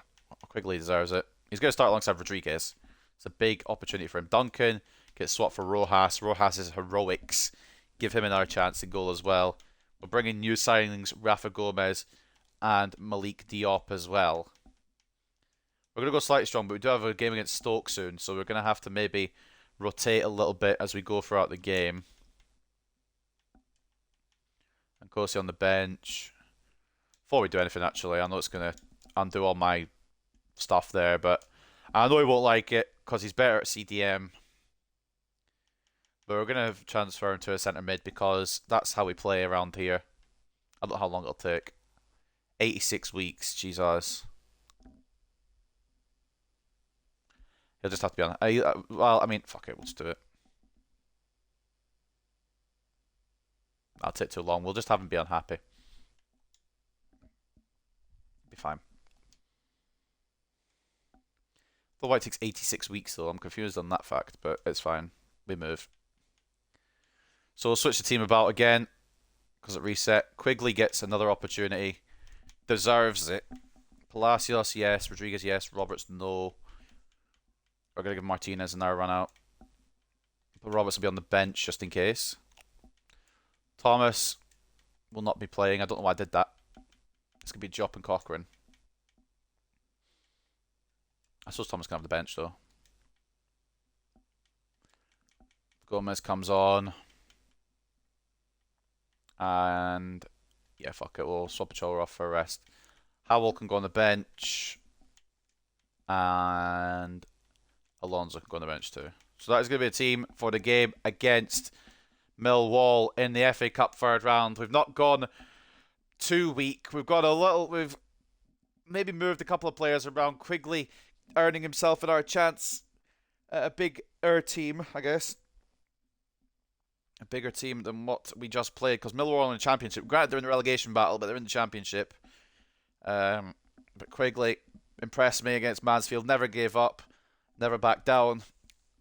Quigley deserves it. He's going to start alongside Rodriguez. It's a big opportunity for him. Duncan gets swapped for Rojas. Rojas' heroics give him another chance in goal as well. We're bringing new signings, Rafa Gomez and Malik Diop as well. We're going to go slightly strong, but we do have a game against Stoke soon, so we're going to have to maybe rotate a little bit as we go throughout the game. And Kosi on the bench. Before we do anything, actually, I know it's going to undo all my stuff there, but I know he won't like it because he's better at CDM. But we're going to transfer him to a centre mid because that's how we play around here. I don't know how long it'll take. 86 weeks, Jesus. He'll just have to be on. Well, I mean, fuck it, we'll just do it. That'll take too long. We'll just have him be unhappy. Be fine. The white takes 86 weeks though. I'm confused on that fact, but it's fine. We move. So we'll switch the team about again because it reset. Quigley gets another opportunity. Deserves it. Palacios, yes. Rodriguez, yes. Roberts, no. We're going to give Martinez another run out. But Roberts will be on the bench just in case. Thomas will not be playing. I don't know why I did that. It's going to be Jop and Cochrane. I suppose Thomas can have the bench though. Gomez comes on. And yeah, fuck it. We'll swap Ochoa off for a rest. Howell can go on the bench. And Alonso can go on the bench too. So that is going to be a team for the game against Millwall in the FA Cup third round. We've not gone too weak. We've maybe moved a couple of players around. Quigley earning himself another chance at a bigger team, I guess. A bigger team than what we just played, because Millwall are in the Championship. Granted, they're in the relegation battle, but they're in the Championship. But Quigley impressed me against Mansfield. Never gave up. Never backed down.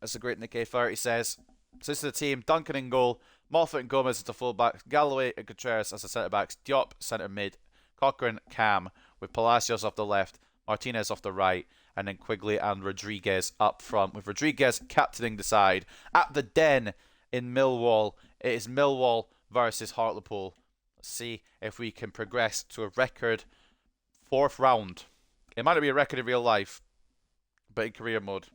As the great Nick A30 says. So this is the team. Duncan in goal. Moffat and Gomez as the full-backs. Galloway and Contreras as the centre-backs. Diop, centre-mid. Cochrane, Cam. With Palacios off the left. Martinez off the right. And then Quigley and Rodriguez up front. With Rodriguez captaining the side. At the Den in Millwall. It is Millwall versus Hartlepool. Let's see if we can progress to a record fourth round. It might not be a record in real life, but in career mode.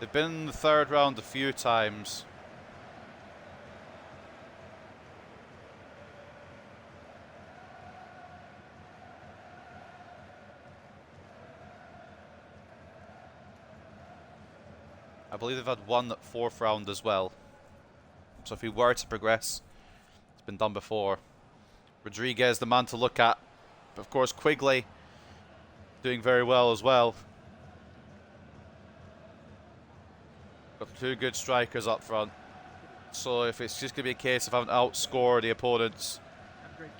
They've been in the third round a few times. I believe they've had one fourth round as well. So if we were to progress, it's been done before. Rodriguez, the man to look at. But of course, Quigley doing very well as well. Got two good strikers up front. So if it's just going to be a case of having to outscore the opponents,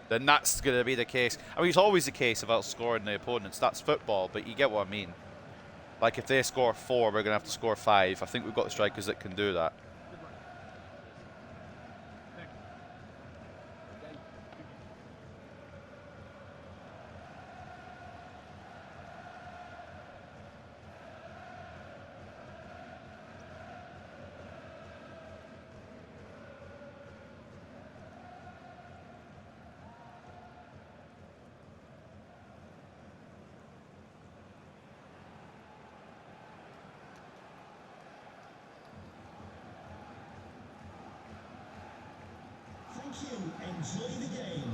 then that's going to be the case. I mean, it's always the case of outscoring the opponents. That's football, but you get what I mean. Like, if they score 4, we're going to have to score 5. I think we've got the strikers that can do that. Enjoy the game.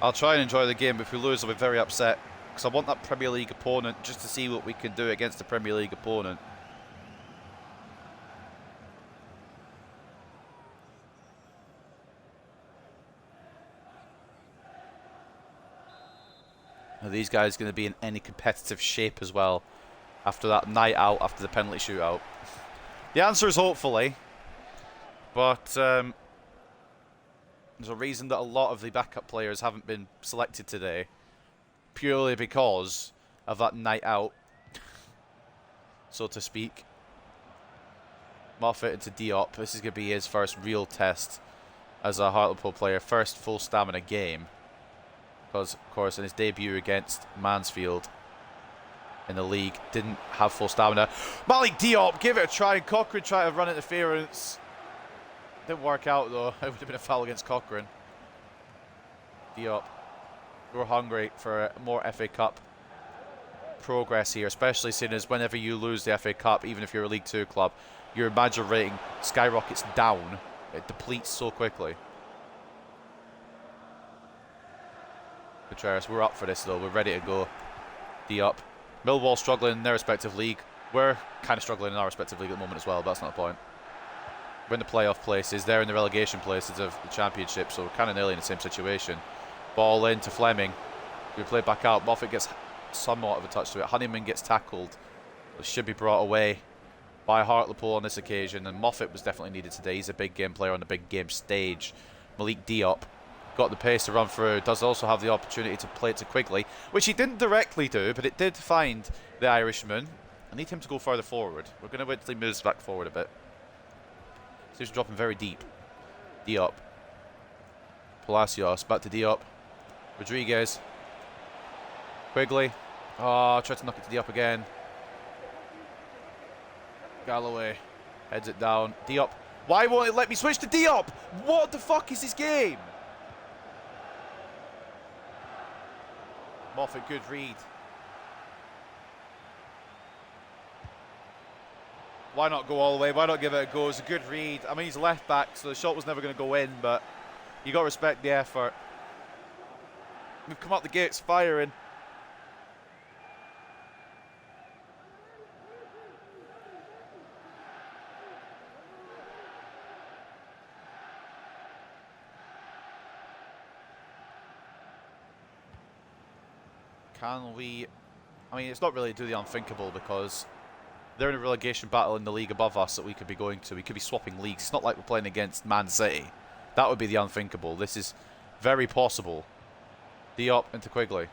I'll try and enjoy the game, but if we lose, I'll be very upset. Because I want that Premier League opponent just to see what we can do against the Premier League opponent. Are these guys going to be in any competitive shape as well after that night out, after the penalty shootout? The answer is hopefully. But there's a reason that a lot of the backup players haven't been selected today. Purely because of that night out, so to speak. Moffat into Diop. This is going to be his first real test as a Hartlepool player. First full stamina game. Because, of course, in his debut against Mansfield, in the league. Didn't have full stamina. Malik Diop, give it a try. And Cochrane tried to run interference. Didn't work out though. It would have been a foul against Cochrane. Diop. We're hungry for more FA Cup progress here, especially seeing as whenever you lose the FA Cup, even if you're a League 2 club, your manager rating skyrockets down. It depletes so quickly. Contreras, we're up for this though. We're ready to go. Diop. Millwall struggling in their respective league. We're kind of struggling in our respective league at the moment as well, but that's not the point. We're in the playoff places. They're in the relegation places of the Championship, so we're kind of nearly in the same situation. Ball in to Fleming. We play back out. Moffat gets somewhat of a touch to it. Honeyman gets tackled. It should be brought away by Hartlepool on this occasion, and Moffat was definitely needed today. He's a big game player on the big game stage. Malik Diop got the pace to run through. Does also have the opportunity to play it to Quigley, which he didn't directly do, but it did find the Irishman. I need him to go further forward. We're going to wait until he moves back forward a bit. Seems to drop him very deep. Diop. Palacios. Back to Diop. Rodriguez. Quigley. Oh, tried to knock it to Diop again. Galloway. Heads it down. Diop. Why won't it let me switch to Diop? What the fuck is this game? Moffat, good read. Why not go all the way? Why not give it a go? It's a good read. I mean, he's left back, so the shot was never going to go in, but you got to respect the effort. We've come up the gates firing. Can we... I mean, it's not really do the unthinkable because they're in a relegation battle in the league above us that we could be going to. We could be swapping leagues. It's not like we're playing against Man City. That would be the unthinkable. This is very possible. Diop into Quigley.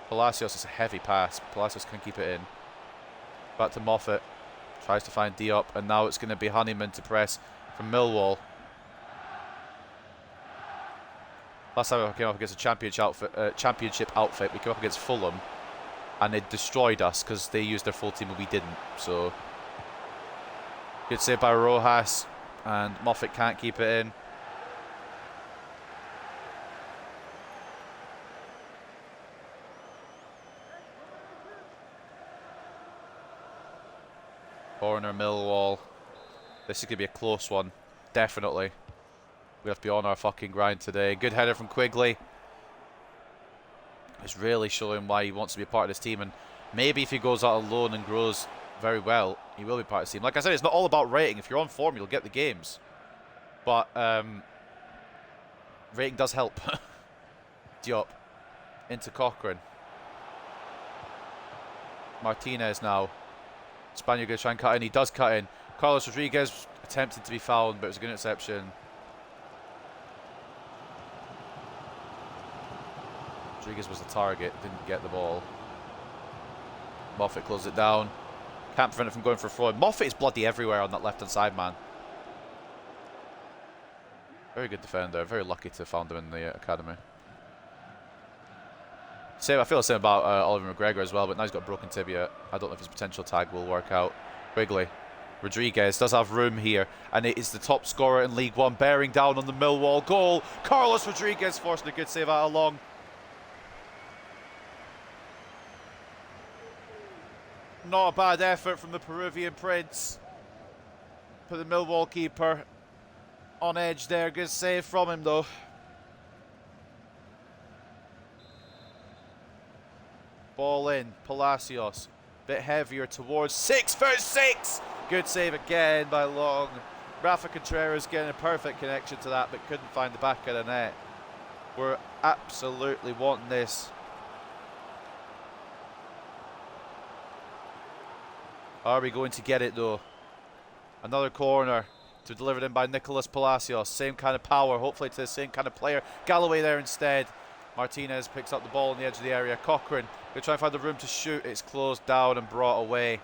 Palacios is a heavy pass. Palacios can keep it in. Back to Moffat. Tries to find Diop, and now it's going to be Honeyman to press from Millwall. Last time I came up against a championship outfit, we came up against Fulham, and they destroyed us because they used their full team and we didn't. So, good save by Rojas, and Moffat can't keep it in. Corner Millwall. This is going to be a close one, definitely. We have to be on our fucking grind today. Good header from Quigley. It's really showing why he wants to be a part of this team. And maybe if he goes out alone and grows very well, he will be part of this team. Like I said, it's not all about rating. If you're on form, you'll get the games. But rating does help. Diop into Cochrane. Martinez now. Spaniard going to try and cut in. He does cut in. Carlos Rodriguez attempted to be fouled, but it was a good interception. Rodriguez was the target, didn't get the ball. Moffat closed it down. Can't prevent it from going for a throw. Moffat is bloody everywhere on that left-hand side, man. Very good defender. Very lucky to have found him in the academy. Same, I feel the same about Oliver McGregor as well, but now he's got a broken tibia. I don't know if his potential tag will work out. Quigley. Rodriguez does have room here, and it is the top scorer in League One, bearing down on the Millwall goal. Carlos Rodriguez forcing a good save out along. Not a bad effort from the Peruvian Prince. Put the Millwall keeper on edge there. Good save from him though. Ball in. Palacios. Bit heavier towards 6'6". Good save again by Long. Rafa Contreras getting a perfect connection to that, but couldn't find the back of the net. We're absolutely wanting this. Are we going to get it though? Another corner to delivered in by Nicolas Palacios. Same kind of power, hopefully to the same kind of player. Galloway there instead. Martinez picks up the ball on the edge of the area. Cochrane going to try and find the room to shoot. It's closed down and brought away.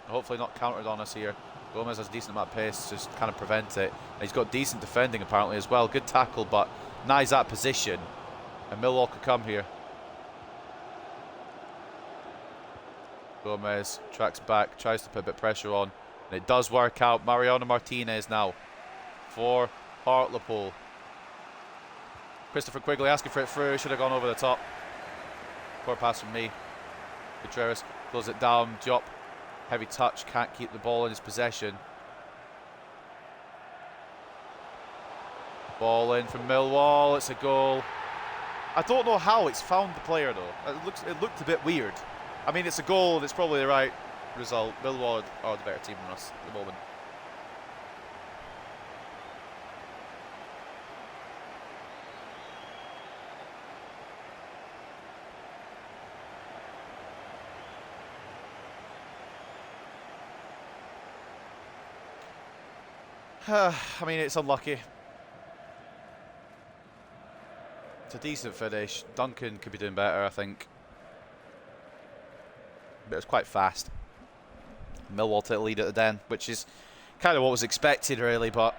Hopefully not countered on us here. Gomez has a decent amount of pace to just kind of prevent it. And he's got decent defending apparently as well. Good tackle, but nice that position. And Millwall could come here. Gomez tracks back, tries to put a bit of pressure on, and it does work out. Mariano Martinez now for Hartlepool. Christopher Quigley asking for it through, should have gone over the top. Poor pass from me. Contreras close it down. Diop, heavy touch, can't keep the ball in his possession. Ball in from Millwall, it's a goal. I don't know how it's found the player though. It looked a bit weird. I mean, it's a goal and it's probably the right result. Millwall are the better team than us at the moment. I mean, it's unlucky. It's a decent finish. Duncan could be doing better, I think. But it was quite fast. Millwall take the lead at the Den, which is kind of what was expected, really. But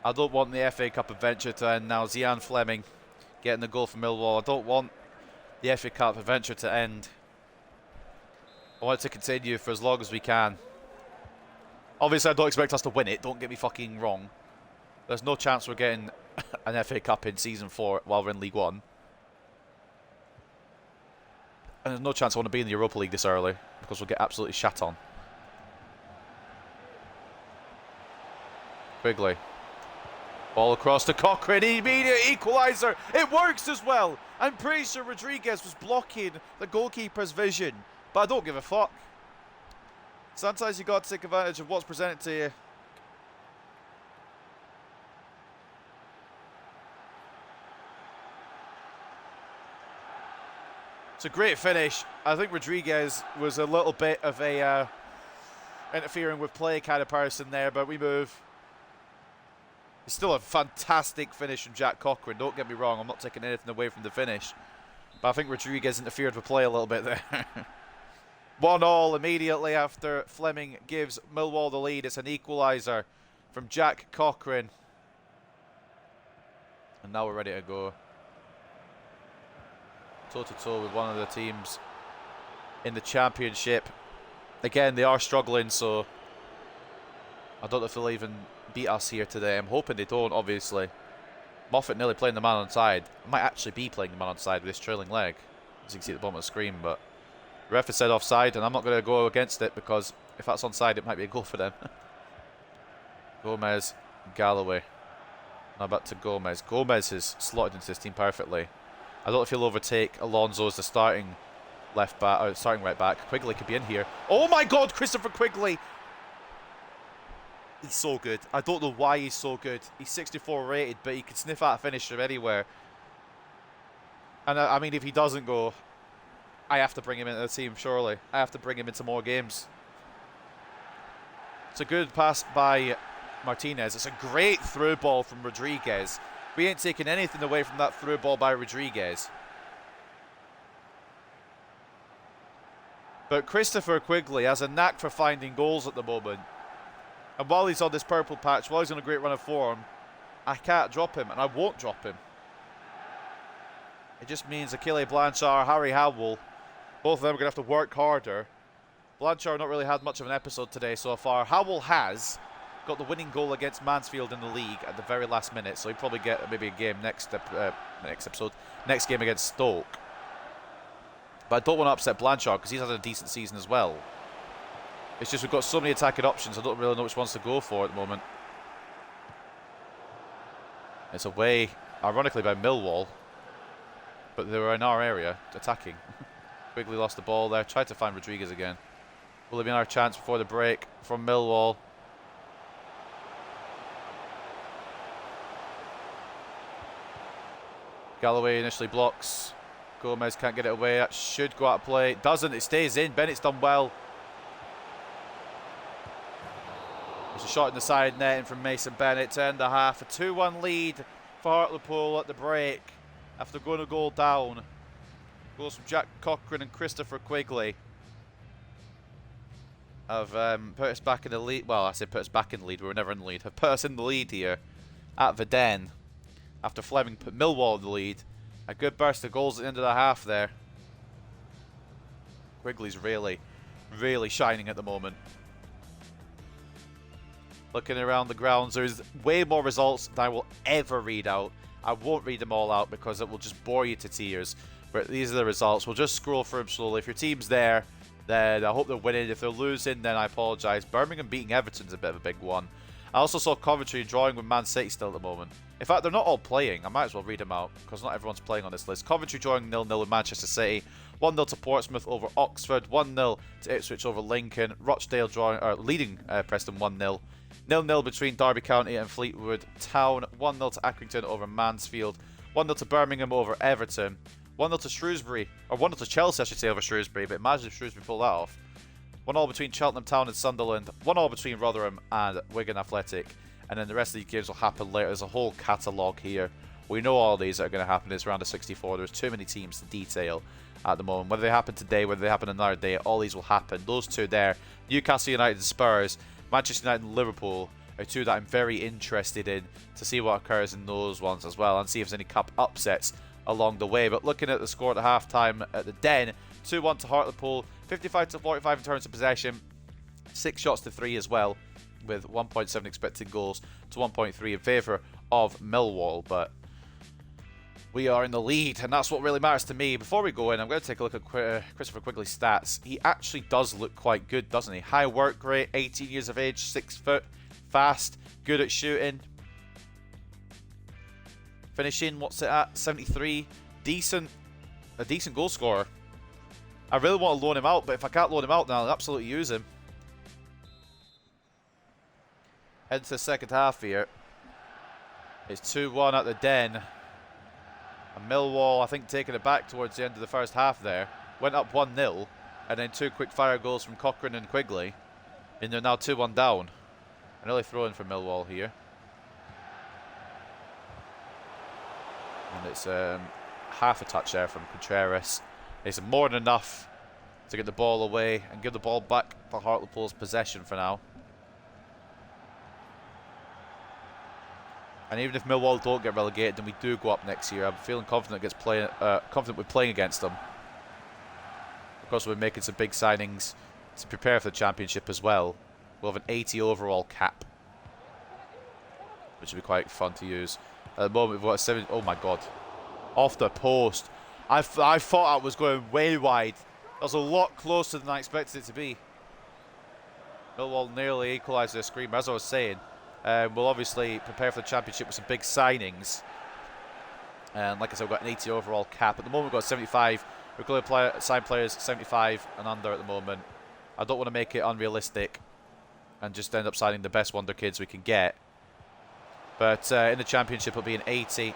I don't want the FA Cup adventure to end now. Zian Fleming getting the goal for Millwall. I don't want the FA Cup adventure to end. I want it to continue for as long as we can. Obviously, I don't expect us to win it. Don't get me fucking wrong. There's no chance we're getting an FA Cup in Season 4 while we're in League 1. And there's no chance I want to be in the Europa League this early, because we'll get absolutely shat on. Quigley. Ball across to Cochrane. Immediate equaliser. It works as well. I'm pretty sure Rodriguez was blocking the goalkeeper's vision, but I don't give a fuck. Sometimes you got to take advantage of what's presented to you. It's a great finish. I think Rodriguez was a little bit of a interfering with play kind of person there, but we move. It's still a fantastic finish from Jack Cochrane. Don't get me wrong, I'm not taking anything away from the finish. But I think Rodriguez interfered with play a little bit there. 1-1 immediately after Fleming gives Millwall the lead. It's an equaliser from Jack Cochrane. And now we're ready to go. Toe-to-toe with one of the teams in the Championship. Again, they are struggling, so I don't know if they'll even beat us here today. I'm hoping they don't, obviously. Moffat nearly playing the man on side. I might actually be playing the man on side with this trailing leg, as you can see at the bottom of the screen, but the ref has said offside, and I'm not going to go against it, because if that's onside, it might be a goal for them. Gomez, Galloway. Now back to Gomez. Gomez has slotted into this team perfectly. I don't know if he'll overtake Alonso as the starting left back, or starting right back. Quigley could be in here. Oh my God, Christopher Quigley! He's so good. I don't know why he's so good. He's 64 rated, but he can sniff out a finish from anywhere. And I mean, if he doesn't go, I have to bring him into the team, surely. I have to bring him into more games. It's a good pass by Martinez. It's a great through ball from Rodriguez. We ain't taking anything away from that through ball by Rodriguez. But Christopher Quigley has a knack for finding goals at the moment. And while he's on this purple patch, while he's on a great run of form, I can't drop him, and I won't drop him. It just means Achille Blanchard, Harry Howell, both of them are going to have to work harder. Blanchard not really had much of an episode today so far. Howell has got the winning goal against Mansfield in the league at the very last minute, so he'll probably get maybe a game next game against Stoke. But I don't want to upset Blanchard because he's had a decent season as well. It's just we've got so many attacking options, I don't really know which ones to go for at the moment. It's away, ironically, by Millwall, but they were in our area attacking. Quigley lost the ball there, tried to find Rodriguez again. Will there be another chance before the break from Millwall? Galloway initially blocks. Gomez can't get it away. That should go out of play. It doesn't. It stays in. Bennett's done well. There's a shot in the side netting from Mason Bennett to end the half. A 2-1 lead for Hartlepool at the break after going a goal down. Goals from Jack Cochrane and Christopher Quigley have put us back in the lead. Well, I said put us back in the lead. We were never in the lead. Have put us in the lead here at the Den after Fleming put Millwall in the lead. A good burst of goals at the end of the half there. Quigley's really, really shining at the moment. Looking around the grounds, there's way more results than I will ever read out. I won't read them all out because it will just bore you to tears. But these are the results. We'll just scroll through them slowly. If your team's there, then I hope they're winning. If they're losing, then I apologise. Birmingham beating Everton's a bit of a big one. I also saw Coventry drawing with Man City still at the moment. In fact, they're not all playing. I might as well read them out because not everyone's playing on this list. Coventry drawing 0-0 with Manchester City. 1-0 to Portsmouth over Oxford. 1-0 to Ipswich over Lincoln. Rochdale leading Preston 1-0. 0-0 between Derby County and Fleetwood Town. 1-0 to Accrington over Mansfield. 1-0 to Birmingham over Everton. 1-0 to Shrewsbury, or 1-0 to Chelsea I should say over Shrewsbury, but imagine if Shrewsbury pulled that off. 1-1 between Cheltenham Town and Sunderland. 1-1 between Rotherham and Wigan Athletic. And then the rest of these games will happen later. There's a whole catalogue here. We know all these are going to happen. It's round of 64. There's too many teams to detail at the moment. Whether they happen today, whether they happen another day, all these will happen. Those two there, Newcastle United and Spurs, Manchester United and Liverpool, are two that I'm very interested in to see what occurs in those ones as well and see if there's any cup upsets along the way. But looking at the score at the half-time at the Den, 2-1 to Hartlepool, 55-45 in terms of possession, 6 shots to 3 as well, with 1.7 expected goals to 1.3 in favour of Millwall. But we are in the lead, and that's what really matters to me. Before we go in, I'm going to take a look at Christopher Quigley's stats. He actually does look quite good, doesn't he? High work rate, 18 years of age, 6 foot, fast, good at shooting. Finishing, what's it at? 73. A decent goal scorer. I really want to loan him out, but if I can't loan him out, then I'll absolutely use him. Heading to the second half here. It's 2-1 at the Den. And Millwall, I think, taking it back towards the end of the first half there. Went up 1-0. And then 2 quick-fire goals from Cochrane and Quigley. And they're now 2-1 down. An early throw-in for Millwall here. And it's half a touch there from Contreras. It's more than enough to get the ball away and give the ball back to Hartlepool's possession for now. And even if Millwall don't get relegated, then we do go up next year. I'm feeling confident with playing against them. Of course, we're making some big signings to prepare for the championship as well. We'll have an 80 overall cap, which will be quite fun to use. At the moment, we've got a 7. Oh my god. Off the post. I thought I was going way wide. That was a lot closer than I expected it to be. Millwall nearly equalised their screamer, as I was saying. We'll obviously prepare for the championship with some big signings. And like I said, we've got an 80 overall cap. At the moment, we've got 75. We're going to sign players 75 and under at the moment. I don't want to make it unrealistic and just end up signing the best wonder kids we can get. But in the championship, it'll be an 80.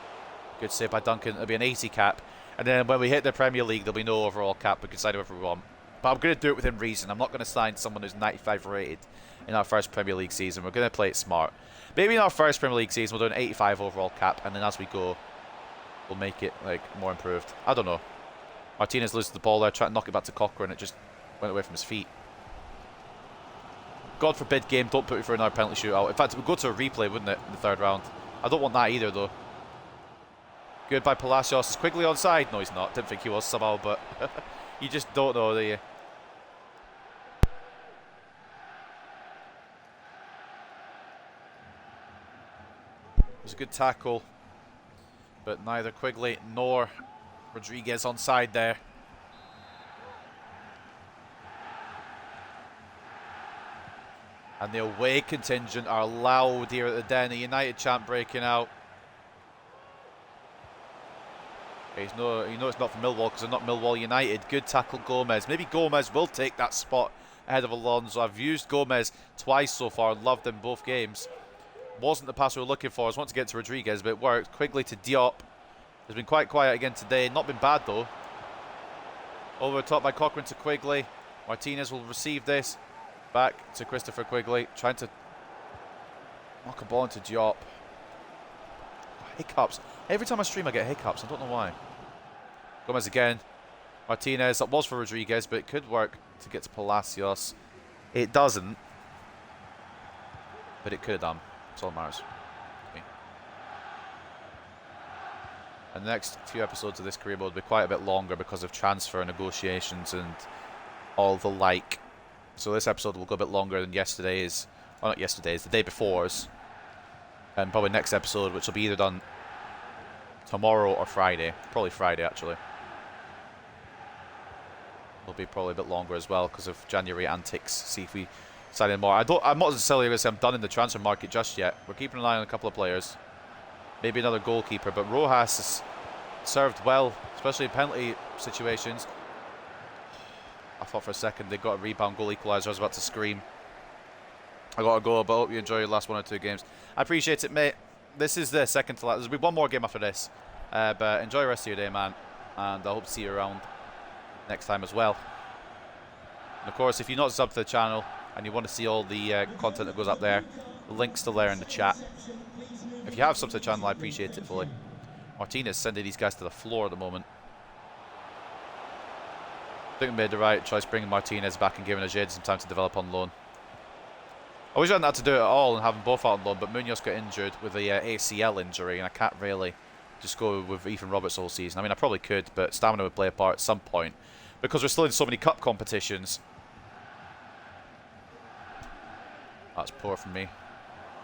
Good save by Duncan. It'll be an 80 cap. And then when we hit the Premier League, there'll be no overall cap. We can sign whoever we want. But I'm going to do it within reason. I'm not going to sign someone who's 95 rated in our first Premier League season. We're going to play it smart. Maybe in our first Premier League season, we'll do an 85 overall cap. And then as we go, we'll make it like more improved. I don't know. Martinez loses the ball there, trying to knock it back to Cochrane. It just went away from his feet. God forbid game, don't put me for another penalty shootout. In fact, it would go to a replay, wouldn't it, in the third round? I don't want that either, though. Good by Palacios. Is Quigley onside? No, he's not. Didn't think he was somehow, but you just don't know, do you? It was a good tackle, but neither Quigley nor Rodriguez onside there. And the away contingent are loud here at the Den. The United chant breaking out. You know it's not for Millwall because they're not Millwall United. Good tackle, Gomez. Maybe Gomez will take that spot ahead of Alonso. I've used Gomez twice so far and loved him both games. Wasn't the pass we were looking for. I was wanting to get to Rodriguez, but it worked. Quigley to Diop. Has been quite quiet again today. Not been bad though. Over the top by Cochrane to Quigley. Martinez will receive this. Back to Christopher Quigley. Trying to knock a ball into Diop. Hiccups. Every time I stream I get hiccups. I don't know why. Gomez again. Martinez. That was for Rodriguez, but it could work to get to Palacios. It doesn't. But it could have done. That's all that matters. Okay. And the next few episodes of this career mode will be quite a bit longer because of transfer negotiations and all the like. So this episode will go a bit longer than yesterday's. Well, not yesterday's, the day before's. And probably next episode, which will be either done tomorrow or Friday. Probably Friday, actually. Will be probably a bit longer as well because of January antics. See if we sign in more. I'm not necessarily going to say I'm done in the transfer market just yet. We're keeping an eye on a couple of players. Maybe another goalkeeper, but Rojas has served well, especially in penalty situations. I thought for a second they got a rebound goal equaliser. I was about to scream. I got to go, but I hope you enjoy your last 1 or 2 games. I appreciate it, mate. This is the second to last. There'll be one more game after this. But enjoy the rest of your day, man. And I hope to see you around next time as well. And of course, if you're not subbed to the channel and you want to see all the content that goes up there, the link's still there in the chat. If you have subbed to the channel, I appreciate it fully. Martinez sending these guys to the floor at the moment. I think we made the right choice bringing Martinez back and giving Ajay some time to develop on loan. I wish I hadn't had to do it at all and have them both out on loan, but Munoz got injured with a ACL injury, and I can't really just go with Ethan Roberts all season. I mean, I probably could, but stamina would play a part at some point because we're still in so many cup competitions. That's poor from me.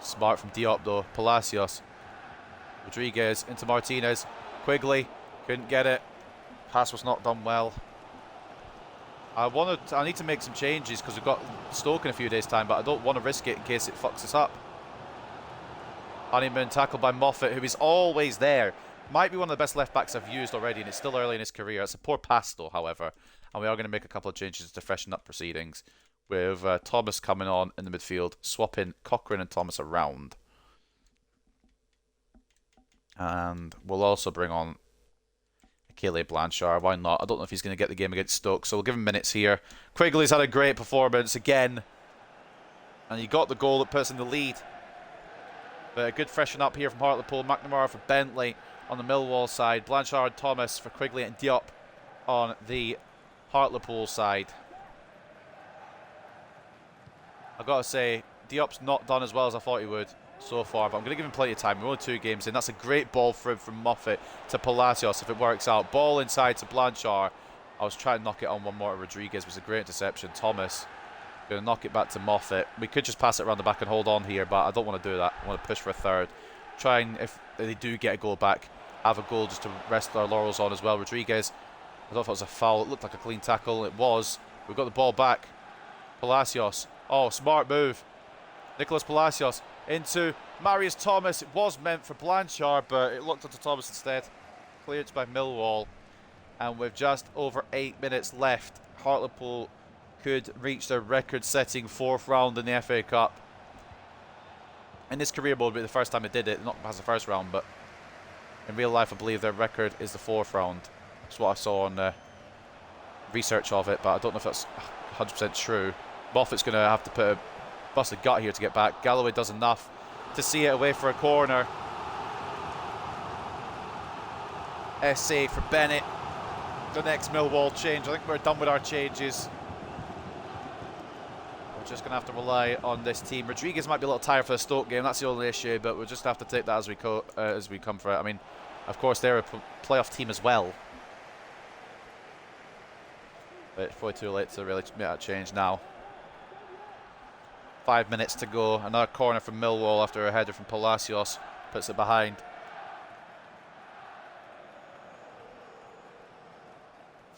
Smart from Diop though. Palacios. Rodriguez into Martinez. Quigley couldn't get it. Pass was not done well. I need to make some changes because we've got Stoke in a few days' time, but I don't want to risk it in case it fucks us up. Honeyman tackled by Moffat, who is always there. Might be one of the best left backs I've used already, and it's still early in his career. It's a poor pass though, however, and we are going to make a couple of changes to freshen up proceedings. With Thomas coming on in the midfield, swapping Cochrane and Thomas around. And we'll also bring on Akele Blanchard. Why not? I don't know if he's going to get the game against Stoke, so we'll give him minutes here. Quigley's had a great performance again. And he got the goal that puts in the lead. But a good freshen up here from Hartlepool. McNamara for Bentley on the Millwall side. Blanchard, Thomas for Quigley and Diop on the Hartlepool side. I've got to say, Diop's not done as well as I thought he would so far, but I'm going to give him plenty of time. We're only 2 games in. That's a great ball for him from Moffat to Palacios if it works out. Ball inside to Blanchard. I was trying to knock it on one more to Rodriguez. It was a great interception. Thomas going to knock it back to Moffat. We could just pass it around the back and hold on here, but I don't want to do that. I want to push for a third. Try and, if they do get a goal back, have a goal just to rest our laurels on as well. Rodriguez, I don't know if it was a foul. It looked like a clean tackle. It was. We've got the ball back. Palacios. Oh, smart move. Nicholas Palacios into Marius Thomas. It was meant for Blanchard, but it looked onto Thomas instead. Cleared by Millwall. And with just over 8 minutes left, Hartlepool could reach their record-setting 4th round in the FA Cup. In this career mode, it'll be the first time they did it. Not past the first round, but in real life, I believe their record is the 4th round. That's what I saw on research of it, but I don't know if that's 100% true. Moffat's going to have to bust a gut here to get back. Galloway does enough to see it away for a corner. SA for Bennett. The next Millwall change. I think we're done with our changes. We're just going to have to rely on this team. Rodriguez might be a little tired for the Stoke game. That's the only issue, but we'll just have to take that as we come for it. I mean, of course, they're a playoff team as well. But it's probably too late to really make that change now. 5 minutes to go. Another corner from Millwall after a header from Palacios puts it behind.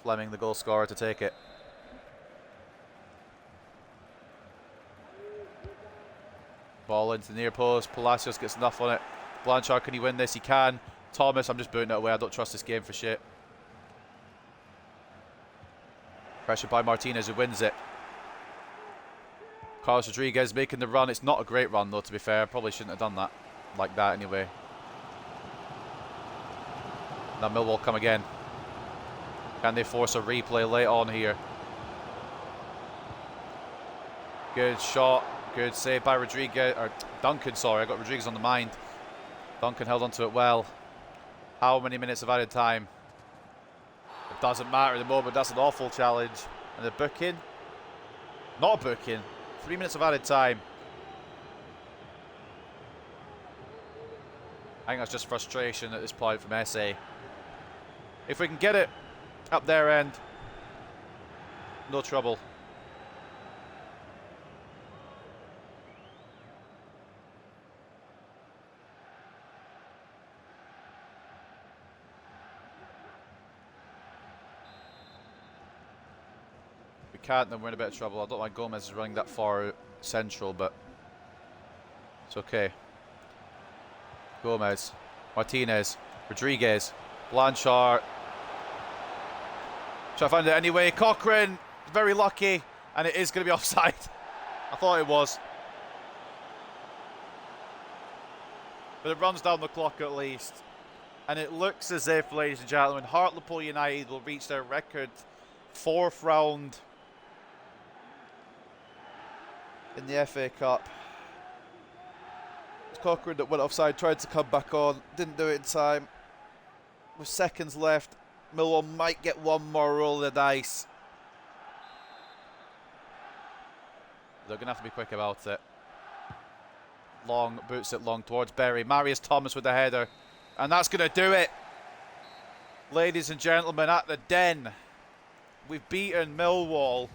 Fleming, the goal scorer, to take it. Ball into the near post. Palacios gets enough on it. Blanchard, can he win this? He can. Thomas, I'm just booting it away. I don't trust this game for shit. Pressure by Martinez, who wins it. Carlos Rodriguez making the run. It's not a great run, though, to be fair. Probably shouldn't have done that like that anyway. Now Millwall come again. Can they force a replay late on here? Good shot. Good save by Rodriguez. Or Duncan, sorry. I got Rodriguez on the mind. Duncan held onto it well. How many minutes of added time? It doesn't matter at the moment. That's an awful challenge. And the booking? Not a booking. 3 minutes of added time. I think that's just frustration at this point from SA. If we can get it up their end, No trouble. We can't, then we're in a bit of trouble. I don't like Gomez is running that far central, but it's okay. Gomez, Martinez, Rodriguez, Blanchard. Try to find it anyway. Cochrane, very lucky, and it is going to be offside. I thought it was. But it runs down the clock at least. And it looks as if, ladies and gentlemen, Hartlepool United will reach their record 4th round in the FA Cup. It's Cochrane that went offside, tried to come back on, didn't do it in time. With seconds left, Millwall might get one more roll of the dice. They're going to have to be quick about it. Long, boots it long towards Berry. Marius Thomas with the header. And that's going to do it. Ladies and gentlemen, at the Den, we've beaten Millwall.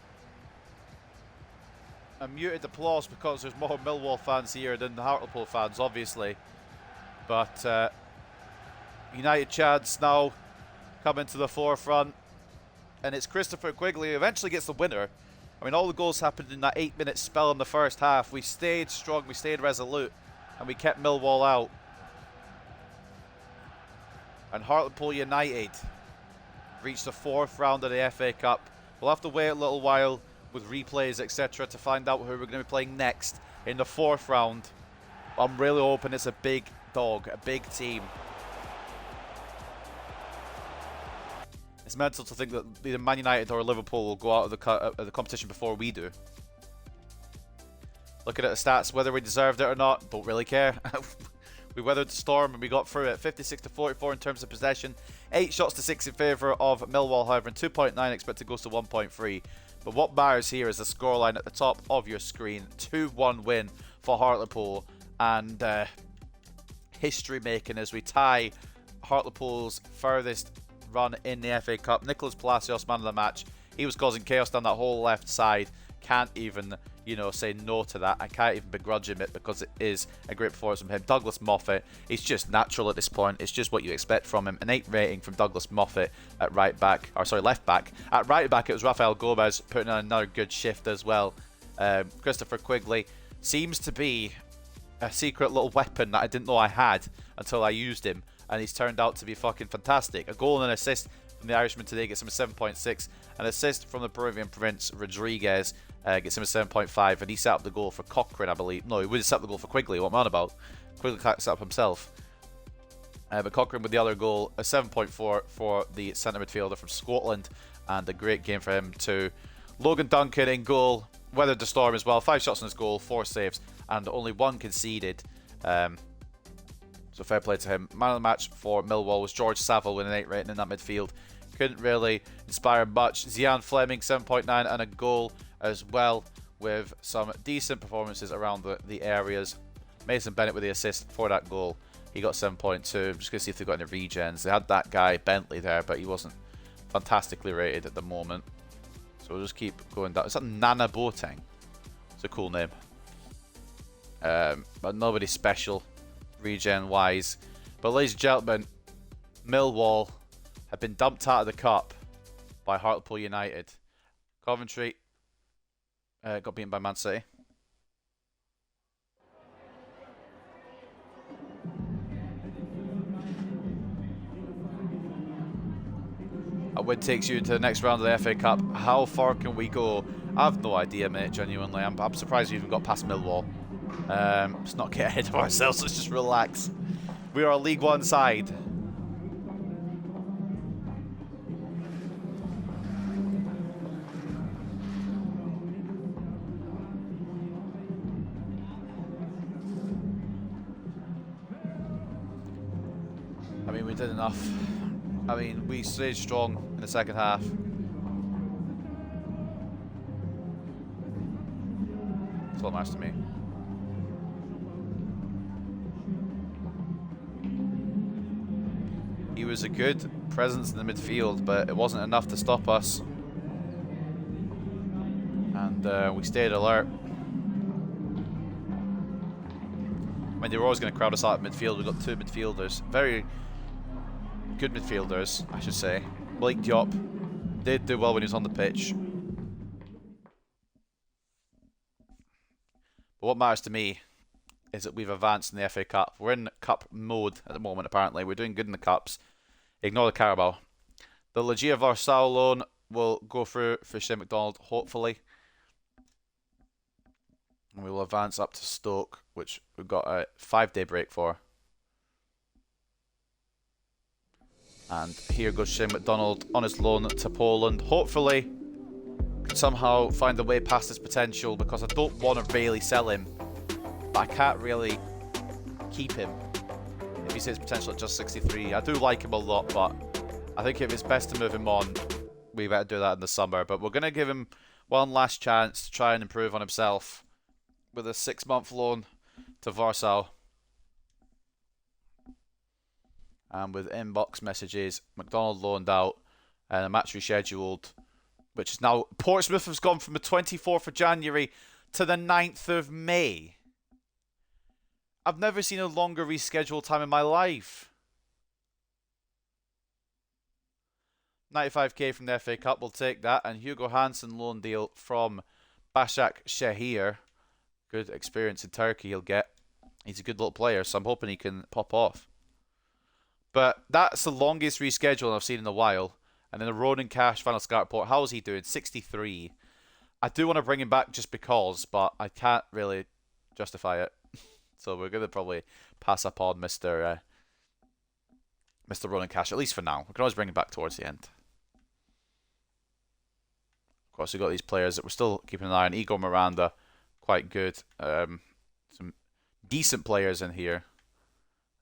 And muted applause because there's more Millwall fans here than the Hartlepool fans, obviously. But United Chads now come into the forefront. And it's Christopher Quigley who eventually gets the winner. I mean, all the goals happened in that 8-minute spell in the first half. We stayed strong, we stayed resolute, and we kept Millwall out. And Hartlepool United reached the 4th round of the FA Cup. We'll have to wait a little while with replays, etc., to find out who we're going to be playing next in the 4th round. I'm really hoping it's a big dog, a big team. It's mental to think that either Man United or Liverpool will go out of the competition before we do. Looking at the stats, whether we deserved it or not, don't really care. We weathered the storm and we got through it. 56-44 in terms of possession. 8 shots to 6 in favour of Millwall, however, and 2.9 expected goals to 1.3. But what matters here is the scoreline at the top of your screen. 2-1 win for Hartlepool. And history making as we tie Hartlepool's furthest run in the FA Cup. Nicholas Palacios, man of the match. He was causing chaos down that whole left side. Can't even, say no to that. I can't even begrudge him it because it is a great performance from him. Douglas Moffat, he's just natural at this point. It's just what you expect from him. An 8 rating from Douglas Moffat at left back. At right back, it was Rafael Gomez putting in another good shift as well. Christopher Quigley seems to be a secret little weapon that I didn't know I had until I used him. And he's turned out to be fucking fantastic. A goal and an assist from the Irishman today gets him a 7.6. An assist from the Peruvian Prince, Rodriguez, gets him a 7.5. And he set up the goal for Cochrane, I believe. No, he would have set up the goal for Quigley. What am I on about? Quigley set up himself. But Cochrane with the other goal, a 7.4 for the centre midfielder from Scotland. And a great game for him too. Logan Duncan in goal. Weathered the storm as well. 5 shots on his goal, 4 saves. And only 1 conceded. So fair play to him. Man of the match for Millwall was George Saville with an 8 rating in that midfield. Couldn't really inspire much. Zian Fleming, 7.9 and a goal as well with some decent performances around the areas. Mason Bennett with the assist for that goal. He got 7.2. I'm just going to see if they've got any regens. They had that guy, Bentley, there, but he wasn't fantastically rated at the moment. So we'll just keep going down. Is that Nana Boateng? It's a cool name. But nobody special regen wise. But ladies and gentlemen, Millwall have been dumped out of the cup by Hartlepool United. Coventry got beaten by Man City. A win takes you to the next round of the FA Cup. How far can we go? I have no idea, mate, genuinely. I'm surprised we even got past Millwall. Let's not get ahead of ourselves, let's just relax. We are a League One side. I mean, we did enough. I mean, we stayed strong in the second half. That's what matters to me. He was a good presence in the midfield, but it wasn't enough to stop us. we stayed alert. I mean, they were always going to crowd us out at midfield. We've got two midfielders. Very good midfielders, I should say. Blake Diop did do well when he was on the pitch. But what matters to me is that we've advanced in the FA Cup. We're in cup mode at the moment, apparently. We're doing good in the cups. Ignore the Carabao. The Legia Warsaw loan will go through for Shane McDonald, hopefully. And we will advance up to Stoke, which we've got a 5-day break for. And here goes Shane McDonald on his loan to Poland. Hopefully, can somehow find a way past his potential, because I don't want to really sell him, but I can't really keep him if he says potential at just 63. I do like him a lot, but I think if it's best to move him on, we better do that in the summer. But we're going to give him one last chance to try and improve on himself with a 6-month loan to Warsaw. And with inbox messages, McDonald loaned out and a match rescheduled, which is now... Portsmouth has gone from the 24th of January to the 9th of May. I've never seen a longer rescheduled time in my life. 95k from the FA Cup, we'll take that. And Hugo Hansen loan deal from Başak Şehir. Good experience in Turkey he'll get. He's a good little player, so I'm hoping he can pop off. But that's the longest reschedule I've seen in a while. And then a Ronan Cash final scout report. How is he doing? 63. I do want to bring him back just because, but I can't really justify it. So we're going to probably pass up on Mr. Ronan Cash, at least for now. We can always bring him back towards the end. Of course, we've got these players that we're still keeping an eye on. Igor Miranda, quite good. Some decent players in here.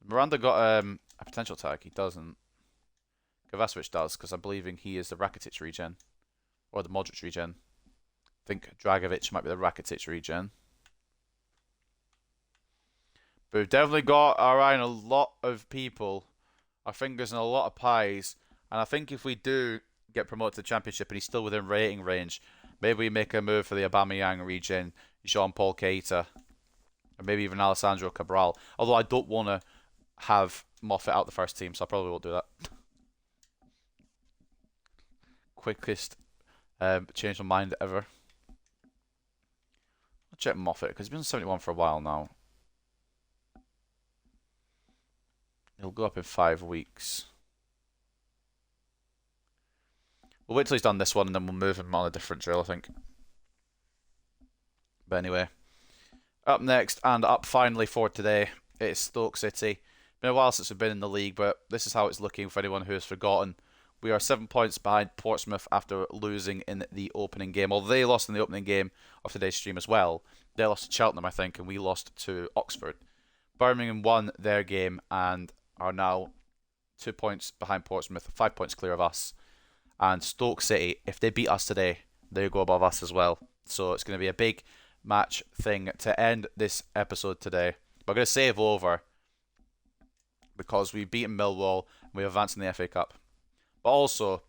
Miranda got a potential tag. He doesn't. Kovacevic does, because I'm believing he is the Rakitic regen. Or the Modric regen. I think Dragovic might be the Rakitic regen. But we've definitely got our eye on a lot of people. Our fingers in a lot of pies. And I think if we do get promoted to the Championship and he's still within rating range, maybe we make a move for the Aubameyang regen, Jean-Paul Keita, or maybe even Alessandro Cabral. Although I don't want to have Moffat out the first team, so I probably won't do that. Quickest change of mind ever. I'll check Moffat, because he's been 71 for a while now. He'll go up in 5 weeks. We'll wait till he's done this one and then we'll move him on a different drill, I think. But anyway, up next and up finally for today, it's Stoke City. Been a while since we've been in the league, but this is how it's looking for anyone who has forgotten. We are 7 points behind Portsmouth after losing in the opening game. Although they lost in the opening game of today's stream as well. They lost to Cheltenham, I think, and we lost to Oxford. Birmingham won their game and are now 2 points behind Portsmouth, 5 points clear of us. And Stoke City, if they beat us today, they go above us as well. So it's going to be a big match thing to end this episode today. We're going to save over because we've beaten Millwall and we advanced in the FA Cup. But also,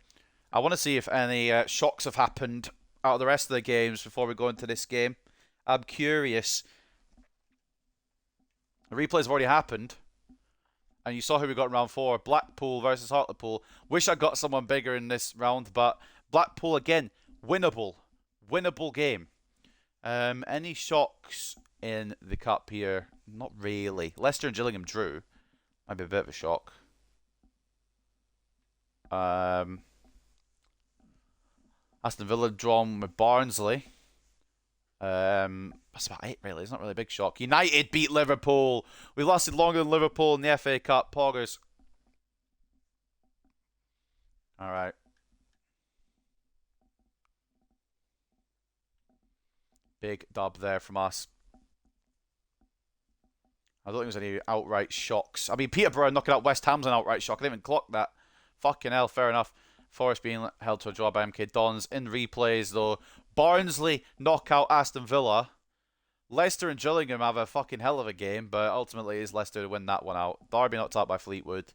I want to see if any shocks have happened out of the rest of the games before we go into this game. I'm curious. The replays have already happened. And you saw who we got in round 4. Blackpool versus Hartlepool. Wish I got someone bigger in this round, but Blackpool again, winnable. Winnable game. Any shocks in the cup here? Not really. Leicester and Gillingham drew. Might be a bit of a shock. Aston Villa drawn with Barnsley. That's about it, really. It's not really a big shock. United beat Liverpool. We lasted longer than Liverpool in the FA Cup. Poggers. Alright. Big dub there from us. I don't think there's any outright shocks. I mean, Peterborough knocking out West Ham's an outright shock. I didn't even clock that. Fucking hell, fair enough. Forest being held to a draw by MK Dons. In replays, though, Barnsley knock out Aston Villa. Leicester and Gillingham have a fucking hell of a game, but ultimately it's Leicester to win that one out. Derby knocked out by Fleetwood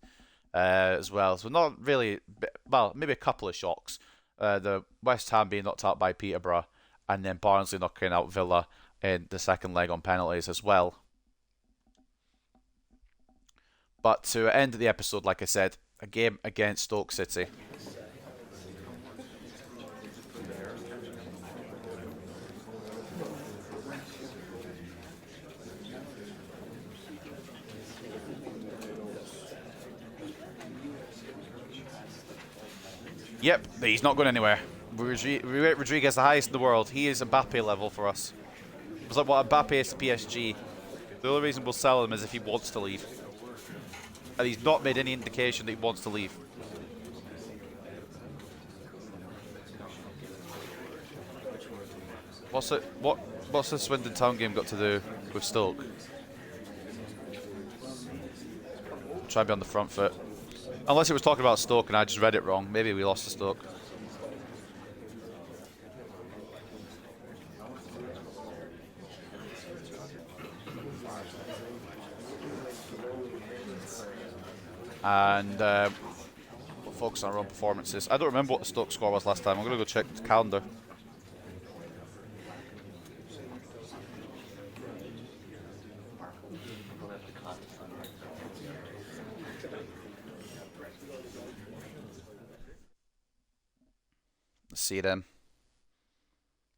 as well. So not really, well, maybe a couple of shocks. The West Ham being knocked out by Peterborough and then Barnsley knocking out Villa in the second leg on penalties as well. But to end the episode, like I said, a game against Stoke City. Yep, but he's not going anywhere. We rate Rodriguez the highest in the world. He is Mbappe level for us. It's like what Mbappe is to PSG. The only reason we'll sell him is if he wants to leave. And he's not made any indication that he wants to leave. What's the Swindon Town game got to do with Stoke? Try to be on the front foot. Unless it was talking about Stoke and I just read it wrong. Maybe we lost to Stoke. And we'll focus on our own performances. I don't remember what the Stoke score was last time. I'm going to go check the calendar. Let's see then.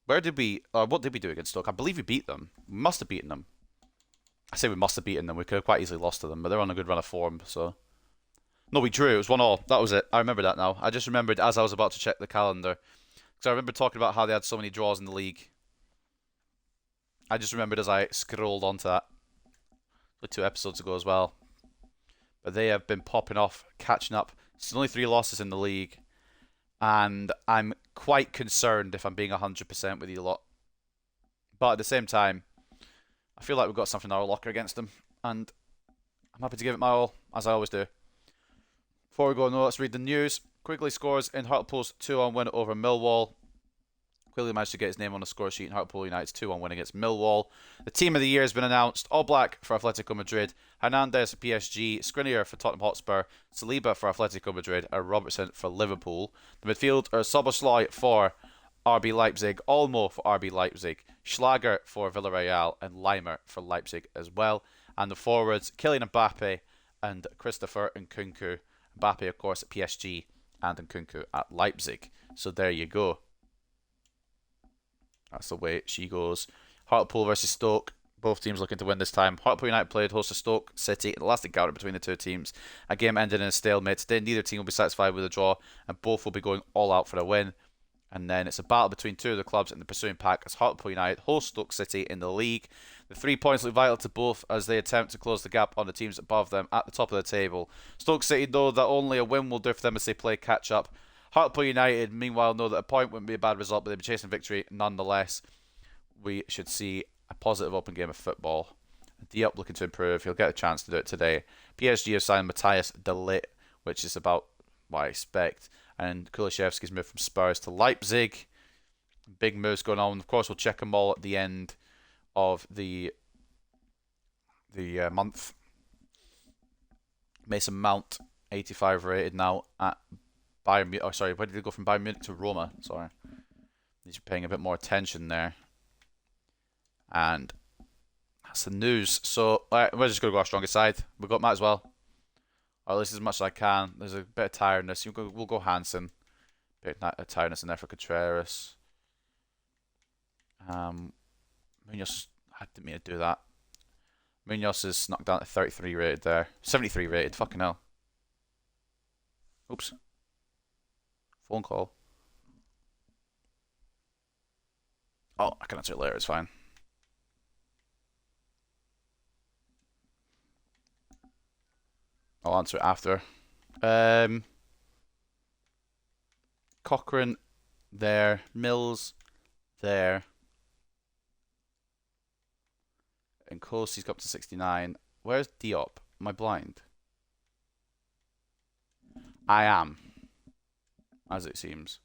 What did we do against Stoke? I believe we beat them. We must have beaten them. I say we must have beaten them. We could have quite easily lost to them, but they're on a good run of form, so... No, we drew. It was 1-1. That was it. I remember that now. I just remembered as I was about to check the calendar. Because I remember talking about how they had so many draws in the league. I just remembered as I scrolled onto that. 2 episodes ago as well. But they have been popping off, catching up. It's only 3 losses in the league. And I'm quite concerned if I'm being 100% with you lot. But at the same time, I feel like we've got something in our locker against them. And I'm happy to give it my all, as I always do. Before we go, let's read the news. Quigley scores in Hartlepool's 2-1 win over Millwall. Quigley managed to get his name on the score sheet in Hartlepool United's 2-1 win against Millwall. The team of the year has been announced. All Black for Atletico Madrid, Hernandez for PSG, Skriniar for Tottenham Hotspur, Saliba for Atletico Madrid, and Robertson for Liverpool. The midfield are Szoboszlai for RB Leipzig, Olmo for RB Leipzig, Schlager for Villarreal, and Leimer for Leipzig as well. And the forwards, Kylian Mbappe and Christopher Nkunku. Mbappe, of course, at PSG, and Nkunku at Leipzig. So there you go. That's the way she goes. Hartlepool versus Stoke. Both teams looking to win this time. Hartlepool United played host to Stoke City in the last encounter between the two teams. A game ended in a stalemate. Today, neither team will be satisfied with a draw, and both will be going all out for a win. And then it's a battle between two of the clubs in the pursuing pack as Hartlepool United host Stoke City in the league. The 3 points look vital to both as they attempt to close the gap on the teams above them at the top of the table. Stoke City know that only a win will do for them as they play catch up. Hartlepool United, meanwhile, know that a point wouldn't be a bad result, but they'll be chasing victory nonetheless. We should see a positive open game of football. Diop looking to improve. He'll get a chance to do it today. PSG have signed Matthias de Ligt, which is about what I expect. And Kulishevsky's moved from Spurs to Leipzig. Big moves going on. Of course, we'll check them all at the end of the month. Mason Mount, 85 rated now at Bayern Munich. Oh, sorry, where did he go from Bayern Munich to Roma? Sorry. He's paying a bit more attention there. And that's the news. So, we're just going to go our strongest side. We've got Matt as well. Or at least as much as I can. There's a bit of tiredness. We'll go Hansen. Bit of tiredness in there for Contreras. Munoz, I didn't mean to do that. Munoz is knocked down to 33 rated there. 73 rated, fucking hell. Oops. Phone call. Oh, I can answer it later, it's fine. I'll answer it after. Cochrane there. Mills there. And Kosey's got up to 69. Where's Diop? Am I blind? I am. As it seems.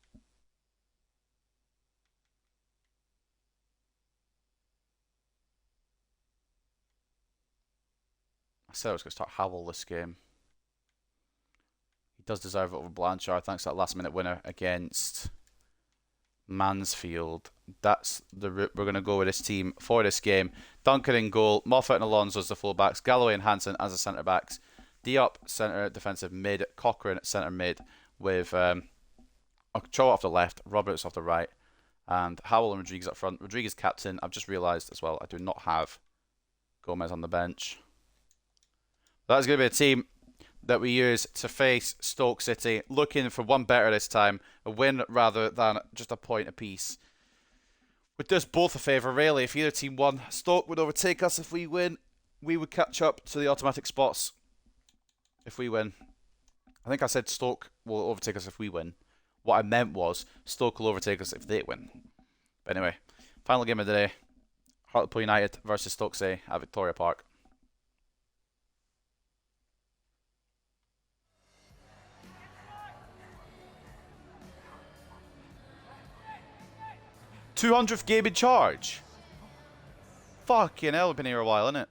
I said I was going to start Howell this game. He does deserve it over Blanchard thanks to that last minute winner against Mansfield. that's the route we're going to go with this team for this game. Duncan in goal, Moffat and Alonso as the full-backs, Galloway and Hansen as the centre-backs, Diop centre defensive mid, Cochrane centre mid with Ochoa off the left, Roberts off the right, and Howell and Rodriguez up front. Rodriguez captain. I've just realised as well I do not have Gomez on the bench. That's going to be a team that we use to face Stoke City, looking for one better this time, a win rather than just a point apiece. With us both a favour, really. If either team won, Stoke would overtake us. If we win, we would catch up to the automatic spots. If we win. I think I said Stoke will overtake us if we win. What I meant was Stoke will overtake us if they win. But anyway, final game of the day. Hartlepool United versus Stoke City at Victoria Park. $200th game in charge. Fucking hell, we've been here a while, innit?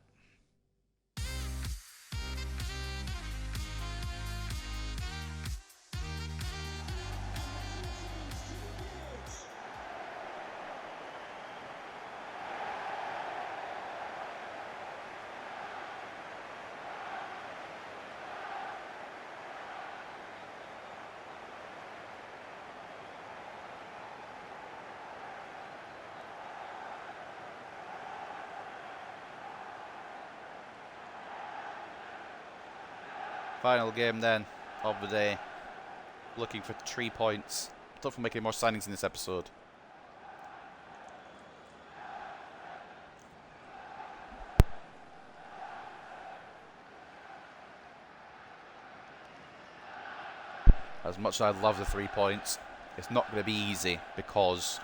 Final game then of the day. Looking for 3 points. Don't for making more signings in this episode. As much as I love the 3 points, it's not going to be easy because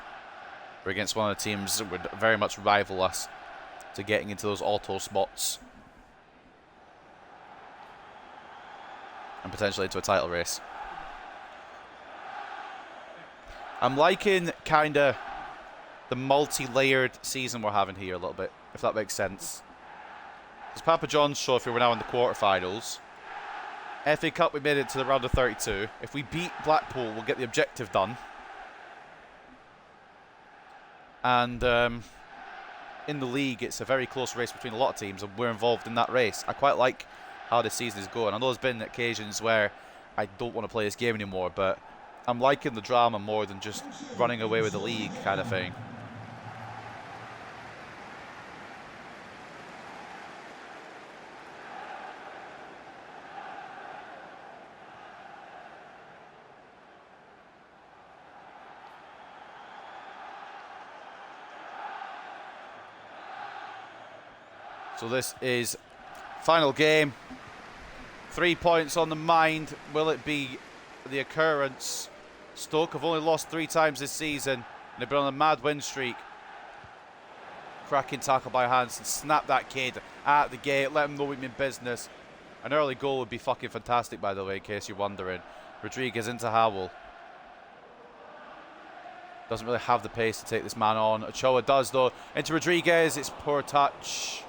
we're against one of the teams that would very much rival us to getting into those auto spots. And potentially into a title race. I'm liking kind of the multi-layered season we're having here a little bit, if that makes sense. Because Papa John's Trophy, we're now in the quarterfinals. FA Cup, we made it to the round of 32. If we beat Blackpool, we'll get the objective done. And in the league, it's a very close race between a lot of teams, and we're involved in that race. I quite like how this season is going. I know there's been occasions where I don't want to play this game anymore, but I'm liking the drama more than just running away with the league kind of thing. So this is final game. 3 points on the mind. Will it be the occurrence? Stoke have only lost 3 times this season, and they've been on a mad win streak. Cracking tackle by Hansen. Snap that kid at the gate. Let him know we mean business. An early goal would be fucking fantastic, by the way, in case you're wondering. Rodriguez into Howell. Doesn't really have the pace to take this man on. Ochoa does, though. Into Rodriguez. It's poor touch.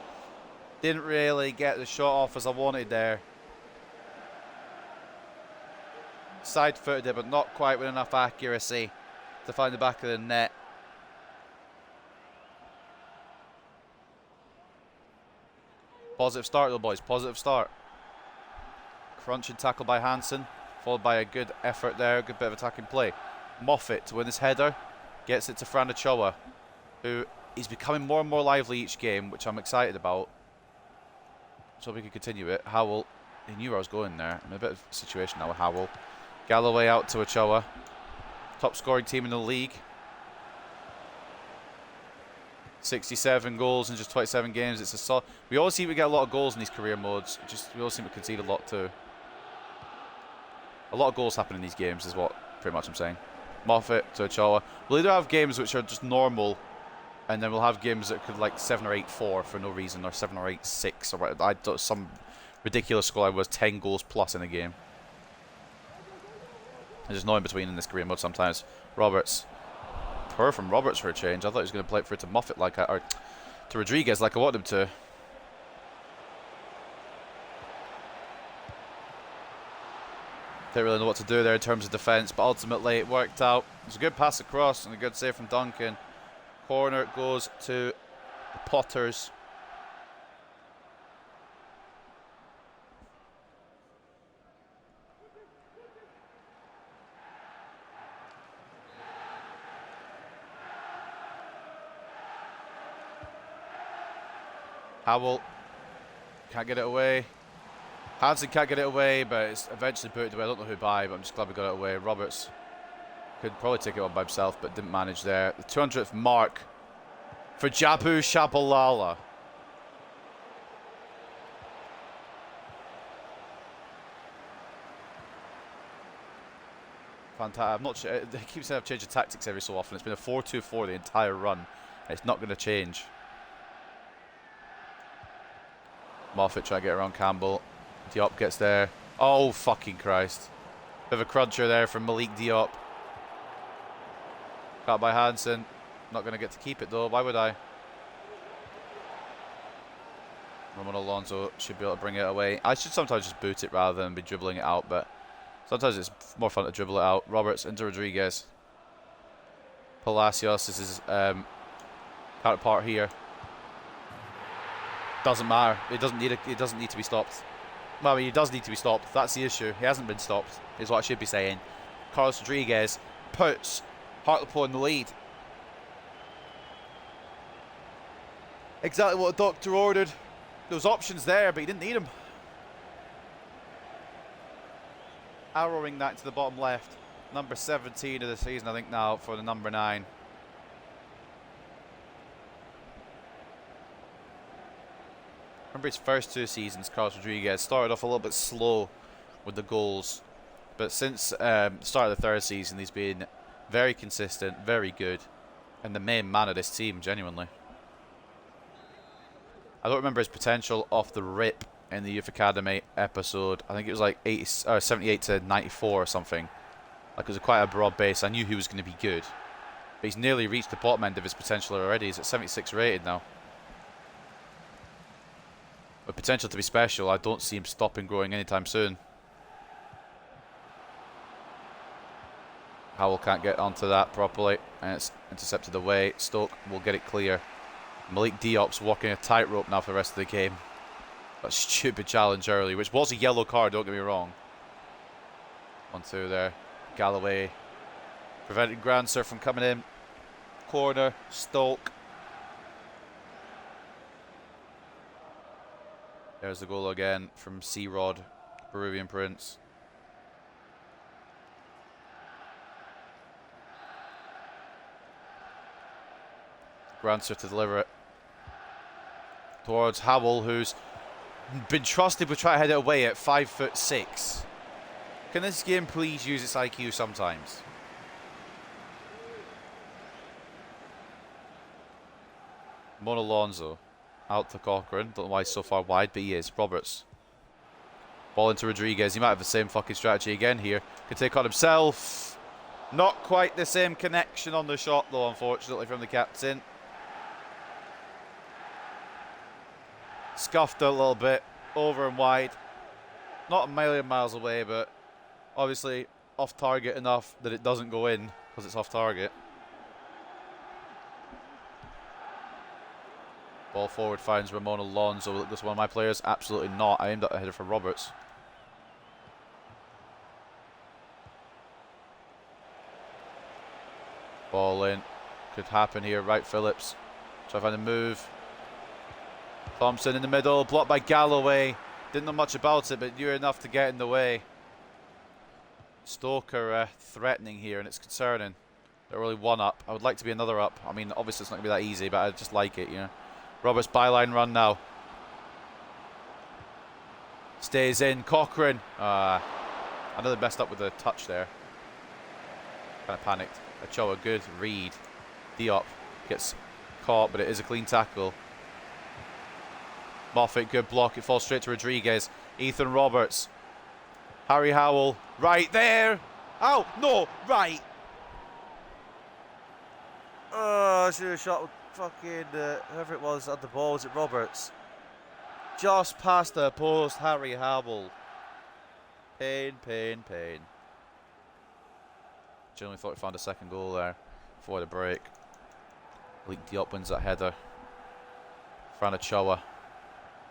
Didn't really get the shot off as I wanted there. Side-footed it, but not quite with enough accuracy to find the back of the net. Positive start, though, boys. Positive start. Crunching tackle by Hansen, followed by a good effort there. A good bit of attacking play. Moffat to win his header. Gets it to Fran Ochoa, who is becoming more and more lively each game, which I'm excited about. So we can continue it. Howell, he knew where I was going there. I'm in a bit of a situation now with Howell. Galloway out to Ochoa. Top scoring team in the league. 67 goals in just 27 games. It's a solid. We always seem to get a lot of goals in these career modes. We always seem to concede a lot too. A lot of goals happen in these games is what pretty much I'm saying. Moffat to Ochoa. We'll either have games which are just normal, and then we'll have games that could like 7 or 8-4 for no reason, or 7 or 8-6, or some ridiculous score. I was 10 goals plus in a game. There's no in between in this career mode sometimes. Roberts. Poor from Roberts for a change. I thought he was going to play it for it to Moffat or to Rodriguez like I wanted him to. Didn't really know what to do there in terms of defence, but ultimately it worked out. It was a good pass across and a good save from Duncan. Corner goes to the Potters. Howell can't get it away. Hansen can't get it away, but it's eventually booted away. I don't know who by, but I'm just glad we got it away. Roberts could probably take it on by himself, but didn't manage there. The 200th mark for Jabu Shabalala. Fantastic. I'm not sure. They keep saying I've changed the tactics every so often. It's been a 4-2-4 the entire run. It's not going to change. Moffat trying to get around Campbell. Diop gets there. Oh, fucking Christ. Bit of a cruncher there from Malik Diop. Cut by Hansen. Not going to get to keep it though. Why would I? Roman Alonso should be able to bring it away. I should sometimes just boot it rather than be dribbling it out, but sometimes it's more fun to dribble it out. Roberts into Rodriguez. Palacios. This is counterpart here. Doesn't matter. It doesn't need to be stopped. Well, I mean, he does need to be stopped. That's the issue. He hasn't been stopped, is what I should be saying. Carlos Rodriguez puts Hartlepool in the lead. Exactly what the doctor ordered. There was options there, but he didn't need them. Arrowing that to the bottom left. Number 17 of the season, I think, now for the number 9. Remember his first 2 seasons, Carlos Rodriguez started off a little bit slow with the goals, but since the start of the 3rd season, he's been very consistent, very good, and the main man of this team, genuinely. I don't remember his potential off the rip in the Youth Academy episode. I think it was like 78 to 94 or something. Like, it was quite a broad base. I knew he was going to be good, but he's nearly reached the bottom end of his potential already. He's at 76 rated now. With potential to be special, I don't see him stopping growing anytime soon. Howell can't get onto that properly, and it's intercepted away. Stoke will get it clear. Malik Diop's walking a tightrope now for the rest of the game. That stupid challenge early, which was a yellow card, don't get me wrong. 1-2 there. Galloway preventing Granser from coming in. Corner, Stoke. There's the goal again from C-Rod, Peruvian Prince. Granser to deliver it towards Howell, who's been trusted with trying to head it away at 5'6". Can this game please use its IQ sometimes? Mon Alonso out to Cochrane. Don't know why he's so far wide, but he is. Roberts. Ball into Rodriguez. He might have the same fucking strategy again here. Can take on himself. Not quite the same connection on the shot, though, unfortunately, from the captain. Scuffed a little bit. Over and wide. Not a million miles away, but obviously off target enough that it doesn't go in because it's off target. Ball forward finds Ramon Alonso. Look, this is one of my players. Absolutely not. I aimed at a header for Roberts. Ball in. Could happen here. Right, Phillips. Try to find a move. Thompson in the middle. Blocked by Galloway. Didn't know much about it, but knew enough to get in the way. Stoke are threatening here, and it's concerning. They're only 1 up. I would like to be another up. I mean, obviously it's not going to be that easy, but I just like it, you know. Roberts byline run now. Stays in. Cochrane. I know they messed up with the touch there. Kind of panicked. Ochoa, good read. Diop gets caught, but it is a clean tackle. Moffat, good block. It falls straight to Rodriguez. Ethan Roberts. Harry Howell. Right there. Oh, no. Right. Oh, I should have shot with fucking whoever it was at the ball. Was it Roberts? Just past the post. Harry Howell. Pain, pain, pain. Generally thought we found a second goal there before the break. Malik Diop wins that header. Fran Ochoa.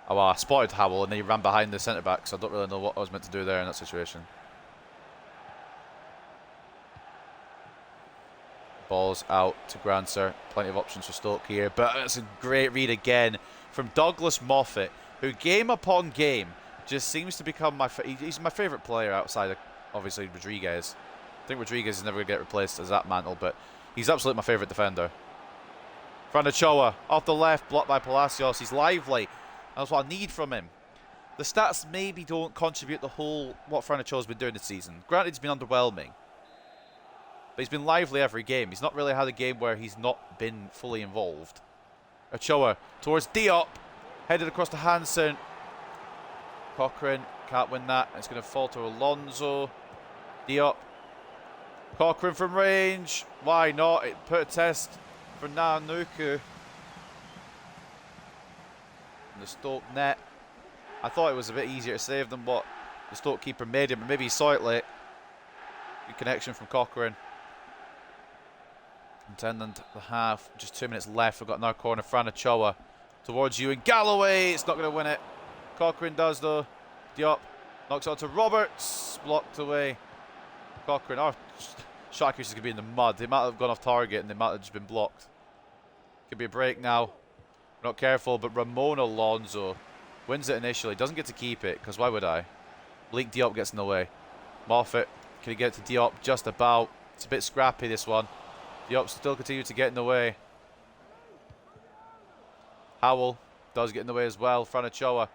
Oh, well, I spotted Howell and then he ran behind the centre-back, so I don't really know what I was meant to do there in that situation. Ball's out to Granser. Plenty of options for Stoke here, but it's a great read again from Douglas Moffat, who game upon game just seems to become he's my favourite player outside of, obviously, Rodriguez. I think Rodriguez is never going to get replaced as that mantle, but he's absolutely my favourite defender. Fran Ochoa off the left, blocked by Palacios. He's lively. That's what I need from him. The stats maybe don't contribute the whole what Fran Ochoa's been doing this season. Granted, he's been underwhelming, but he's been lively every game. He's not really had a game where he's not been fully involved. Ochoa towards Diop. Headed across to Hansen. Cochrane can't win that. It's going to fall to Alonso. Diop. Cochrane from range. Why not? It put a test for Nanuku. The Stoke net. I thought it was a bit easier to save than what the Stoke keeper made him, but maybe he saw it late. Good connection from Cochrane. 10 and the half, just 2 minutes left. We've got another corner. Fran Ochoa towards you and Galloway. It's not going to win it. Cochrane does though. Diop knocks on to Roberts. Blocked away. Cochrane. Oh, shot accuracy is going to be in the mud. They might have gone off target and they might have just been blocked. Could be a break now. Not careful, but Ramon Alonso wins it initially. Doesn't get to keep it, because why would I? Malik Diop gets in the way. Moffat, can he get to Diop? Just about. It's a bit scrappy, this one. Diop still continues to get in the way. Howell does get in the way as well. Fran Ochoa.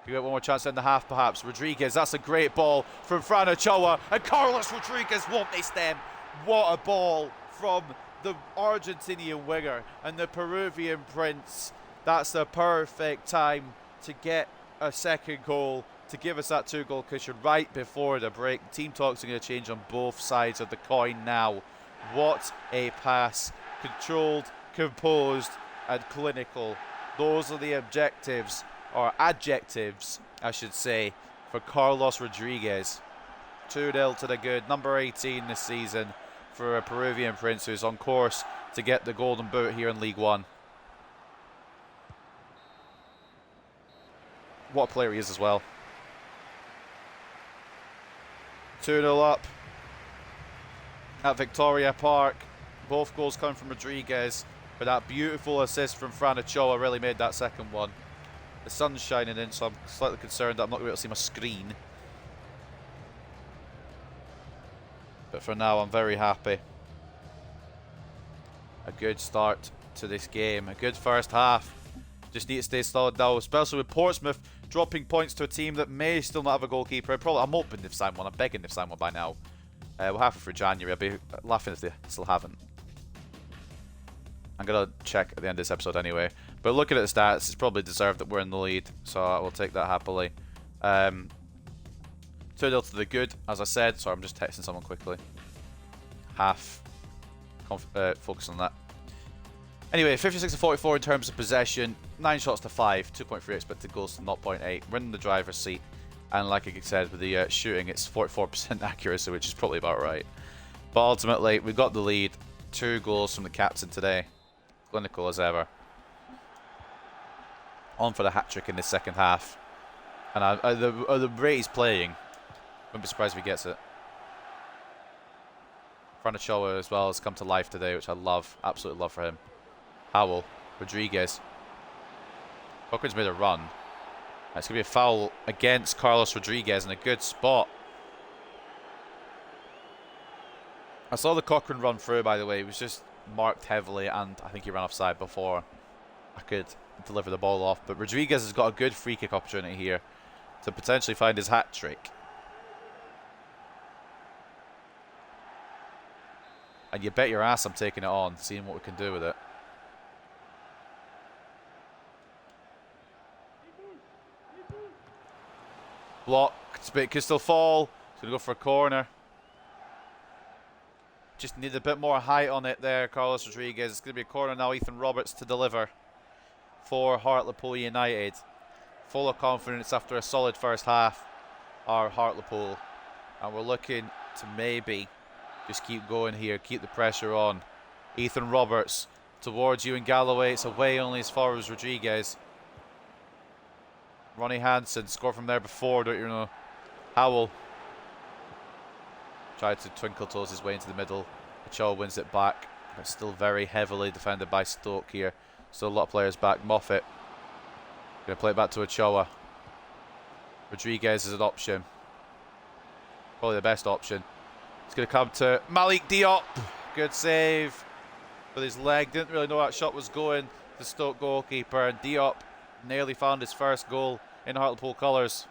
Can get one more chance in the half, perhaps. Rodriguez, that's a great ball from Fran Ochoa. And Carlos Rodriguez won't miss them. What a ball from the Argentinian winger and the Peruvian prince. That's the perfect time to get a second goal, to give us that 2-goal cushion right before the break. Team talks are going to change on both sides of the coin now. What a pass. Controlled, composed, and clinical. Those are the objectives, or adjectives, I should say, for Carlos Rodriguez. 2-0 to the good. Number 18 this season for a Peruvian prince who's on course to get the golden boot here in League One. What a player he is as well. 2-0 up at Victoria Park. Both goals come from Rodriguez, but that beautiful assist from Fran Ochoa really made that second one. The sun's shining in, so I'm slightly concerned that I'm not going to be able to see my screen. But for now, I'm very happy. A good start to this game. A good first half. Just need to stay solid now, especially with Portsmouth dropping points to a team that may still not have a goalkeeper. I'm hoping they've signed one. I'm begging they've signed one by now. We'll have it for January. I'll be laughing if they still haven't. I'm going to check at the end of this episode anyway. But looking at the stats, it's probably deserved that we're in the lead. So I will take that happily. 2-0 to the good, as I said. Sorry, I'm just texting someone quickly. Focus on that. Anyway, 56 to 44 in terms of possession. 9 shots to 5. 2.3 expected goals to 0.8. We're in the driver's seat. And like I said, with the shooting, it's 44% accuracy, which is probably about right. But ultimately, we got the lead. 2 goals from the captain today. Clinical as ever. On for the hat-trick in this second half. And the rate he's playing, wouldn't be surprised if he gets it. Fran Ochoa as well has come to life today, which I love. Absolutely love for him. Howell. Rodriguez. Cochrane's made a run. It's going to be a foul against Carlos Rodriguez in a good spot. I saw the Cochrane run through, by the way. It was just marked heavily, and I think he ran offside before I could deliver the ball off. But Rodriguez has got a good free kick opportunity here to potentially find his hat-trick. And you bet your ass I'm taking it on, seeing what we can do with it. Blocked, but it could still fall. He's going to go for a corner. Just need a bit more height on it there, Carlos Rodriguez. It's going to be a corner now, Ethan Roberts to deliver for Hartlepool United. Full of confidence after a solid first half, our Hartlepool. And we're looking to maybe just keep going here, keep the pressure on. Ethan Roberts towards you and Galloway. It's away only as far as Rodriguez. Ronnie Hansen scored from there before, don't you know? Howell tried to twinkle toes his way into the middle. Ochoa wins it back, but still very heavily defended by Stoke here. Still a lot of players back. Moffat going to play it back to Ochoa. Rodriguez is an option. Probably the best option. It's going to come to Malik Diop. Good save with his leg. Didn't really know that shot was going. The Stoke goalkeeper, and Diop nearly found his first goal in Hartlepool colours.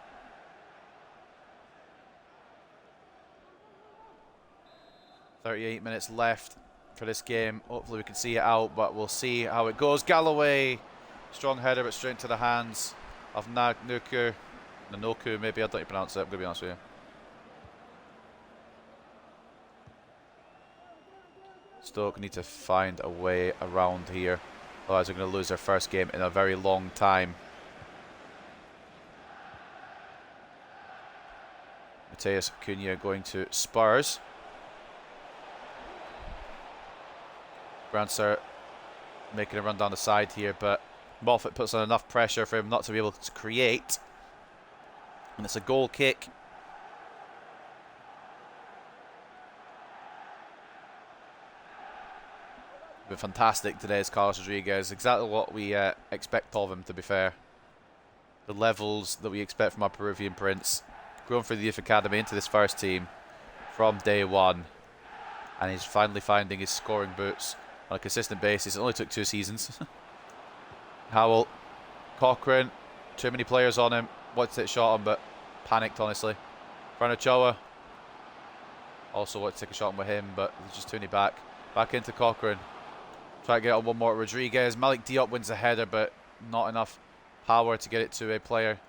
"38 minutes left for this game. Hopefully we can see it out, but we'll see how it goes. Galloway, strong header, but straight into the hands of Nanoku, maybe. I don't pronounce it, I'm going to be honest with you. Stoke need to find a way around here, otherwise they're going to lose their first game in a very long time. Mateus Cunha going to Spurs. Granser making a run down the side here, but Moffat puts on enough pressure for him not to be able to create. And it's a goal kick. Been fantastic today is Carlos Rodriguez. Exactly what we expect of him, to be fair. The levels that we expect from our Peruvian Prince. Grown through the youth academy into this first team from day one. And he's finally finding his scoring boots on a consistent basis. It only took 2 seasons. Howell, Cochrane, too many players on him. Wanted to take a shot on, but panicked, honestly. Fran Ochoa, also wanted to take a shot on with him, but there's just too many back. Back into Cochrane. Try to get on one more. Rodriguez. Malik Diop wins the header, but not enough power to get it to a player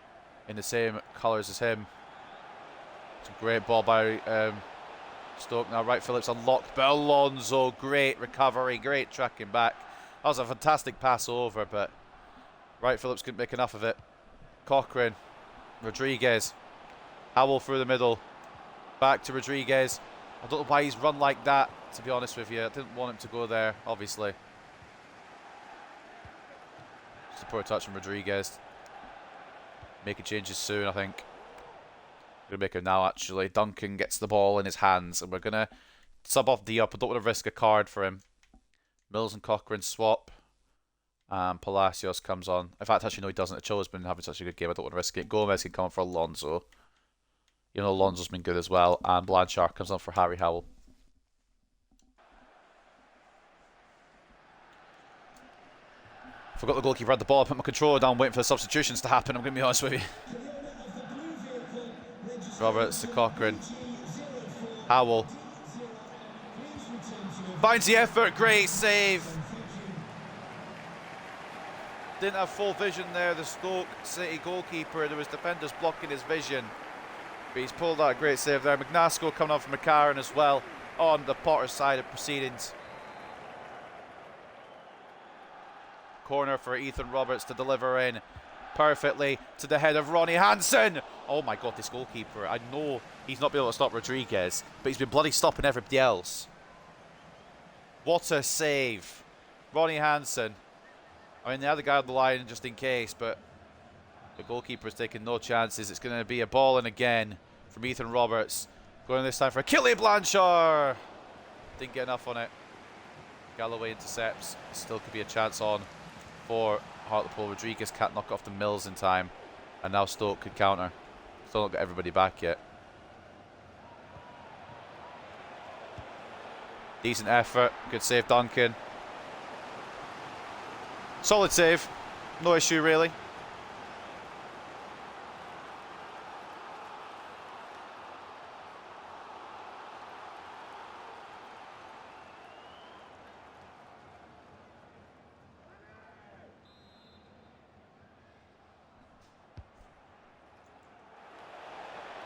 in the same colours as him. It's a great ball by Stoke. Now Wright Phillips unlocked, but Alonso, great recovery, great tracking back. That was a fantastic pass over, but Wright Phillips couldn't make enough of it. Cochrane, Rodriguez, Howell through the middle, back to Rodriguez. I don't know why he's run like that, to be honest with you. I didn't want him to go there, obviously. Just a poor touch from Rodriguez. Making changes soon, I think. Going to make him now, actually. Duncan gets the ball in his hands, and we're going to sub off Diop. I don't want to risk a card for him. Mills and Cochrane swap. And Palacios comes on. In fact, actually, no, he doesn't. Ochoa's been having such a good game. I don't want to risk it. Gomez can come on for Alonso. You know, Alonso's been good as well. And Blanchard comes on for Harry Howell. Forgot the goalkeeper had the ball. I put my controller down waiting for the substitutions to happen. I'm going to be honest with you. Roberts to Cochrane. Howell. Finds the effort. Great save. Didn't have full vision there, the Stoke City goalkeeper. There was defenders blocking his vision. But he's pulled out a great save there. McNasco coming on from McCarran as well on the Potter side of proceedings. Corner for Ethan Roberts to deliver in perfectly to the head of Ronnie Hansen. Oh my god, this goalkeeper. I know he's not been able to stop Rodriguez, but he's been bloody stopping everybody else. What a save. Ronnie Hansen. I mean, they had the guy on the line just in case, but the goalkeeper's taking no chances. It's going to be a ball in again from Ethan Roberts. Going this time for Achille Blanchard. Didn't get enough on it. Galloway intercepts. Still could be a chance on for Hartlepool. Rodriguez can't knock off the Mills in time. And now Stoke could counter. Still not got everybody back yet. Decent effort. Good save, Duncan. Solid save. No issue, really.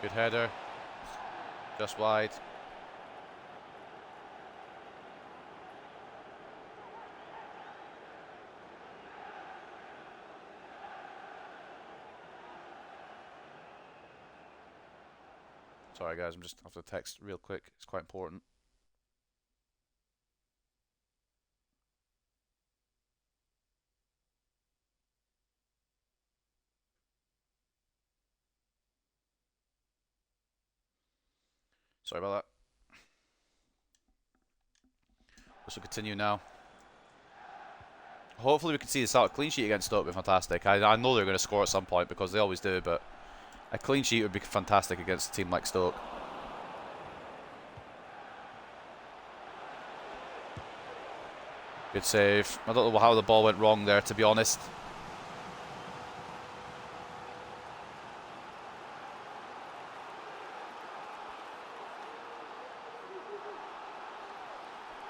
Good header. Just wide. Sorry guys, I'm just after the text real quick. It's quite important. Sorry about that. This will continue now. Hopefully we can see this out. A clean sheet against Stoke would be fantastic. I know they're going to score at some point because they always do, but a clean sheet would be fantastic against a team like Stoke. Good save. I don't know how the ball went wrong there, to be honest.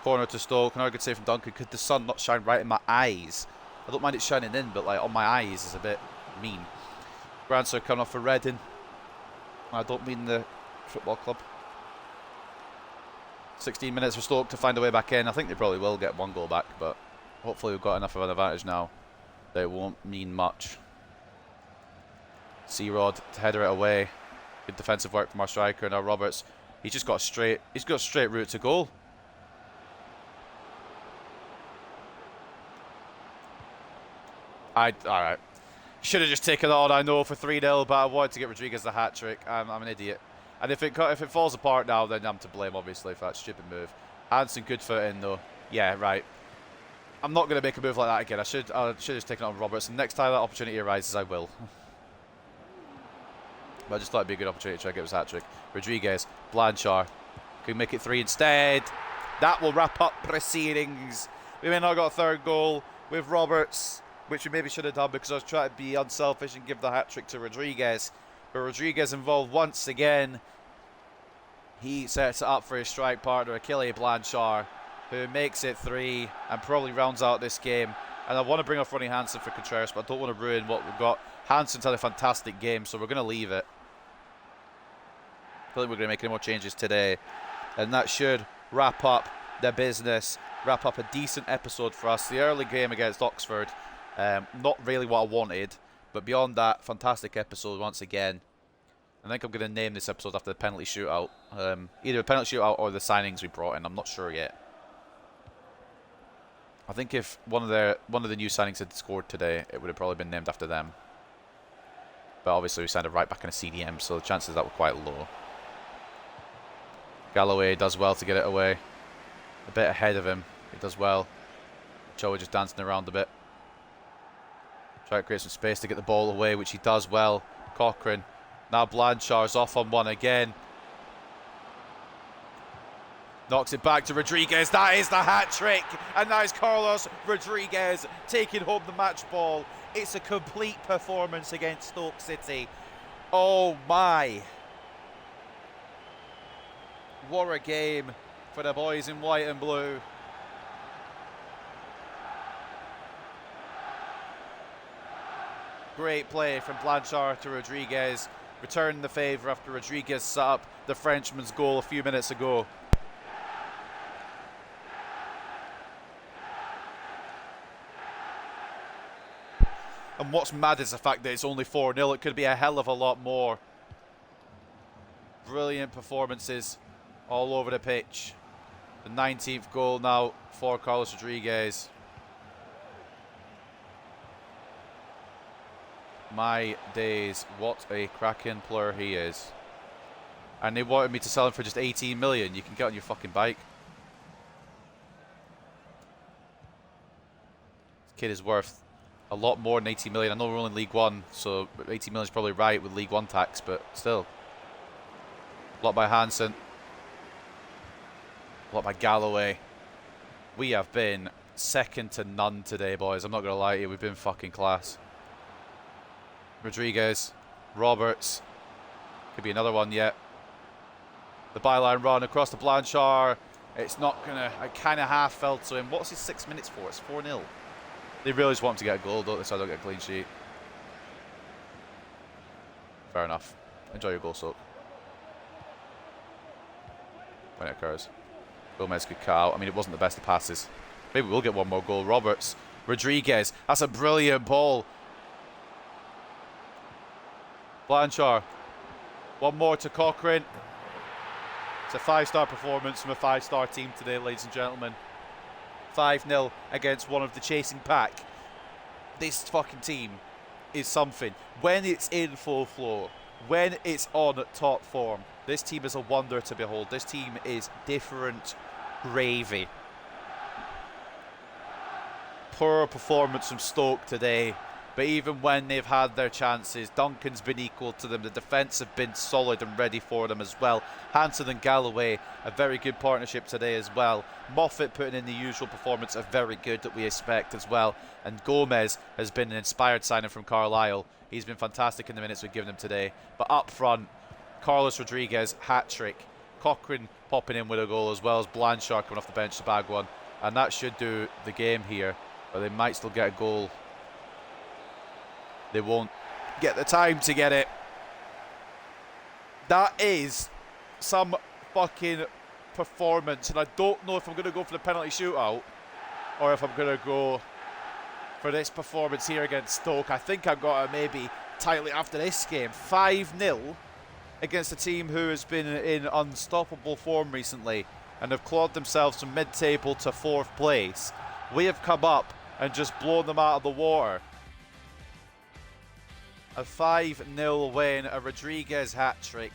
Corner to Stoke. Another good save from Duncan. Could the sun not shine right in my eyes? I don't mind it shining in, but like on my eyes is a bit mean. Granser coming off for Reading. I don't mean the football club. 16 minutes for Stoke to find a way back in. I think they probably will get one goal back, but hopefully we've got enough of an advantage now that it won't mean much. C-Rod to header it away. Good defensive work from our striker. Now Roberts, he's got a straight route to goal. Alright. Should have just taken it on, I know, for 3-0, but I wanted to get Rodriguez the hat-trick. I'm an idiot. And if it falls apart now, then I'm to blame, obviously, for that stupid move. Hansen, good foot in, though. Yeah, right. I'm not going to make a move like that again. I should have just taken it on Roberts. And next time that opportunity arises, I will. But I just thought it'd be a good opportunity to try to get his hat-trick. Rodriguez, Blanchard. Can make it 3 instead. That will wrap up proceedings. We may not have got a third goal with Roberts, which we maybe should have done because I was trying to be unselfish and give the hat-trick to Rodriguez. But Rodriguez involved once again. He sets it up for his strike partner, Achille Blanchard, who makes it 3 and probably rounds out this game. And I want to bring off Ronnie Hansen for Contreras, but I don't want to ruin what we've got. Hansen's had a fantastic game, so we're going to leave it. I don't think we're going to make any more changes today. And that should wrap up the business, wrap up a decent episode for us. The early game against Oxford, not really what I wanted, but beyond that, fantastic episode once again. I think I'm going to name this episode after the penalty shootout. Either the penalty shootout or the signings we brought in. I'm not sure yet. I think if one of the new signings had scored today, it would have probably been named after them. But obviously we signed a right back in a CDM, so the chances of that were quite low. Galloway does well to get it away. A bit ahead of him. He does well. Choa just dancing around a bit. Try to create some space to get the ball away, which he does well. Cochrane. Now Blanchard's off on one again. Knocks it back to Rodriguez. That is the hat-trick. And that is Carlos Rodriguez taking home the match ball. It's a complete performance against Stoke City. Oh my. What a game for the boys in white and blue. Great play from Blanchard to Rodriguez. Returning the favour after Rodriguez set up the Frenchman's goal a few minutes ago. And what's mad is the fact that it's only 4-0. It could be a hell of a lot more. Brilliant performances all over the pitch. The 19th goal now for Carlos Rodriguez. My days, what a cracking player he is. And they wanted me to sell him for just 18 million. You can get on your fucking bike. This kid is worth a lot more than 18 million. I know we're only in League One, so 18 million is probably right with League One tax, but still. Blocked by Hansen. Blocked by Galloway. We have been second to none today, boys. I'm not going to lie to you. We've been fucking class. Rodriguez, Roberts, could be another one yet. The byline run across to Blanchard. It's not gonna. I kind of half fell to him. What's his 6 minutes for? It's 4-0. They really just want him to get a goal, don't they? So I don't get a clean sheet. Fair enough. Enjoy your goal, Soak. When it occurs. Gomez could cut out. I mean, it wasn't the best of passes. Maybe we'll get one more goal. Roberts, Rodriguez. That's a brilliant ball. Blanchard. One more to Cochrane. It's a 5-star performance from a 5-star team today, ladies and gentlemen. 5-0 against one of the chasing pack. This fucking team is something. When it's in full flow, when it's on top form, This team is a wonder to behold. This team is different gravy. Poor performance from Stoke today, but even when they've had their chances, Duncan's been equal to them. The defence have been solid and ready for them as well. Hansen and Galloway, a very good partnership today as well. Moffat putting in the usual performance, a very good that we expect as well. And Gomez has been an inspired signing from Carlisle. He's been fantastic in the minutes we've given him today. But up front, Carlos Rodriguez, hat-trick. Cochrane popping in with a goal, as well as Blanchard coming off the bench to bag one. And that should do the game here. But they might still get a goal. They won't get the time to get it. That is some fucking performance. And I don't know if I'm going to go for the penalty shootout or if I'm going to go for this performance here against Stoke. I think I've got to maybe title it after this game. 5-0 against a team who has been in unstoppable form recently and have clawed themselves from mid-table to 4th place. We have come up and just blown them out of the water. A 5-0 win, a Rodriguez hat-trick,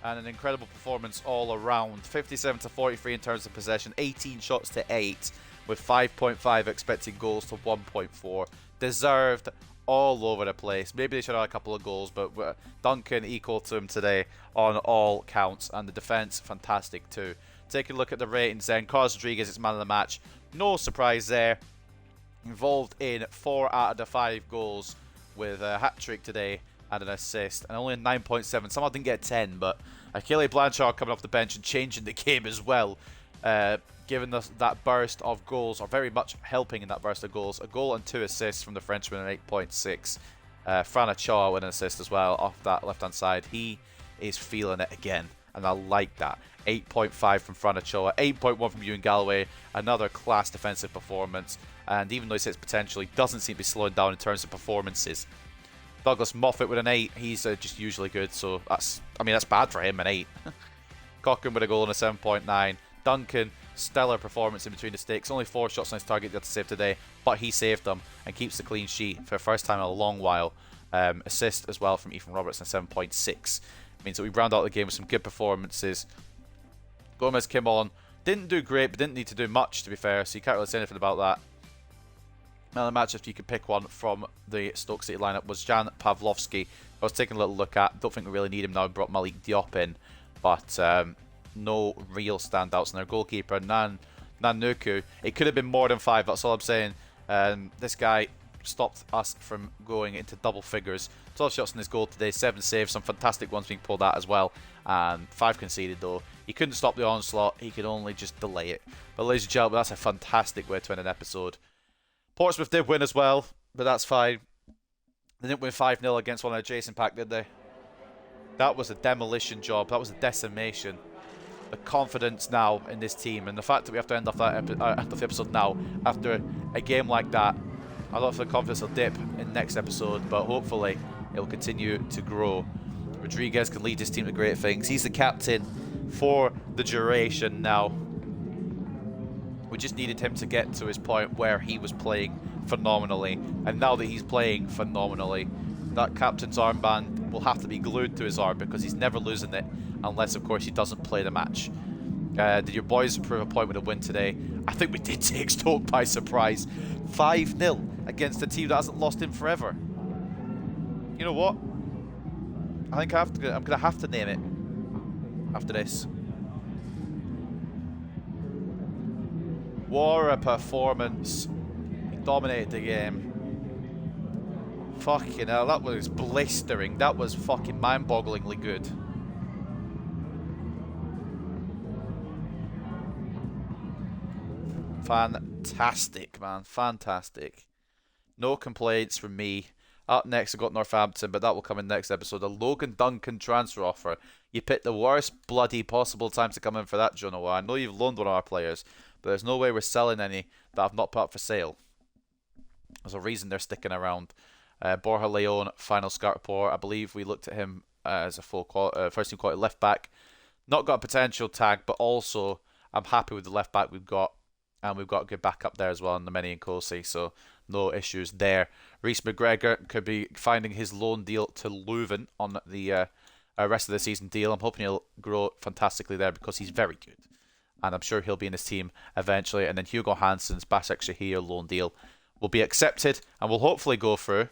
and an incredible performance all around. 57-43 in terms of possession, 18 shots to 8, with 5.5 expected goals to 1.4. Deserved all over the place. Maybe they should have had a couple of goals, but Duncan equal to him today on all counts, and the defence fantastic too. Taking a look at the ratings then, Carlos Rodriguez is man of the match. No surprise there. Involved in 4 out of the 5 goals, with a hat-trick today and an assist, and only a 9.7. Somehow didn't get 10, but Achille Blanchard coming off the bench and changing the game as well, giving us that burst of goals, or very much helping in that burst of goals. A goal and 2 assists from the Frenchman at 8.6. Fran Achoa with an assist as well off that left-hand side. He is feeling it again, and I like that. 8.5 from Fran Achoa, 8.1 from Ewan Galloway, another class defensive performance. And even though he hits potential, he doesn't seem to be slowing down in terms of performances. Douglas Moffat with an 8, he's just usually good, so that's bad for him, an 8. Cochrane with a goal and a 7.9. Duncan, stellar performance in between the sticks. Only 4 shots on his target he had to save today, but he saved them and keeps the clean sheet for the first time in a long while. Assist as well from Ethan Roberts, and 7.6. Means that we round out the game with some good performances. Gomez came on, didn't do great, but didn't need to do much, to be fair, so you can't really say anything about that. Now the match, if you could pick one from the Stoke City lineup, was Jan Pavlovsky. I was taking a little look at. Don't think we really need him now. We brought Malik Diop in, but no real standouts. And their goalkeeper, Nanuku, it could have been more than 5. That's all I'm saying. This guy stopped us from going into double figures. 12 shots in his goal today, 7 saves, some fantastic ones being pulled out as well, and 5 conceded though. He couldn't stop the onslaught. He could only just delay it. But ladies and gentlemen, that's a fantastic way to end an episode. Portsmouth did win as well, but that's fine. They didn't win 5-0 against one of the Jason Pack, did they? That was a demolition job. That was a decimation. The confidence now in this team, and the fact that we have to end off that episode now after a game like that, I don't know if the confidence will dip in next episode, but hopefully it will continue to grow. Rodriguez can lead his team to great things. He's the captain for the duration now. We just needed him to get to his point where he was playing phenomenally. And now that he's playing phenomenally, that captain's armband will have to be glued to his arm because he's never losing it unless, of course, he doesn't play the match. Did your boys prove a point with a win today? I think we did take Stoke by surprise. 5-0 against a team that hasn't lost in forever. You know what? I think I'm going to have to name it after this. What a performance. He dominated the game. Fucking hell, that was blistering. That was fucking mind-bogglingly good. Fantastic, man. Fantastic. No complaints from me. Up next, I've got Northampton, but that will come in next episode. A Logan Duncan transfer offer. You picked the worst bloody possible time to come in for that, Joe. I know you've loaned one of our players, but there's no way we're selling any that I've not put up for sale. There's a reason they're sticking around. Borja Leon, final scout report. I believe we looked at him as a full first team quality left back. Not got a potential tag, but also I'm happy with the left back we've got. And we've got a good backup there as well in the Many and Kosi, so no issues there. Reece McGregor could be finding his loan deal to Leuven on the rest of the season deal. I'm hoping he'll grow fantastically there because he's very good. And I'm sure he'll be in his team eventually. And then Hugo Hansen's Basak Shahir loan deal will be accepted and will hopefully go through.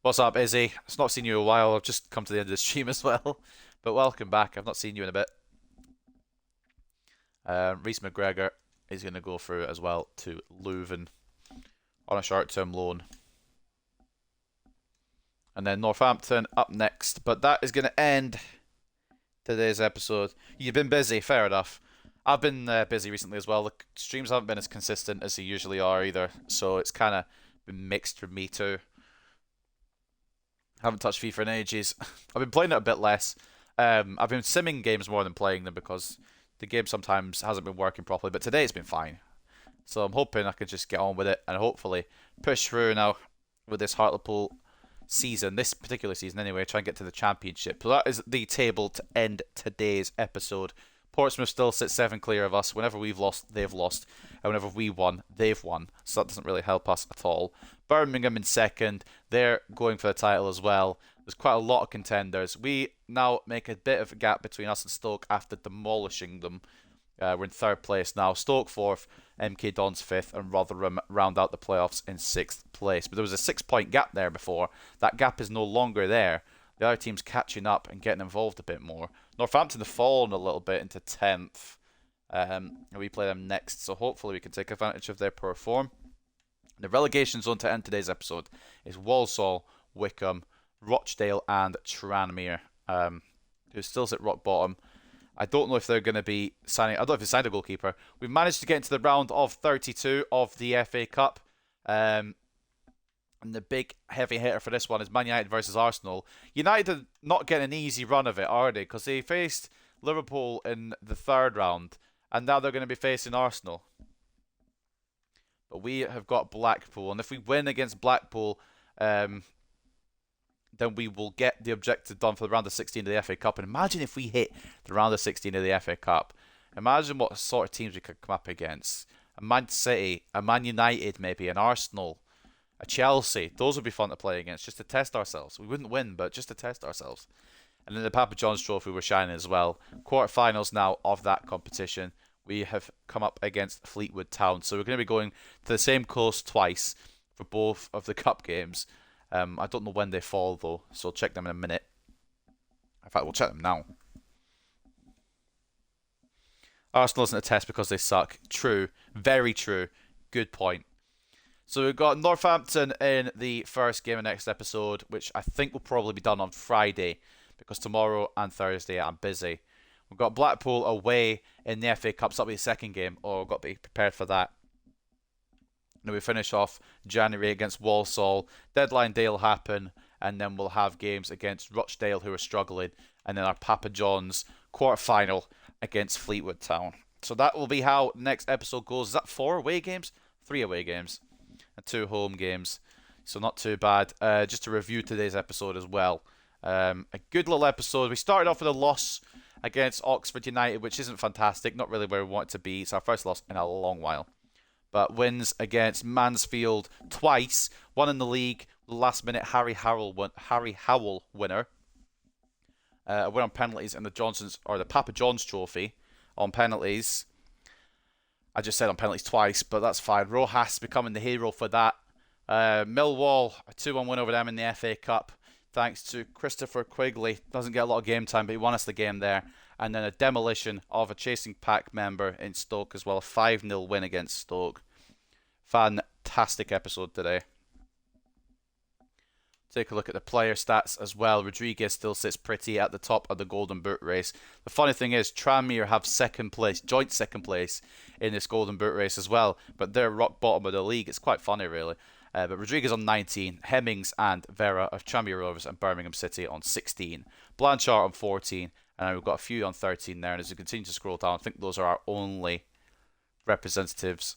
What's up, Izzy? I've not seen you in a while. I've just come to the end of the stream as well. But welcome back. I've not seen you in a bit. Reece McGregor is going to go through as well to Leuven on a short-term loan. And then Northampton up next. But that is going to end today's episode. You've been busy, fair enough. I've been busy recently as well. The streams haven't been as consistent as they usually are either. So it's kind of been mixed for me too. Haven't touched FIFA in ages. I've been playing it a bit less. I've been simming games more than playing them because the game sometimes hasn't been working properly. But today it's been fine. So I'm hoping I can just get on with it and hopefully push through now with this Hartlepool season, this particular season anyway, try and get to the championship. So that is the table to end today's episode. Portsmouth still sits 7 clear of us. Whenever we've lost, they've lost. And whenever we won, they've won. So that doesn't really help us at all. Birmingham in second. They're going for the title as well. There's quite a lot of contenders. We now make a bit of a gap between us and Stoke after demolishing them. We're in third place now. Stoke fourth, MK Dons fifth, and Rotherham round out the playoffs in sixth place. But there was a 6-point gap there before. That gap is no longer there. The other team's catching up and getting involved a bit more. Northampton have fallen a little bit into 10th. And we play them next, so hopefully we can take advantage of their poor form. The relegation zone to end today's episode is Walsall, Wickham, Rochdale, and Tranmere, who still sit rock bottom. I don't know if they're going to be signing. I don't know if they signed a goalkeeper. We've managed to get into the round of 32 of the FA Cup. And the big heavy hitter for this one is Man United versus Arsenal. United are not getting an easy run of it, are they? Because they faced Liverpool in the third round, and now they're going to be facing Arsenal. But we have got Blackpool, and if we win against Blackpool, then we will get the objective done for the round of 16 of the FA Cup. And imagine if we hit the round of 16 of the FA Cup. Imagine what sort of teams we could come up against. A Man City, a Man United maybe, an Arsenal, a Chelsea. Those would be fun to play against, just to test ourselves. We wouldn't win, but just to test ourselves. And then the Papa John's Trophy we're shining as well. Quarterfinals now of that competition. We have come up against Fleetwood Town. So we're going to be going to the same coast twice for both of the cup games. I don't know when they fall though, so I'll check them in a minute. In fact, we'll check them now. Arsenal isn't a test because they suck. True. Very true. Good point. So we've got Northampton in the first game of next episode, which I think will probably be done on Friday, because tomorrow and Thursday I'm busy. We've got Blackpool away in the FA Cup, so that'll be the second game. Oh, I've got to be prepared for that. And we finish off January against Walsall. Deadline day will happen, and then we'll have games against Rochdale, who are struggling, and then our Papa John's quarter-final against Fleetwood Town. So that will be how next episode goes. Is that 4 away games? 3 away games. And 2 home games. So not too bad. Just to review today's episode as well. A good little episode. We started off with a loss against Oxford United, which isn't fantastic. Not really where we want it to be. It's our first loss in a long while. But wins against Mansfield twice. One in the league. Last minute Harry Howell winner. A win on penalties in the Papa John's Trophy on penalties. I just said on penalties twice, but that's fine. Rojas becoming the hero for that. Millwall, a 2-1 win over them in the FA Cup, thanks to Christopher Quigley. Doesn't get a lot of game time, but he won us the game there. And then a demolition of a chasing pack member in Stoke as well. A 5-0 win against Stoke. Fantastic episode today. Take a look at the player stats as well. Rodriguez still sits pretty at the top of the Golden Boot race. The funny thing is, Tranmere have second place, joint second place in this Golden Boot race as well. But they're rock bottom of the league. It's quite funny, really. But Rodriguez on 19, Hemmings and Vera of Tranmere Rovers and Birmingham City on 16. Blanchard on 14, and we've got a few on 13 there. And as we continue to scroll down, I think those are our only representatives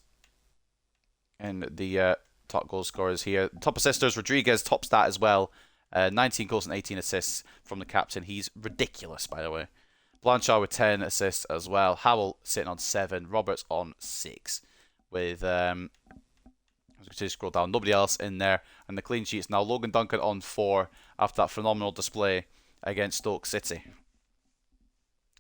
in the top goal scorers here. Top assisters, Rodriguez, top stat as well. 19 goals and 18 assists from the captain. He's ridiculous, by the way. Blanchard with 10 assists as well. Howell sitting on 7. Roberts on 6. With As you can see, scroll down, nobody else in there. And the clean sheets now, Logan Duncan on 4 after that phenomenal display against Stoke City.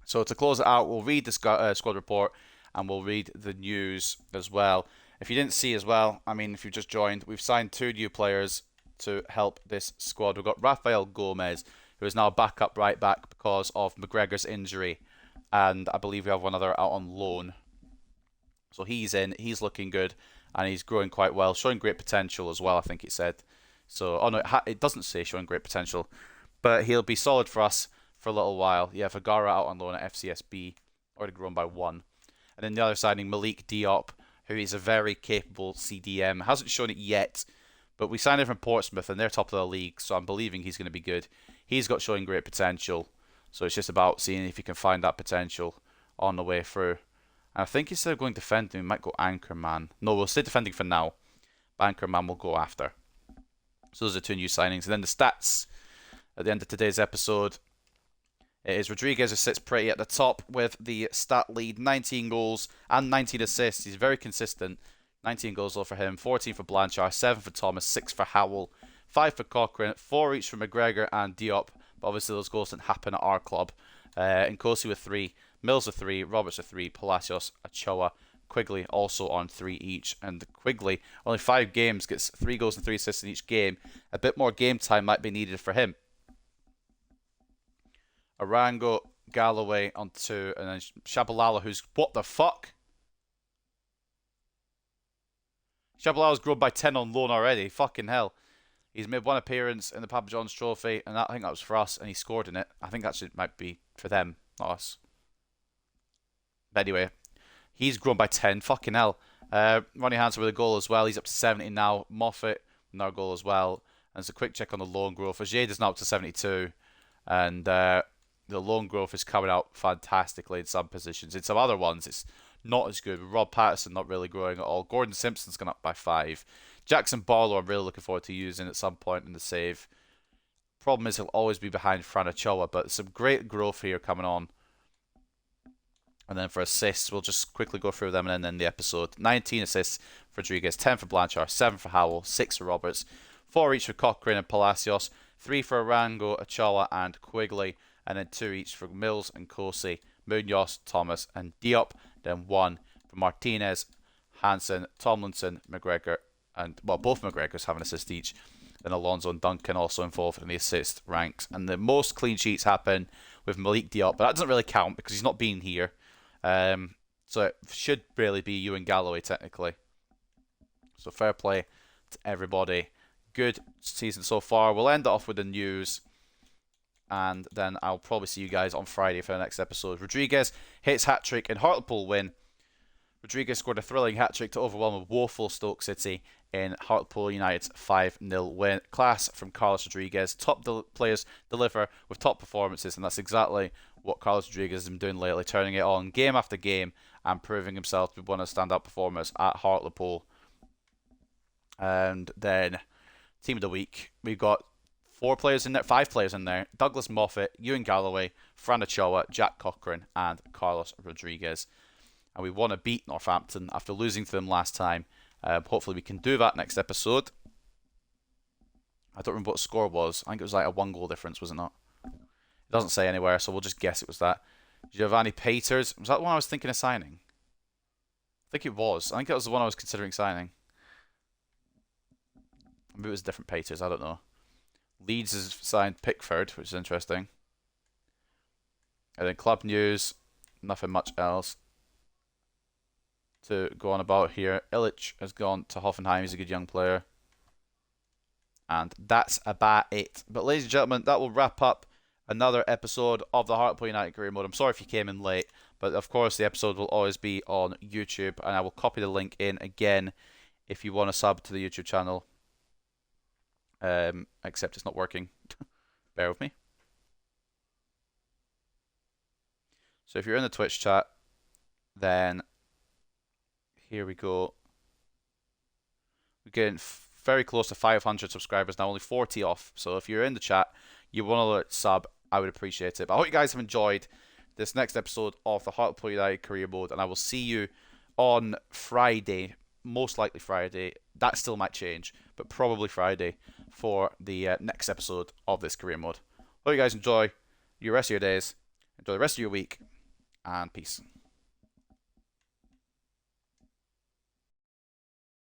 So to close it out, we'll read the squad report and we'll read the news as well. If you didn't see as well, I mean, if you've just joined, we've signed 2 new players to help this squad. We've got Rafael Gomez, who is now back up right back because of McGregor's injury. And I believe we have one other out on loan. So he's in, he's looking good, and he's growing quite well, showing great potential as well, I think it said. So, oh no, it doesn't say showing great potential, but he'll be solid for us for a little while. Yeah, Vergara out on loan at FCSB, already grown by 1. And then the other signing, Malik Diop, who is a very capable CDM. Hasn't shown it yet, but we signed him from Portsmouth, and they're top of the league, so I'm believing he's going to be good. He's got showing great potential, so it's just about seeing if he can find that potential on the way through. And I think instead of going defending, we might go anchor man. No, we'll stay defending for now. Anchor man will go after. So those are 2 new signings. And then the stats at the end of today's episode. It is Rodriguez who sits pretty at the top with the stat lead. 19 goals and 19 assists. He's very consistent. 19 goals all for him. 14 for Blanchard. 7 for Thomas. 6 for Howell. 5 for Cochrane. 4 each for McGregor and Diop. But obviously those goals didn't happen at our club. Nkosi with 3. Mills with 3, Roberts with 3, Palacios, Ochoa, Quigley also on 3 each. And Quigley, only 5 games, gets 3 goals and 3 assists in each game. A bit more game time might be needed for him. Arango, Galloway on 2, and then Shabalala, who's, what the fuck? Shabalala's grown by 10 on loan already, fucking hell. He's made 1 appearance in the Papa John's Trophy, and I think that was for us, and he scored in it. I think actually it might be for them, not us. But anyway, he's grown by 10. Fucking hell. Ronnie Hansen with a goal as well. He's up to 70 now. Moffat, another goal as well. And it's a quick check on the loan growth. Ajayda's now up to 72. And the loan growth is coming out fantastically in some positions. In some other ones, it's not as good. Rob Patterson not really growing at all. Gordon Simpson's gone up by 5. Jackson Barlow, I'm really looking forward to using at some point in the save. Problem is, he'll always be behind Fran Ochoa, but some great growth here coming on. And then for assists, we'll just quickly go through them and then end the episode. 19 assists for Rodriguez, 10 for Blanchard, 7 for Howell, 6 for Roberts, 4 each for Cochrane and Palacios, 3 for Arango, Ochoa and Quigley, and then 2 each for Mills and Kosi, Munoz, Thomas and Diop, then 1 for Martinez, Hansen, Tomlinson, McGregor, and, well, both McGregors have an assist each. Then Alonso and Duncan also involved in the assist ranks. And the most clean sheets happen with Malik Diop, but that doesn't really count because he's not been here. So it should really be you and Galloway technically. So fair play to everybody. Good season so far. We'll end it off with the news, and then I'll probably see you guys on Friday for the next episode. Rodriguez hits hat-trick in Hartlepool win. Rodriguez scored a thrilling hat-trick to overwhelm a woeful Stoke City in Hartlepool United's 5-0 win. Class from Carlos Rodriguez. Top players deliver with top performances, and that's exactly what Carlos Rodriguez has been doing lately, turning it on game after game and proving himself to be one of the standout performers at Hartlepool. And then, team of the week, we've got 5 players in there. Douglas Moffat, Ewan Galloway, Fran Ochoa, Jack Cochrane, and Carlos Rodriguez. And we want to beat Northampton after losing to them last time. Hopefully we can do that next episode. I don't remember what the score was. I think it was like a 1 goal difference, was it not? It doesn't say anywhere, so we'll just guess it was that. Giovanni Peters. Was that the one I was thinking of signing? I think it was. I think it was the one I was considering signing. Maybe it was a different Peters. I don't know. Leeds has signed Pickford, which is interesting. And then club news. Nothing much else to go on about here. Illich has gone to Hoffenheim. He's a good young player. And that's about it. But ladies and gentlemen, that will wrap up another episode of the Hartlepool United Career Mode. I'm sorry if you came in late, but of course the episode will always be on YouTube, and I will copy the link in again if you want to sub to the YouTube channel. Except it's not working. Bear with me. So if you're in the Twitch chat, then here we go. We're getting very close to 500 subscribers now, only 40 off. So if you're in the chat, you want to sub, I would appreciate it. But I hope you guys have enjoyed this next episode of the Hartlepool United Career Mode, and I will see you on Friday most likely Friday. That still might change, but probably Friday for the next episode of this career mode. Hope you guys enjoy your rest of your days, enjoy the rest of your week, and peace.